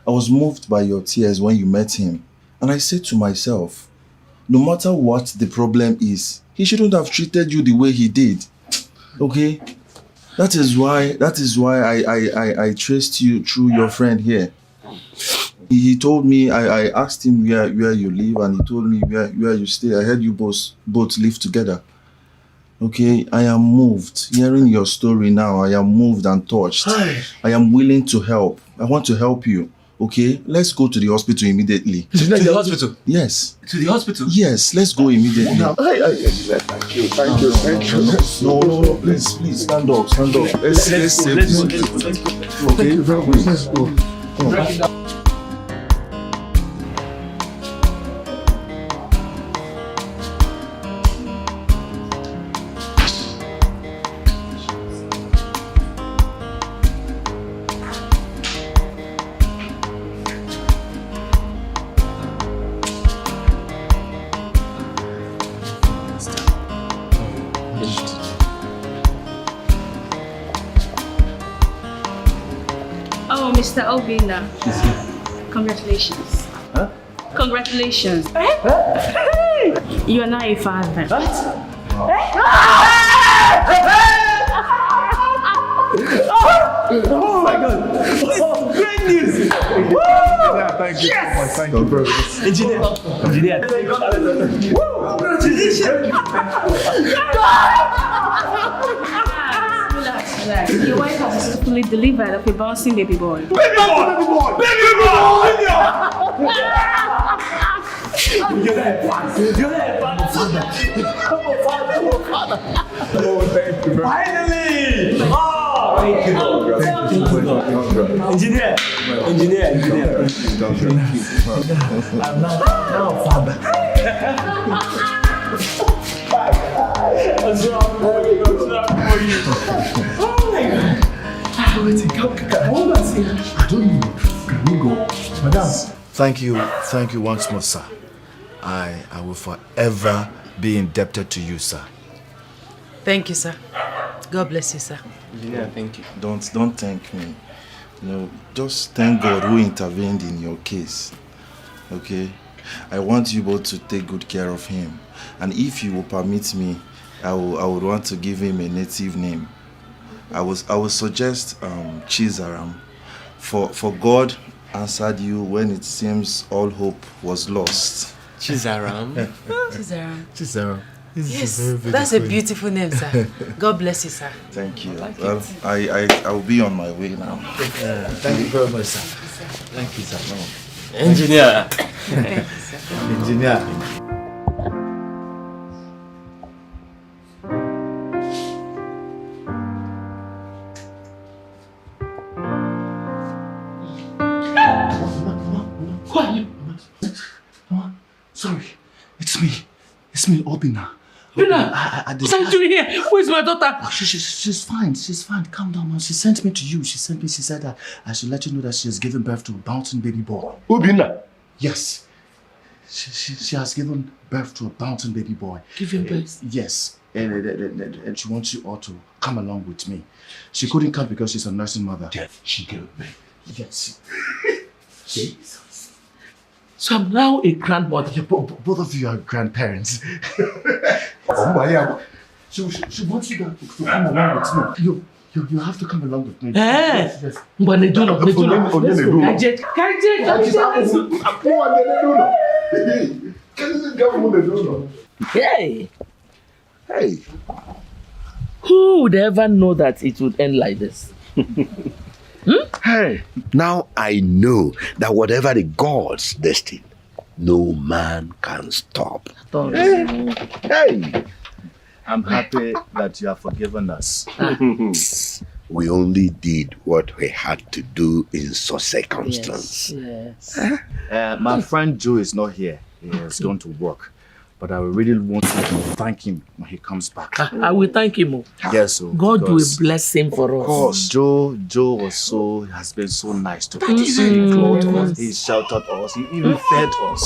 I was moved by your tears when you met him. And I said to myself, no matter what the problem is, he shouldn't have treated you the way he did. Okay? That is why I traced you through your friend here. He told me, I asked him where you live, and he told me where you stay. I heard you both live together. Okay, I am moved. Hearing your story now, I am moved and touched. I am willing to help. I want to help you. Okay, let's go to the hospital immediately. To the hospital? Yes. To the hospital? Yes, let's go immediately. Thank you. No, please, stand up. Let's save this. Okay, let's go. Come on. Oh, Mr. Obinna. Congratulations. Huh? Congratulations. You are now a father. Oh my God! Oh, great news! Yeah, thank you. Yes! Thank you very much. Engineer. Congratulations! Right. Your wife has successfully delivered of a bouncing baby boy. Baby boy! Baby boy! Baby boy! Finally! Oh, thank you. Engineer. Thank you. I'm now father. What's wrong for you? Oh my God. I don't know. Can we go? Madam. Thank you once more, sir. I will forever be indebted to you, sir. Thank you, sir. God bless you, sir. Yeah, thank you. Don't thank me. No, just thank God who intervened in your case. Okay? I want you both to take good care of him. And if you will permit me, I would want to give him a native name. I would suggest Chizaram. For God answered you when it seems all hope was lost. Chizaram? Chizaram. Yes, that's a beautiful name, sir. God bless you, sir. Thank you. Well, I will be on my way now. Thank you very much, sir. Thank you, sir. No. Engineer. Thank you, sir. Engineer. Who are you? Sorry, it's me, Obina. Obina, what are you doing here? Where's my daughter? Oh, she's fine. Calm down, man. She sent me to you. She said that I should let you know that she has given birth to a bouncing baby boy. Obina? Yes. She has given birth to a bouncing baby boy. Given birth? Yes. And she wants you all to come along with me. She couldn't come because she's a nursing mother. Death, she gave me. Yes. Jesus. So I'm now a grandmother. Yeah, both of you are grandparents. She wants you to come along with me. You have to come along with me. Yes. Hey. Who would ever know that it would end like this? Hey, now I know that whatever the gods destined, no man can stop. Hey, I'm happy that you have forgiven us. We only did what we had to do in such circumstance. Yes. My friend Joe is not here. He has gone to work. But I really want you to thank him when he comes back. I will thank him. Yes, so God will bless him for us. Of course, Joe has been so nice to us. He clothed us, he sheltered us, he even fed us.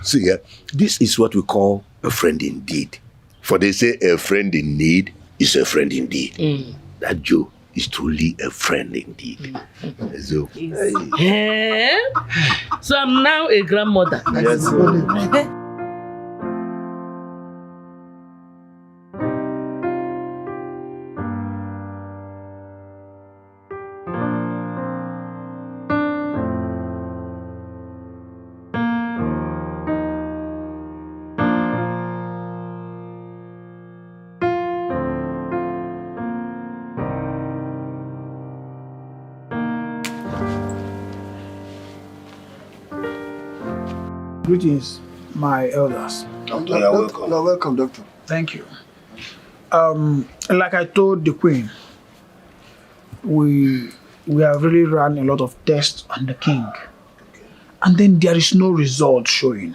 See, this is what we call a friend indeed. For they say a friend in need is a friend indeed. That Joe is truly a friend indeed. So, so I'm now a grandmother. Yes, sir. Greetings, my elders. Doctor, you're welcome. You're welcome, Doctor. Thank you. Like I told the Queen, we have really run a lot of tests on the King. And then there is no result showing.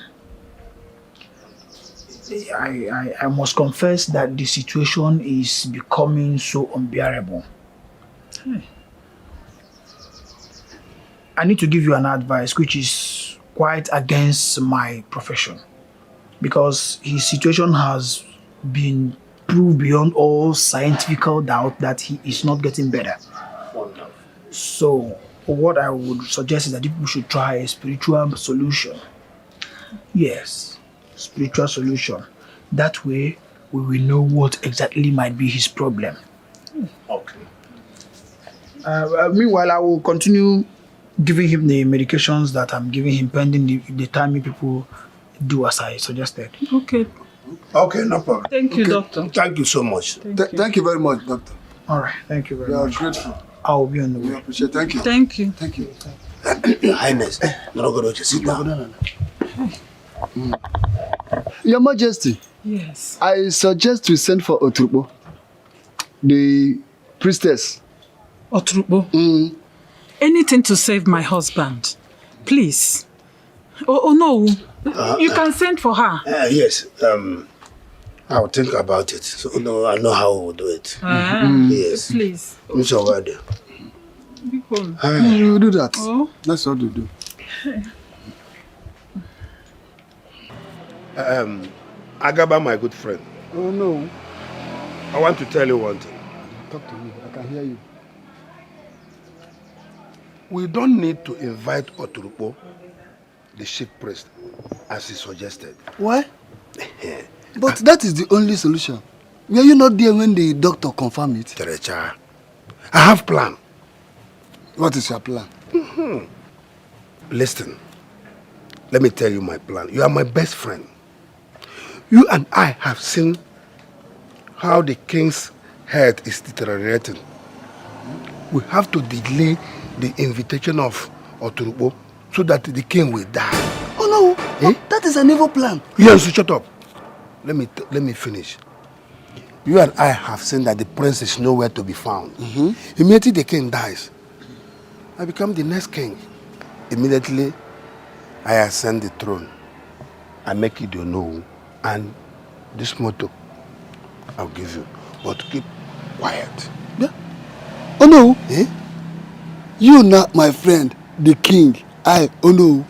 I must confess that the situation is becoming so unbearable. I need to give you an advice which is quite against my profession, because his situation has been proved beyond all scientific doubt that he is not getting better. So what I would suggest is that people should try a spiritual solution. Yes, spiritual solution. That way we will know what exactly might be his problem. Okay. Meanwhile, I will continue giving him the medications that I'm giving him pending the time people do as I suggested. Okay. Okay, no problem. Thank you, Doctor. Thank you so much. Thank you very much, Doctor. All right, thank you very We are much. grateful. I will be on the way. We appreciate. Thank you. Thank you. Thank you. Your Highness, sit down. Your Majesty. Yes. I suggest we send for Oturbo, the priestess. Oturbo? Anything to save my husband. Please. Oh no. You can send for her. Yes. I'll think about it. So no, I know how we'll do it. Yes. Please. Mr. Wade. You will do that. Oh. That's what we do. Agaba, my good friend. Oh no. I want to tell you one thing. Talk to me. I can hear you. We don't need to invite Oturukpo, the chief priest, as he suggested. Why? But that is the only solution. Were you not there when the doctor confirmed it? Terecha, I have plan. What is your plan? Listen, let me tell you my plan. You are my best friend. You and I have seen how the king's health is deteriorating. We have to delay the invitation of Oturukpo so that the king will die. Oh no, that is an evil plan. Yes, shut up. Let me finish. You and I have seen that the prince is nowhere to be found. Immediately the king dies, I become the next king. Immediately, I ascend the throne. I make you know, and this motto I'll give you. But keep quiet. Yeah. Oh no. You not my friend, the king. Oh no.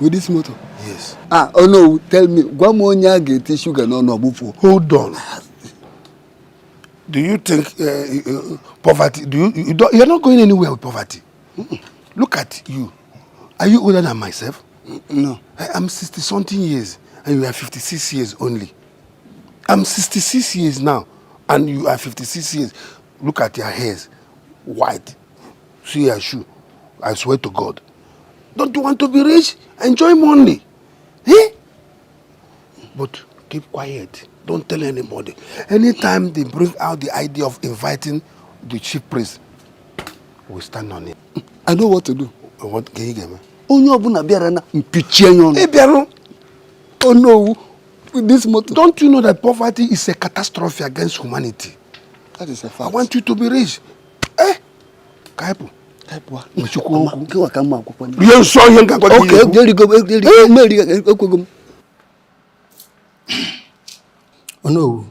With this motto. Yes. Oh no, tell me. Guamonya get sugar no bufo. Hold on. Do you think poverty? You're not going anywhere with poverty. Look at you. Are you older than myself? No. I am 60-something years, and you are 56 years only. I'm 66 years now, and you are 56 years. Look at your hairs, white. See your shoe. I swear to God. Don't you want to be rich? Enjoy money. But keep quiet. Don't tell anybody. Anytime they bring out the idea of inviting the chief priest, we stand on it. I know what to do. What can you get me? Oh no, with this motto. Don't you know that poverty is a catastrophe against humanity? That is a fact. I want you to be rich. Kaipu. Okay, there you go. Oh no.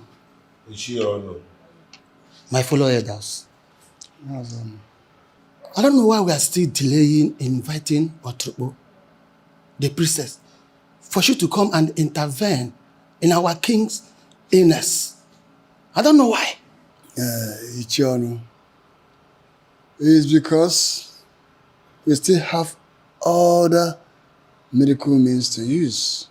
My fellow elders. I don't know why we are still delaying inviting Oturukpo, the priestess, for she to come and intervene in our king's illness. I don't know why. Ichiono. It's because we still have other medical means to use.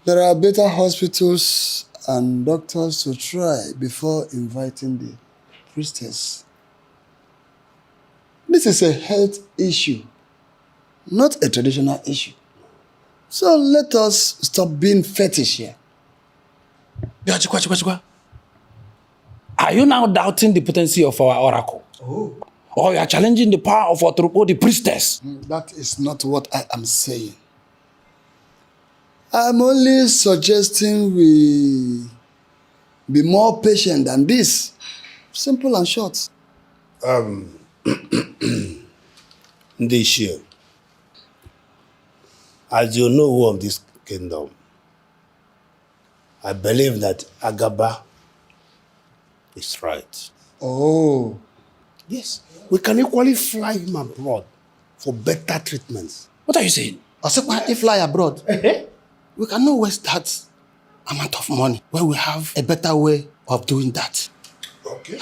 There are better hospitals and doctors to try before inviting the priestess. This is a health issue, not a traditional issue. So let us stop being fetish here. Are you now doubting the potency of our oracle? Oh. Or you are challenging the power of Oturukpo, the priestess? That is not what I am saying. I'm only suggesting we be more patient than this. Simple and short. This year, as you know who of this kingdom, I believe that Agaba is right. Oh. Yes, we can equally fly him abroad for better treatments. What are you saying? If fly abroad, we cannot waste that amount of money when we have a better way of doing that. Okay.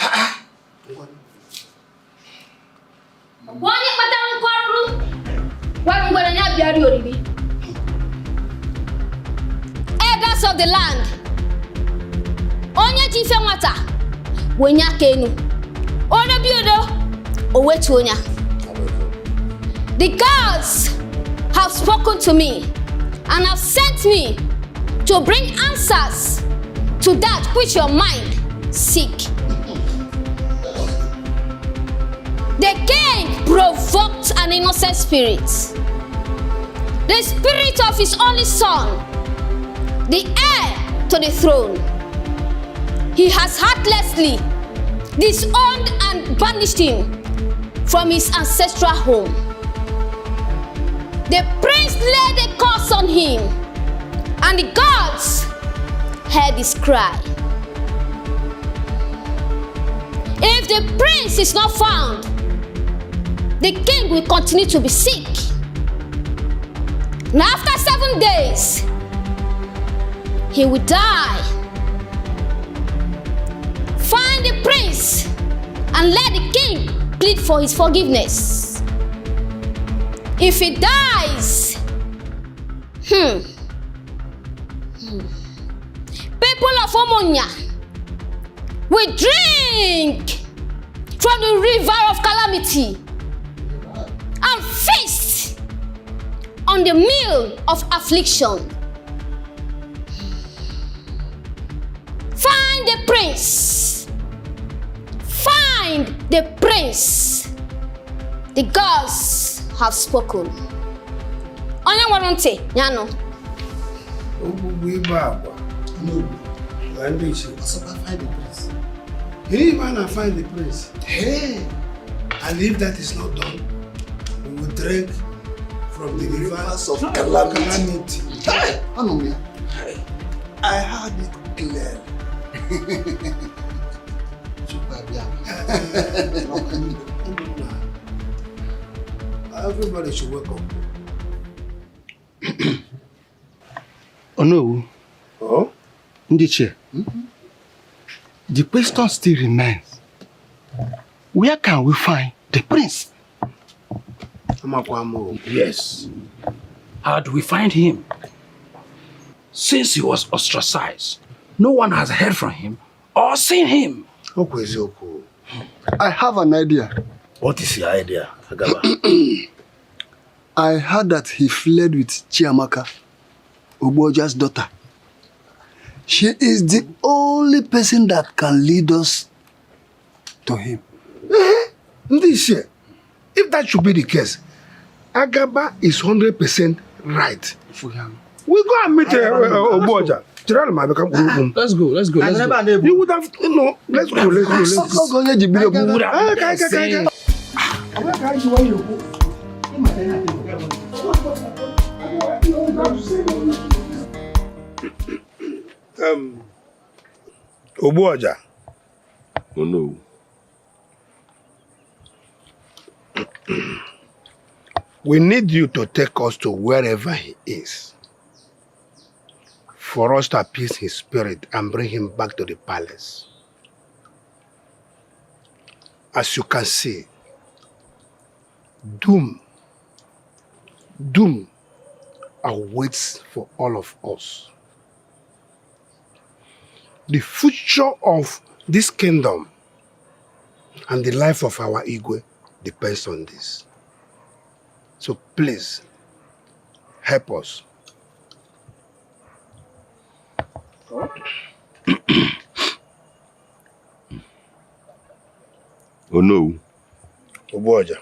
Elders of the land, onye jife nwata wenya kenu onye biodo owetu onya. The gods have spoken to me and have sent me to bring answers to that which your mind seek. an innocent spirit, the spirit of his only son, the heir to the throne. He has heartlessly disowned and banished him from his ancestral home. The prince laid a curse on him, and the gods heard his cry. If the prince is not found, the king will continue to be sick. And after 7 days, he will die. Find the prince and let the king plead for his forgiveness. If he dies, people of Omonia will drink from the river of calamity and feast on the meal of affliction. Find the prince. Find the prince. The gods have spoken. Onya warante, nyano. No. Find the prince. He man find the prince. Hey! And if that is not done, we will drink from the rivers of calamity. Hey! I heard it clear. Everybody should wake up. Oh no. Oh? Ndiche. The question still remains. Where can we find the prince? Yes. How do we find him? Since he was ostracized, no one has heard from him or seen him. I have an idea. What is your idea, Agaba? I heard that he fled with Chiamaka, Uboja's daughter. She is the only person that can lead us to him. Ndiche, if that should be the case, Agaba is 100% right. We go and meet Oboja. Let's go. You would have, let's go. Oboja. Oh no. We need you to take us to wherever he is, for us to appease his spirit and bring him back to the palace. As you can see, doom awaits for all of us. The future of this kingdom and the life of our Igwe depends on this. So please, help us. Oh no. Oboja.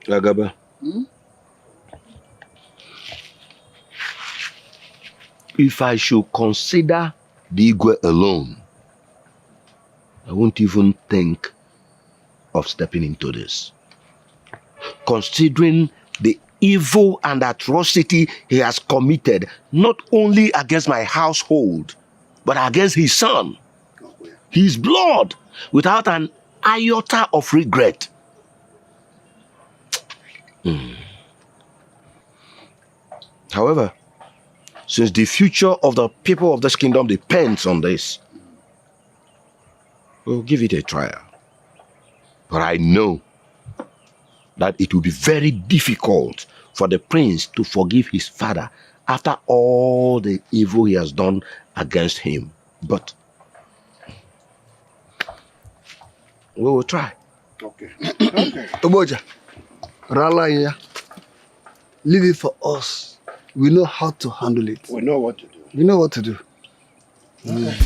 Agaba. If I should consider the Igwe alone, I won't even think of stepping into this. Considering the evil and atrocity he has committed, not only against my household, but against his son, his blood, without an iota of regret. However, since the future of the people of this kingdom depends on this, we'll give it a trial. But I know that it will be very difficult for the prince to forgive his father after all the evil he has done against him. But we will try. Okay. Oboja, Rala here. Leave it for us. We know how to handle it. We know what to do. We know what to do. Okay.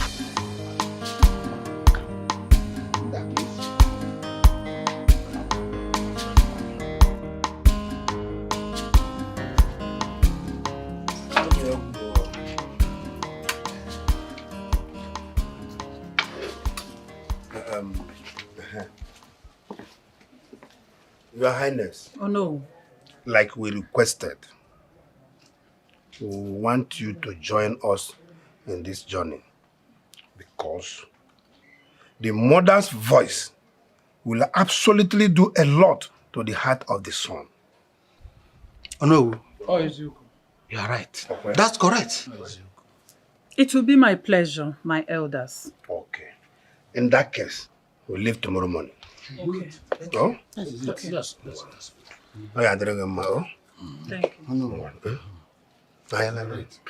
Your Highness. Oh no. Like we requested, we want you to join us in this journey because the mother's voice will absolutely do a lot to the heart of the son. Oh no. Oh, you. You are right. Okay. That's correct. It will be my pleasure, my elders. Okay. In that case, we'll leave tomorrow morning. Okay. Oh? Yes. Oh, yeah, drink them all. Thank you. No. I am right.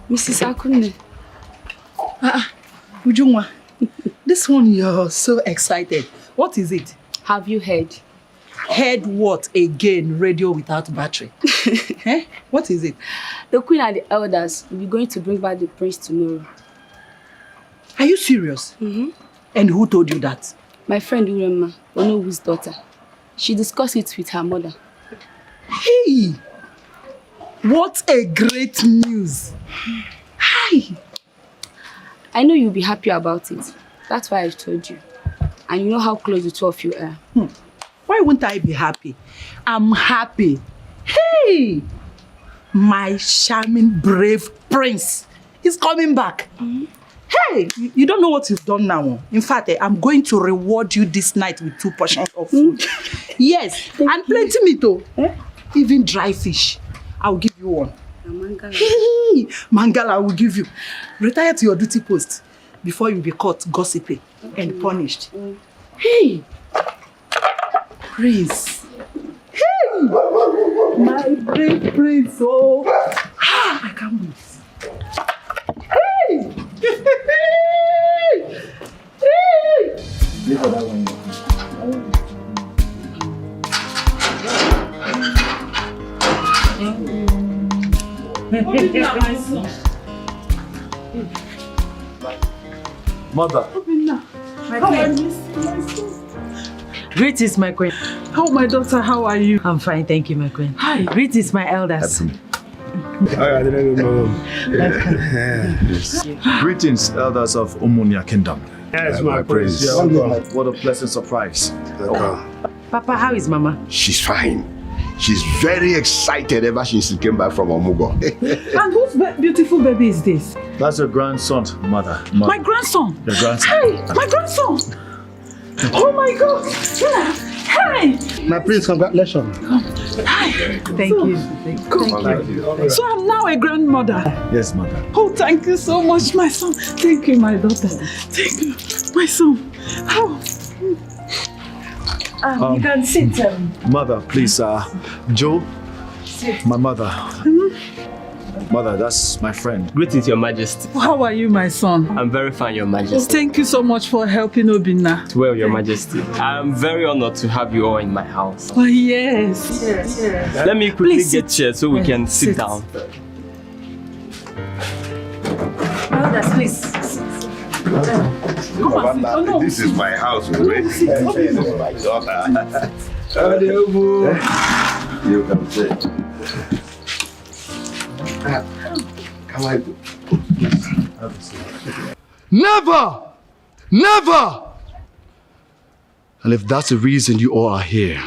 Mrs. Akunne. Ujungwa, this one you're so excited. What is it? Have you heard? Heard what again? Radio without battery. Eh? What is it? The queen and the elders will be going to bring back the prince tomorrow. Are you serious? Mm-hmm. And who told you that? My friend Urema, Onobu's daughter. She discussed it with her mother. Hey! What a great news! Hi! I know you'll be happy about it. That's why I told you. And you know how close the two of you are. Why wouldn't I be happy? I'm happy. Hey! My charming, brave prince is coming back. Mm-hmm. Hey! You don't know what you've done now. In fact, I'm going to reward you this night with 2 portions of food. Yes, and plenty meat too. Even dry fish. I'll give you one. Mangala. Hey! Mangala, I will give you. Retire to your duty post before you be caught gossiping and punished. Hey! Prince. Hey! My brave prince. Oh! I can't wait. Hey! Hey! Hey! Leave that one. Mother. My queen. Greetings, my queen. Oh, my daughter, how are you? I'm fine, thank you, my queen. Hi. Greetings, my elders. Greetings, elders of Umunia Kingdom. Yes, my praise. What a pleasant surprise. Papa, how is Mama? She's fine. She's very excited ever since she came back from Omugo. And whose beautiful baby is this? That's your grandson, mother. My grandson. Your grandson. Hey, my grandson. Oh my God. Hey. My prince, congratulations. Hi. Thank you. Thank you. So I'm now a grandmother. Yes, mother. Oh, thank you so much, my son. Thank you, my daughter. Thank you, my son. How? You can sit. Mother, please, Joe, my mother. Mother, that's my friend. Greetings, Your Majesty. How are you, my son? I'm very fine, Your Majesty. Thank you so much for helping Obinna. Well, Your Majesty, I'm very honored to have you all in my house. Oh, yes. Let me quickly get chair so we can sit down. Elders, please. This is my house, right? This is my daughter. You can sit. Come on. Never! Never! And if that's the reason you all are here,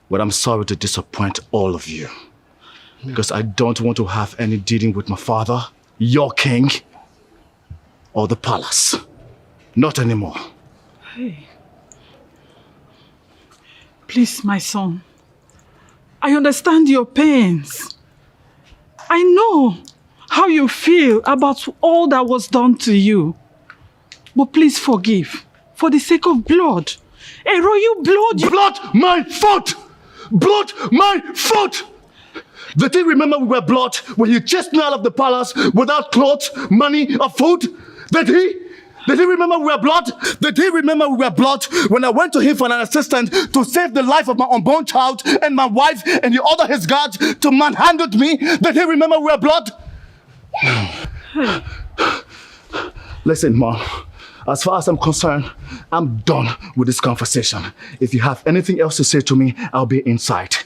well, I'm sorry to disappoint all of you. Because I don't want to have any dealing with my father, your king, or the palace. Not anymore. Hey. Please, my son. I understand your pains. I know how you feel about all that was done to you. But please forgive. For the sake of blood. A royal blood. Blood, my foot! Blood, my foot! Did he remember we were blood when he chased me out of the palace without clothes, money, or food? Did he? Did he remember we were blood? Did he remember we were blood when I went to him for an assistant to save the life of my unborn child and my wife, and he ordered his guards to manhandle me? Did he remember we were blood? Listen, Mom. As far as I'm concerned, I'm done with this conversation. If you have anything else to say to me, I'll be inside.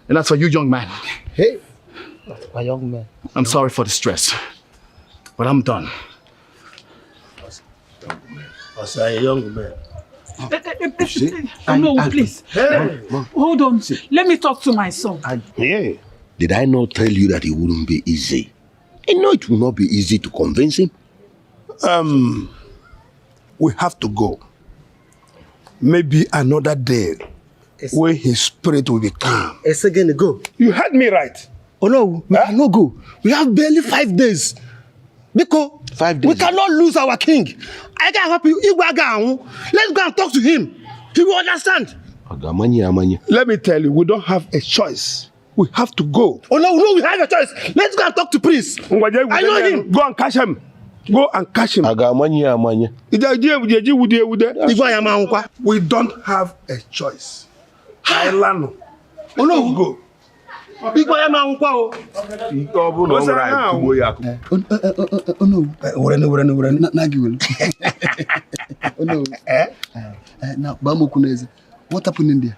And that's for you, young man. Hey, my young man. I'm sorry for the stress, but I'm done. As a young man. No, please. Hold on. Let me talk to my son. Yeah. Did I not tell you that it wouldn't be easy? I know it will not be easy to convince him. We have to go. Maybe another day where his spirit will be calm. A second ago. You heard me right. Oh no, we cannot go. We have barely 5 days. Because 5 days. We cannot lose our king. I can help you. Let's go and talk to him. He will understand. Let me tell you, we don't have a choice. We have to go. Oh no, we have a choice. Let's go and talk to Prince. I know him. Go and catch him. Go and catch him. We don't have a choice. Oh no, go. Oh no. Now, what happened in there?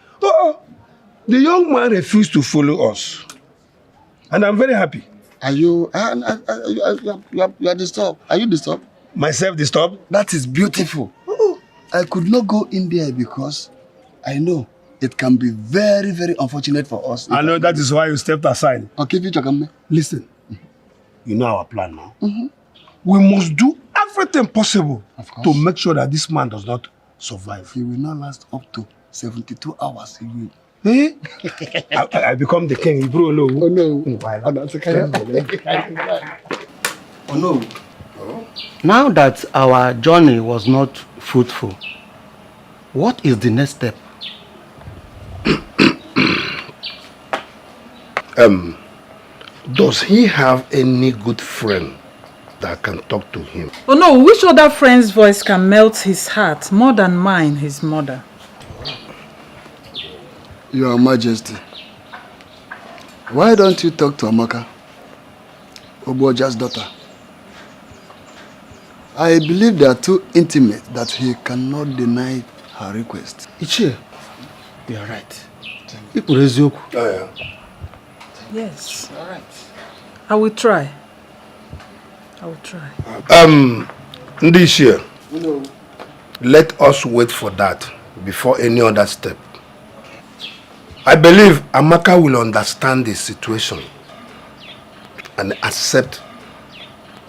The young man refused to follow us. And I'm very happy. Are you you are disturbed? Are you disturbed? Myself disturbed? That is beautiful. I could not go in there because I know it can be very, very unfortunate for us. I know that is why you stepped aside. Okay, listen. You know our plan now. We must do everything possible to make sure that this man does not survive. He will not last up to 72 hours. He will. Eh? I become the king, bro. No. Oh no. Oh no. Now that our journey was not fruitful, what is the next step? Does he have any good friend that can talk to him? Oh no, which other friend's voice can melt his heart more than mine, his mother? Your Majesty, why don't you talk to Amaka, Oboja's daughter? I believe they are too intimate that he cannot deny her request. Ichie, you are right. Yes. All right. I will try. Ndishia, let us wait for that before any other step. I believe Amaka will understand the situation and accept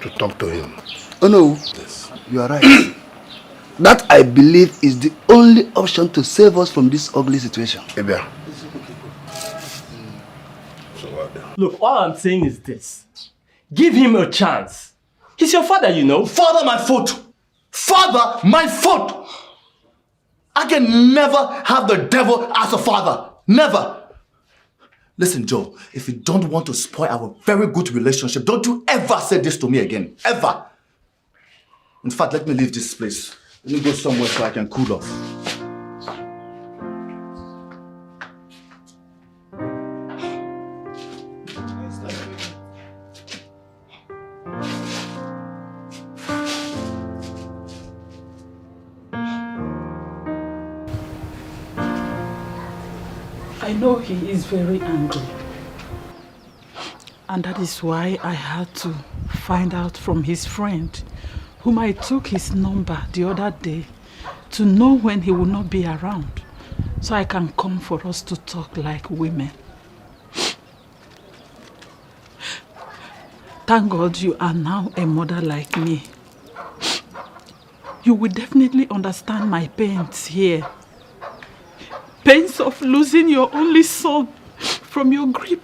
to talk to him. Oh no, yes. You are right. That I believe is the only option to save us from this ugly situation. Look, all I'm saying is this. Give him a chance. He's your father, you know. Father, my foot. Father, my foot. I can never have the devil as a father. Never. Listen, Joe, if you don't want to spoil our very good relationship, don't you ever say this to me again. Ever. In fact, let me leave this place. Let me go somewhere so I can cool off. I know he is very angry. And that is why I had to find out from his friend, whom I took his number the other day, to know when he will not be around, so I can come for us to talk like women. Thank God you are now a mother like me. You will definitely understand my pains here. Pains of losing your only son from your grip.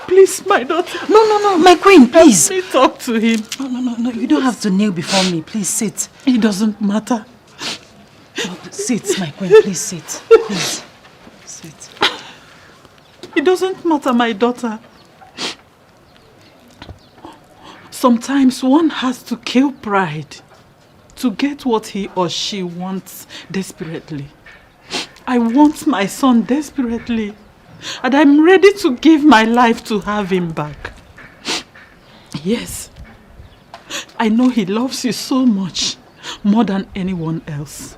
Please, my daughter. No, my queen, please. Let me talk to him. No, you don't have to kneel before me. Please sit. It doesn't matter. No, sit, my queen, please sit. Please, sit. It doesn't matter, my daughter. Sometimes one has to kill pride to get what he or she wants desperately. I want my son desperately, and I'm ready to give my life to have him back. Yes, I know he loves you so much, more than anyone else.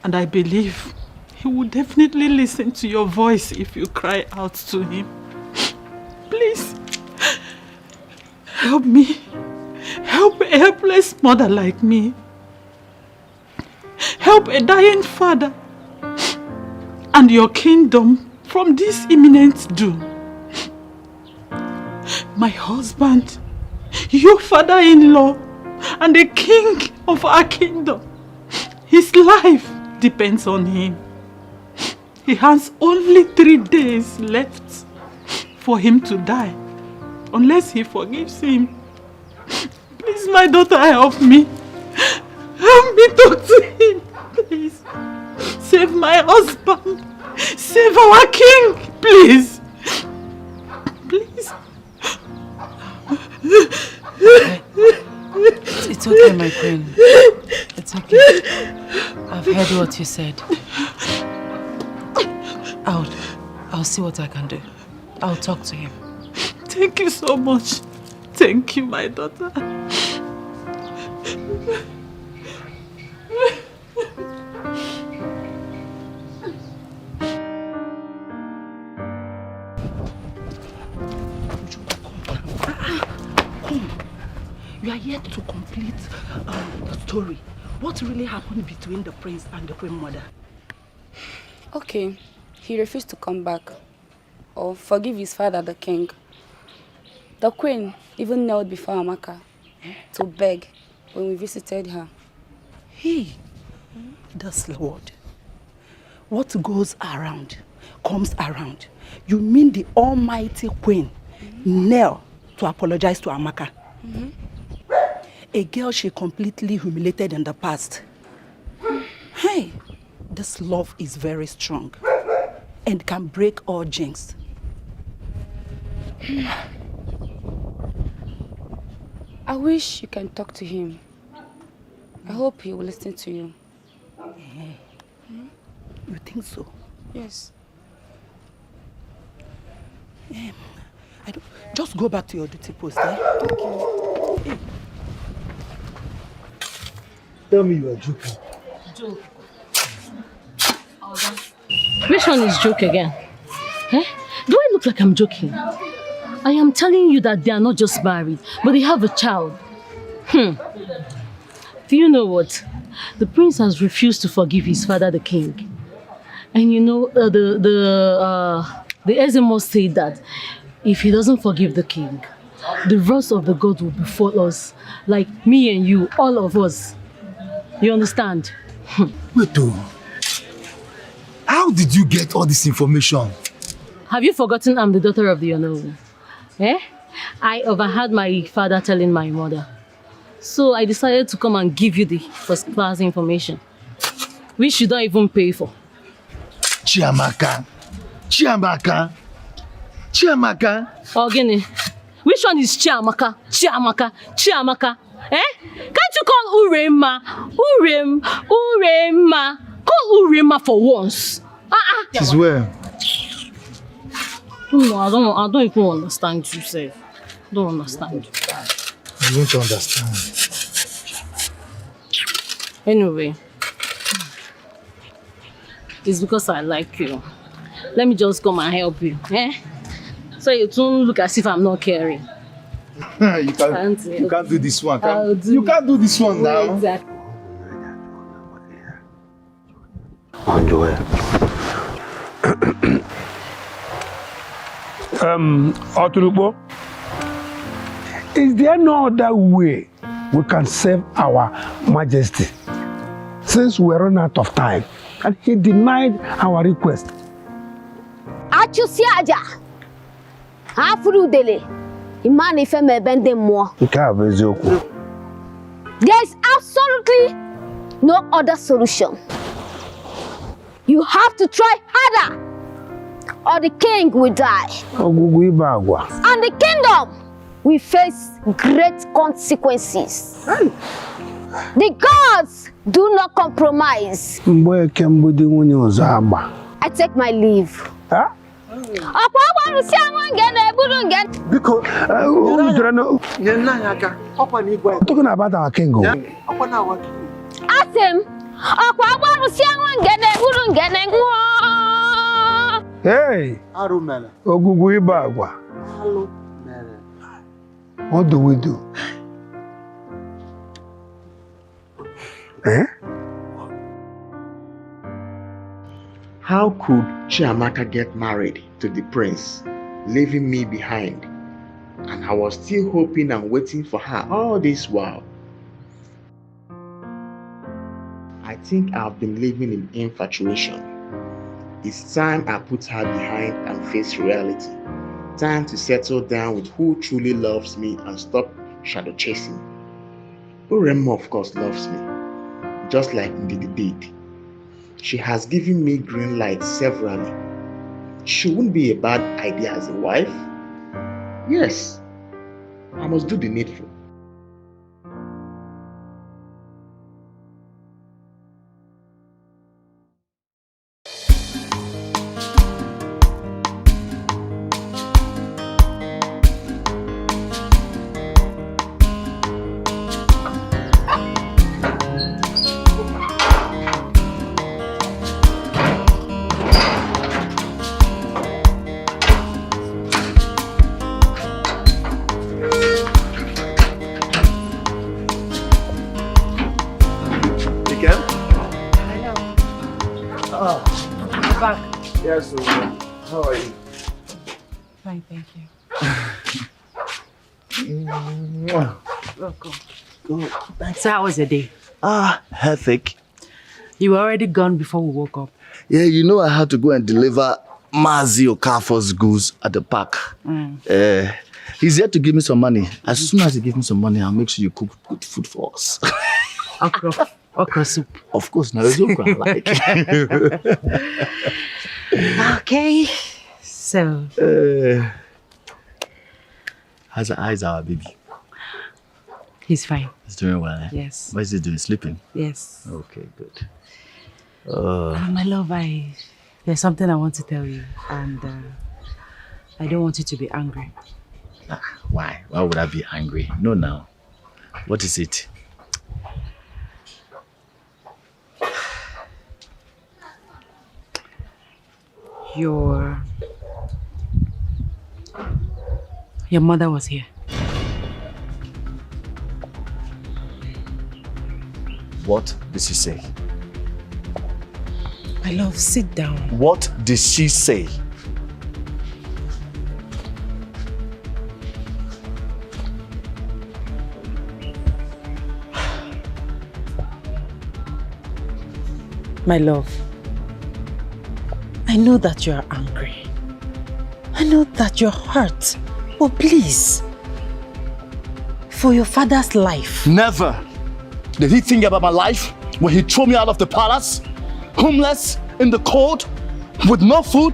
And I believe he will definitely listen to your voice if you cry out to him. Please, help me. Help a helpless mother like me. Help a dying father and your kingdom from this imminent doom. My husband, your father-in-law, and the king of our kingdom. His life depends on him. He has only 3 days left for him to die, unless he forgives him. Please, my daughter, help me. Help me talk to him, please. Save my husband. Save our king, please. Please. It's okay, my queen. It's okay. I've heard what you said. I'll see what I can do. I'll talk to him. Thank you so much. Thank you, my daughter. You are yet to complete the story. What really happened between the prince and the queen mother? Okay, he refused to come back or forgive his father, the king. The queen even knelt before Amaka to beg when we visited her. Hey, that's the word. What goes around comes around. You mean the almighty queen knelt to apologize to Amaka? A girl she completely humiliated in the past. Hey, this love is very strong and can break all jinx. I wish you can talk to him. I hope he will listen to you. You think so? Yes. Just go back to your duty post, eh? Okay. Tell me you are joking. Joke. Which one is joke again? Eh? Do I look like I'm joking? I am telling you that they are not just married, but they have a child. Do you know what? The prince has refused to forgive his father, the king. And you know, the Ezemo said that if he doesn't forgive the king, the wrath of the God will befall us, like me and you, all of us. You understand? Wait, how did you get all this information? Have you forgotten I'm the daughter of the Onowu? Eh? I overheard my father telling my mother. So I decided to come and give you the first class information, which you don't even pay for. Chiamaka. Ogini, which one is Chiamaka? Eh? Can't you call Urema? Urema. Call Urema for once. She's well. No, I don't even understand you, sir. Don't understand. I'm going to understand. Anyway, it's because I like you. Let me just come and help you. Eh? So you don't look as if I'm not caring. You can't do this one. You can't do this one now. Exactly. Oturubo, is there no other way we can serve our majesty? Since we run out of time and he denied our request. Achusiaja, Afrudele, Imani Feme Bende Mo. There is absolutely no other solution. You have to try harder, or the king will die. And the kingdom will face great consequences. The gods do not compromise. I take my leave. Talking about our king. Hey, Ogugu Ibagwa. What do we do? Eh? How could Chiamaka get married to the prince, leaving me behind? And I was still hoping and waiting for her all this while. I think I've been living in infatuation. It's time I put her behind and face reality. Time to settle down with who truly loves me and stop shadow chasing. Uremma, of course, loves me, just like Ndidi did. She has given me green light severally. She wouldn't be a bad idea as a wife. Yes, I must do the needful. Yes, how are you? Fine, thank you. Welcome. Good. So how was your day? Hectic. You were already gone before we woke up. Yeah, you know I had to go and deliver Mazi Okafor's goods at the park. He's here to give me some money. As soon as he gives me some money, I'll make sure you cook good food for us. Okra soup. Of course, now it's okra I like. Okay, so how's our baby? He's fine. He's doing well, eh? Yes. What is he doing? Sleeping? Yes. Okay, good. My love, there's something I want to tell you, and I don't want you to be angry. Why? Why would I be angry? No, now. What is it? Your mother was here. What did she say? My love, sit down. What did she say? My love, I know that you are angry. I know that you're hurt. But please, for your father's life. Never did he think about my life when he threw me out of the palace, homeless, in the cold, with no food.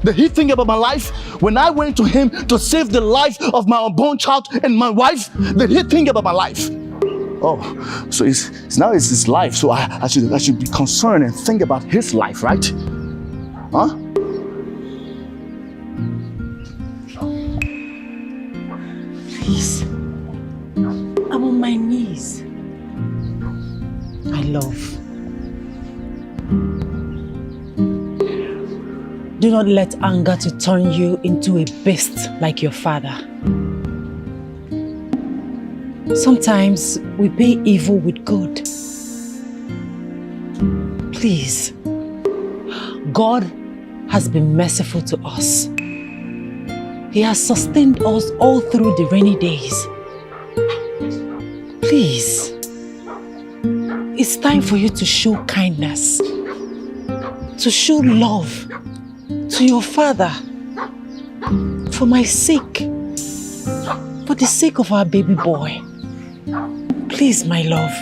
Did he think about my life when I went to him to save the life of my unborn child and my wife? Did he think about my life? Oh, so now it's his life, so I should be concerned and think about his life, right? Huh? Please, I'm on my knees. My love, do not let anger to turn you into a beast like your father. Sometimes we pay evil with good. Please, God has been merciful to us. He has sustained us all through the rainy days. Please, it's time for you to show kindness, to show love to your father, for my sake, for the sake of our baby boy. Please, my love.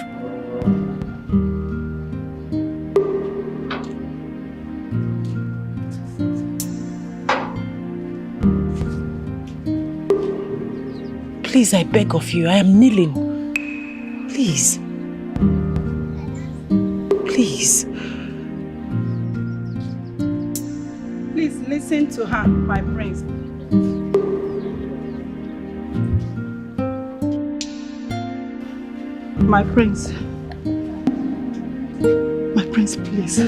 Please, I beg of you, I am kneeling. Please. Please. Please Listen to her, my prince. My prince. My prince, please.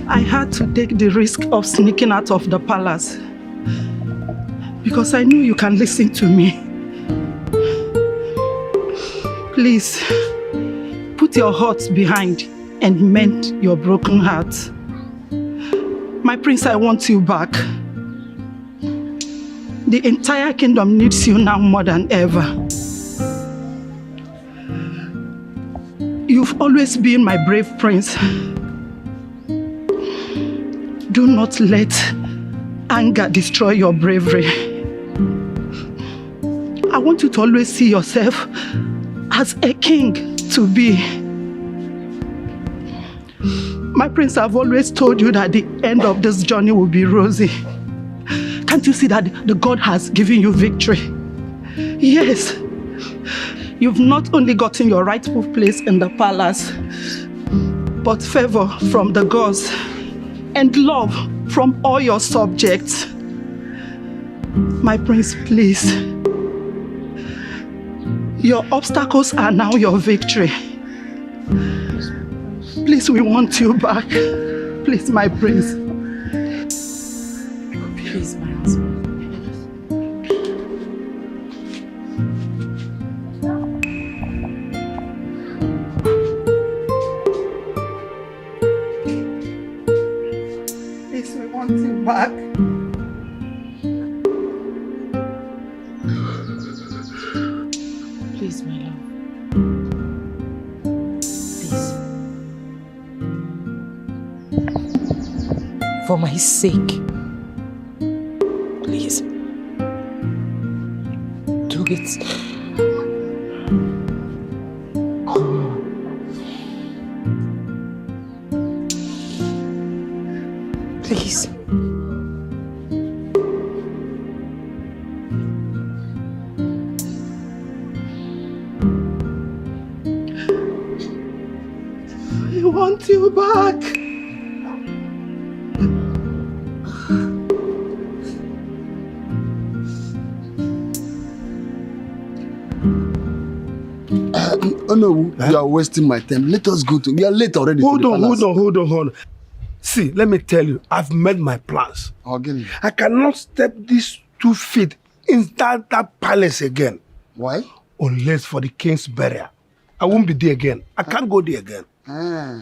I had to take the risk of sneaking out of the palace because I knew you can listen to me. Please, put your heart behind and mend your broken heart. My prince, I want you back. The entire kingdom needs you now more than ever. You've always been my brave prince. Do not let anger destroy your bravery. I want you to always see yourself as a king to be. My prince, I've always told you that the end of this journey will be rosy. Can't you see that the God has given you victory? Yes. You've not only gotten your rightful place in the palace, but favor from the gods and love from all your subjects. My prince, please. Your obstacles are now your victory. Please, we want you back. Please, my prince. Please, my husband. Please, we want you back. Please, my love. For my sake, please, do it. Come on. Please. I want you back. Oh no, you are wasting my time. Let us go to. We are late already. Hold on. See, let me tell you, I've made my plans. Again. I cannot step these 2 feet inside that palace again. Why? Unless for the king's burial. I won't be there again. I can't go there again.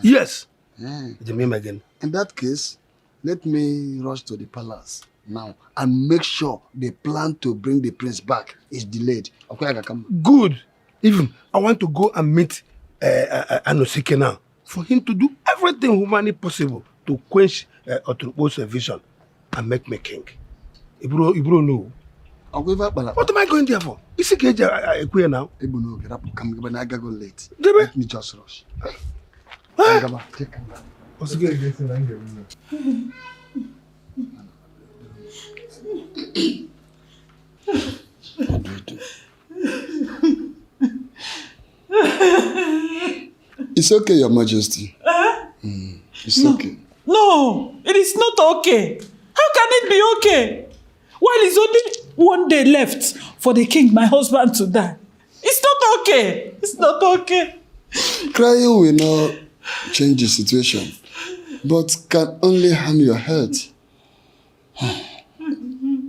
Yes. Again. In that case, let me rush to the palace now and make sure the plan to bring the prince back is delayed. Okay, good. Even I want to go and meet Anosike now for him to do everything humanly possible to quench Oturukpo's vision and make me king. Ibro know. What am I going there for? Is it queer now? I go late. Let me just rush. It's okay, Your Majesty. It's okay. No, it is not okay. How can it be okay? While it's only one day left for the king, my husband, to die. It's not okay. It's not okay. Crying will not change the situation, but can only harm your health.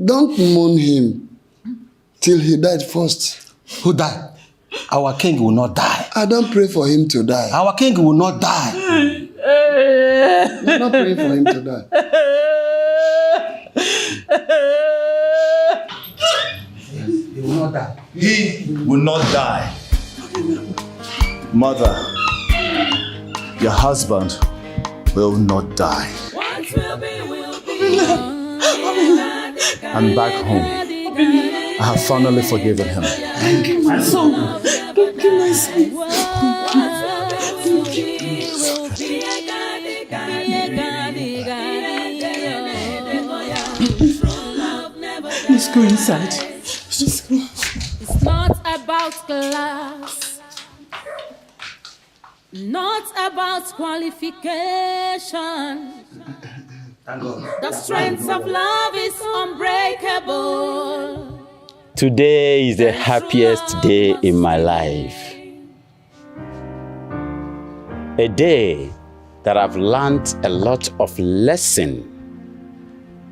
Don't mourn him till he died first. Who died? Our king will not die. I don't pray for him to die. Our king will not die. I'm not praying for him to die. He will not die. He will not die. Mother, your husband will not die. I'm back home. I have finally forgiven him. Thank you, my son. Thank you, my son. Let's go inside. Just go. It's not about class, not about qualification. Thank God. The strength of love is unbreakable. Today is the happiest day in my life. A day that I've learned a lot of lesson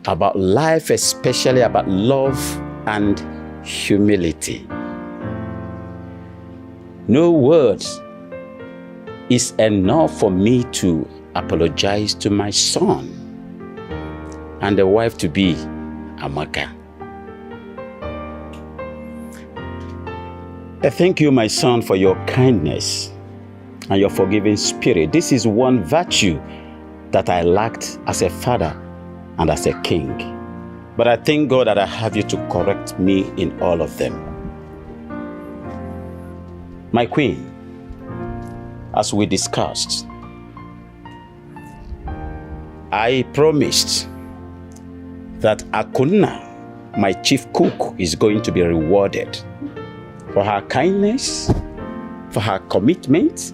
about life, especially about love and humility. No words is enough for me to apologize to my son and the wife-to-be, Amaka. I thank you, my son, for your kindness and your forgiving spirit. This is one virtue that I lacked as a father and as a king. But I thank God that I have you to correct me in all of them. My queen, as we discussed, I promised that Akuna, my chief cook, is going to be rewarded for her kindness, for her commitment,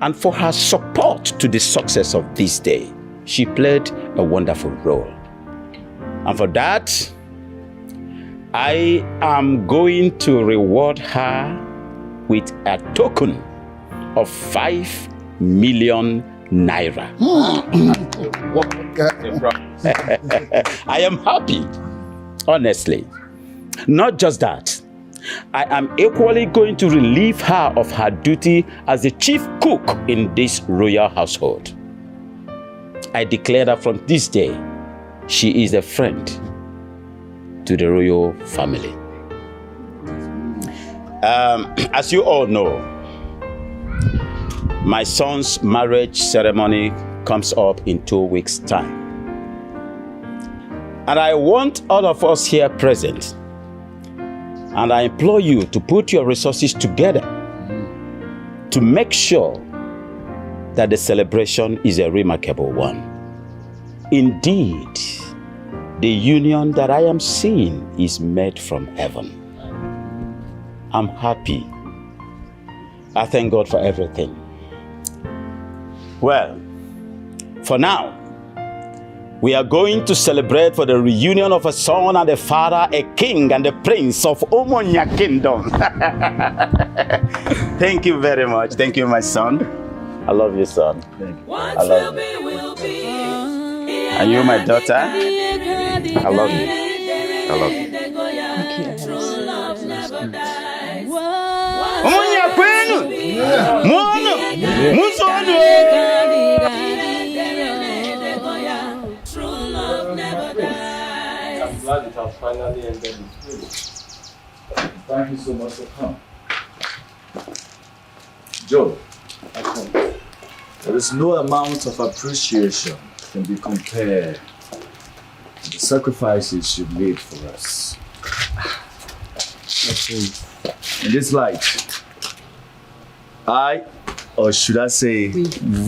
and for her support to the success of this day. She played a wonderful role. And for that, I am going to reward her with a token of 5 million naira. I am happy, honestly. Not just that, I am equally going to relieve her of her duty as the chief cook in this royal household. I declare that from this day, she is a friend to the royal family. As you all know, my son's marriage ceremony comes up in 2 weeks' time. And I want all of us here present, and I implore you to put your resources together to make sure that the celebration is a remarkable one. Indeed, the union that I am seeing is made from heaven. I'm happy. I thank God for everything. Well, for now, we are going to celebrate for the reunion of a son and a father, a king and a prince of Omonia Kingdom. Thank you very much. Thank you, my son. I love you, son. I love you. And you, my daughter, I love you. I love you. Omonia Kwenu! Mono! Musono! I'm glad it has finally ended with you. Thank you so much for coming. Joe, there is no amount of appreciation can be compared to the sacrifices you made for us. In this light, I, or should I say,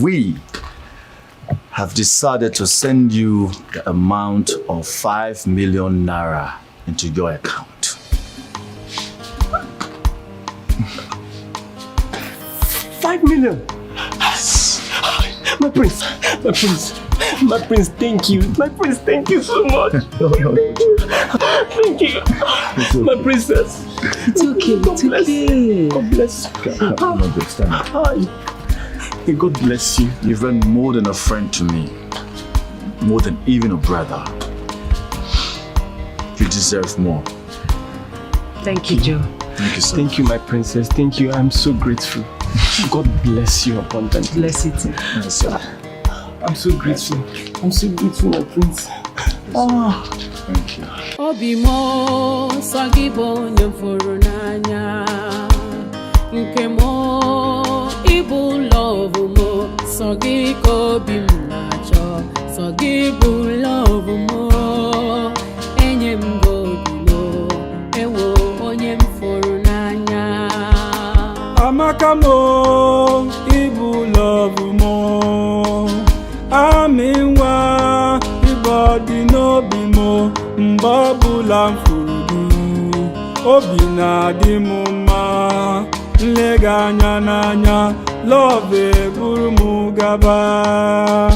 we have decided to send you the amount of 5 million naira into your account. 5 million? My prince, thank you. My prince, thank you so much. Thank you. My princess. It's okay, it's okay. God bless you. May God bless you. You've been more than a friend to me. More than even a brother. You deserve more. Thank you, Joe. Thank you, sir. Thank you, my princess. Thank you. I'm so grateful. God bless you abundantly. Bless you too. Yes, sir. I'm so grateful. I'm so grateful, my prince. Oh. Thank you. Obimo sagibo nyamfurunanya nkemo ibu love mo sagiko bimnacho sagibu love mo enyemgo bilo ewo onyemfurunanya Amaka mo ibu love mo aminwa ibodi no bimo mbabula mfurudu obi na di muma nlega anya n'anya love buru mu gaba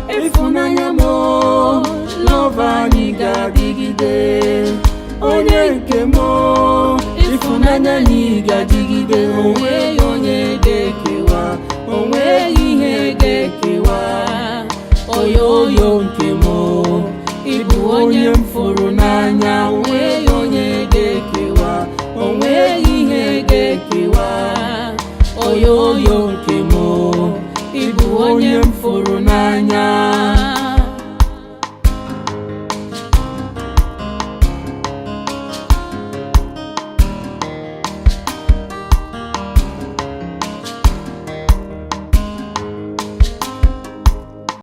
ịfụnanya mo love anyị ga-adịgide onye nke mo ịfụnanya anyị ga-adịgide onweghị onye ga-ekewa onweghị ihe ga-ekewa oyoyo nke mo ịbụ onye m fụrụ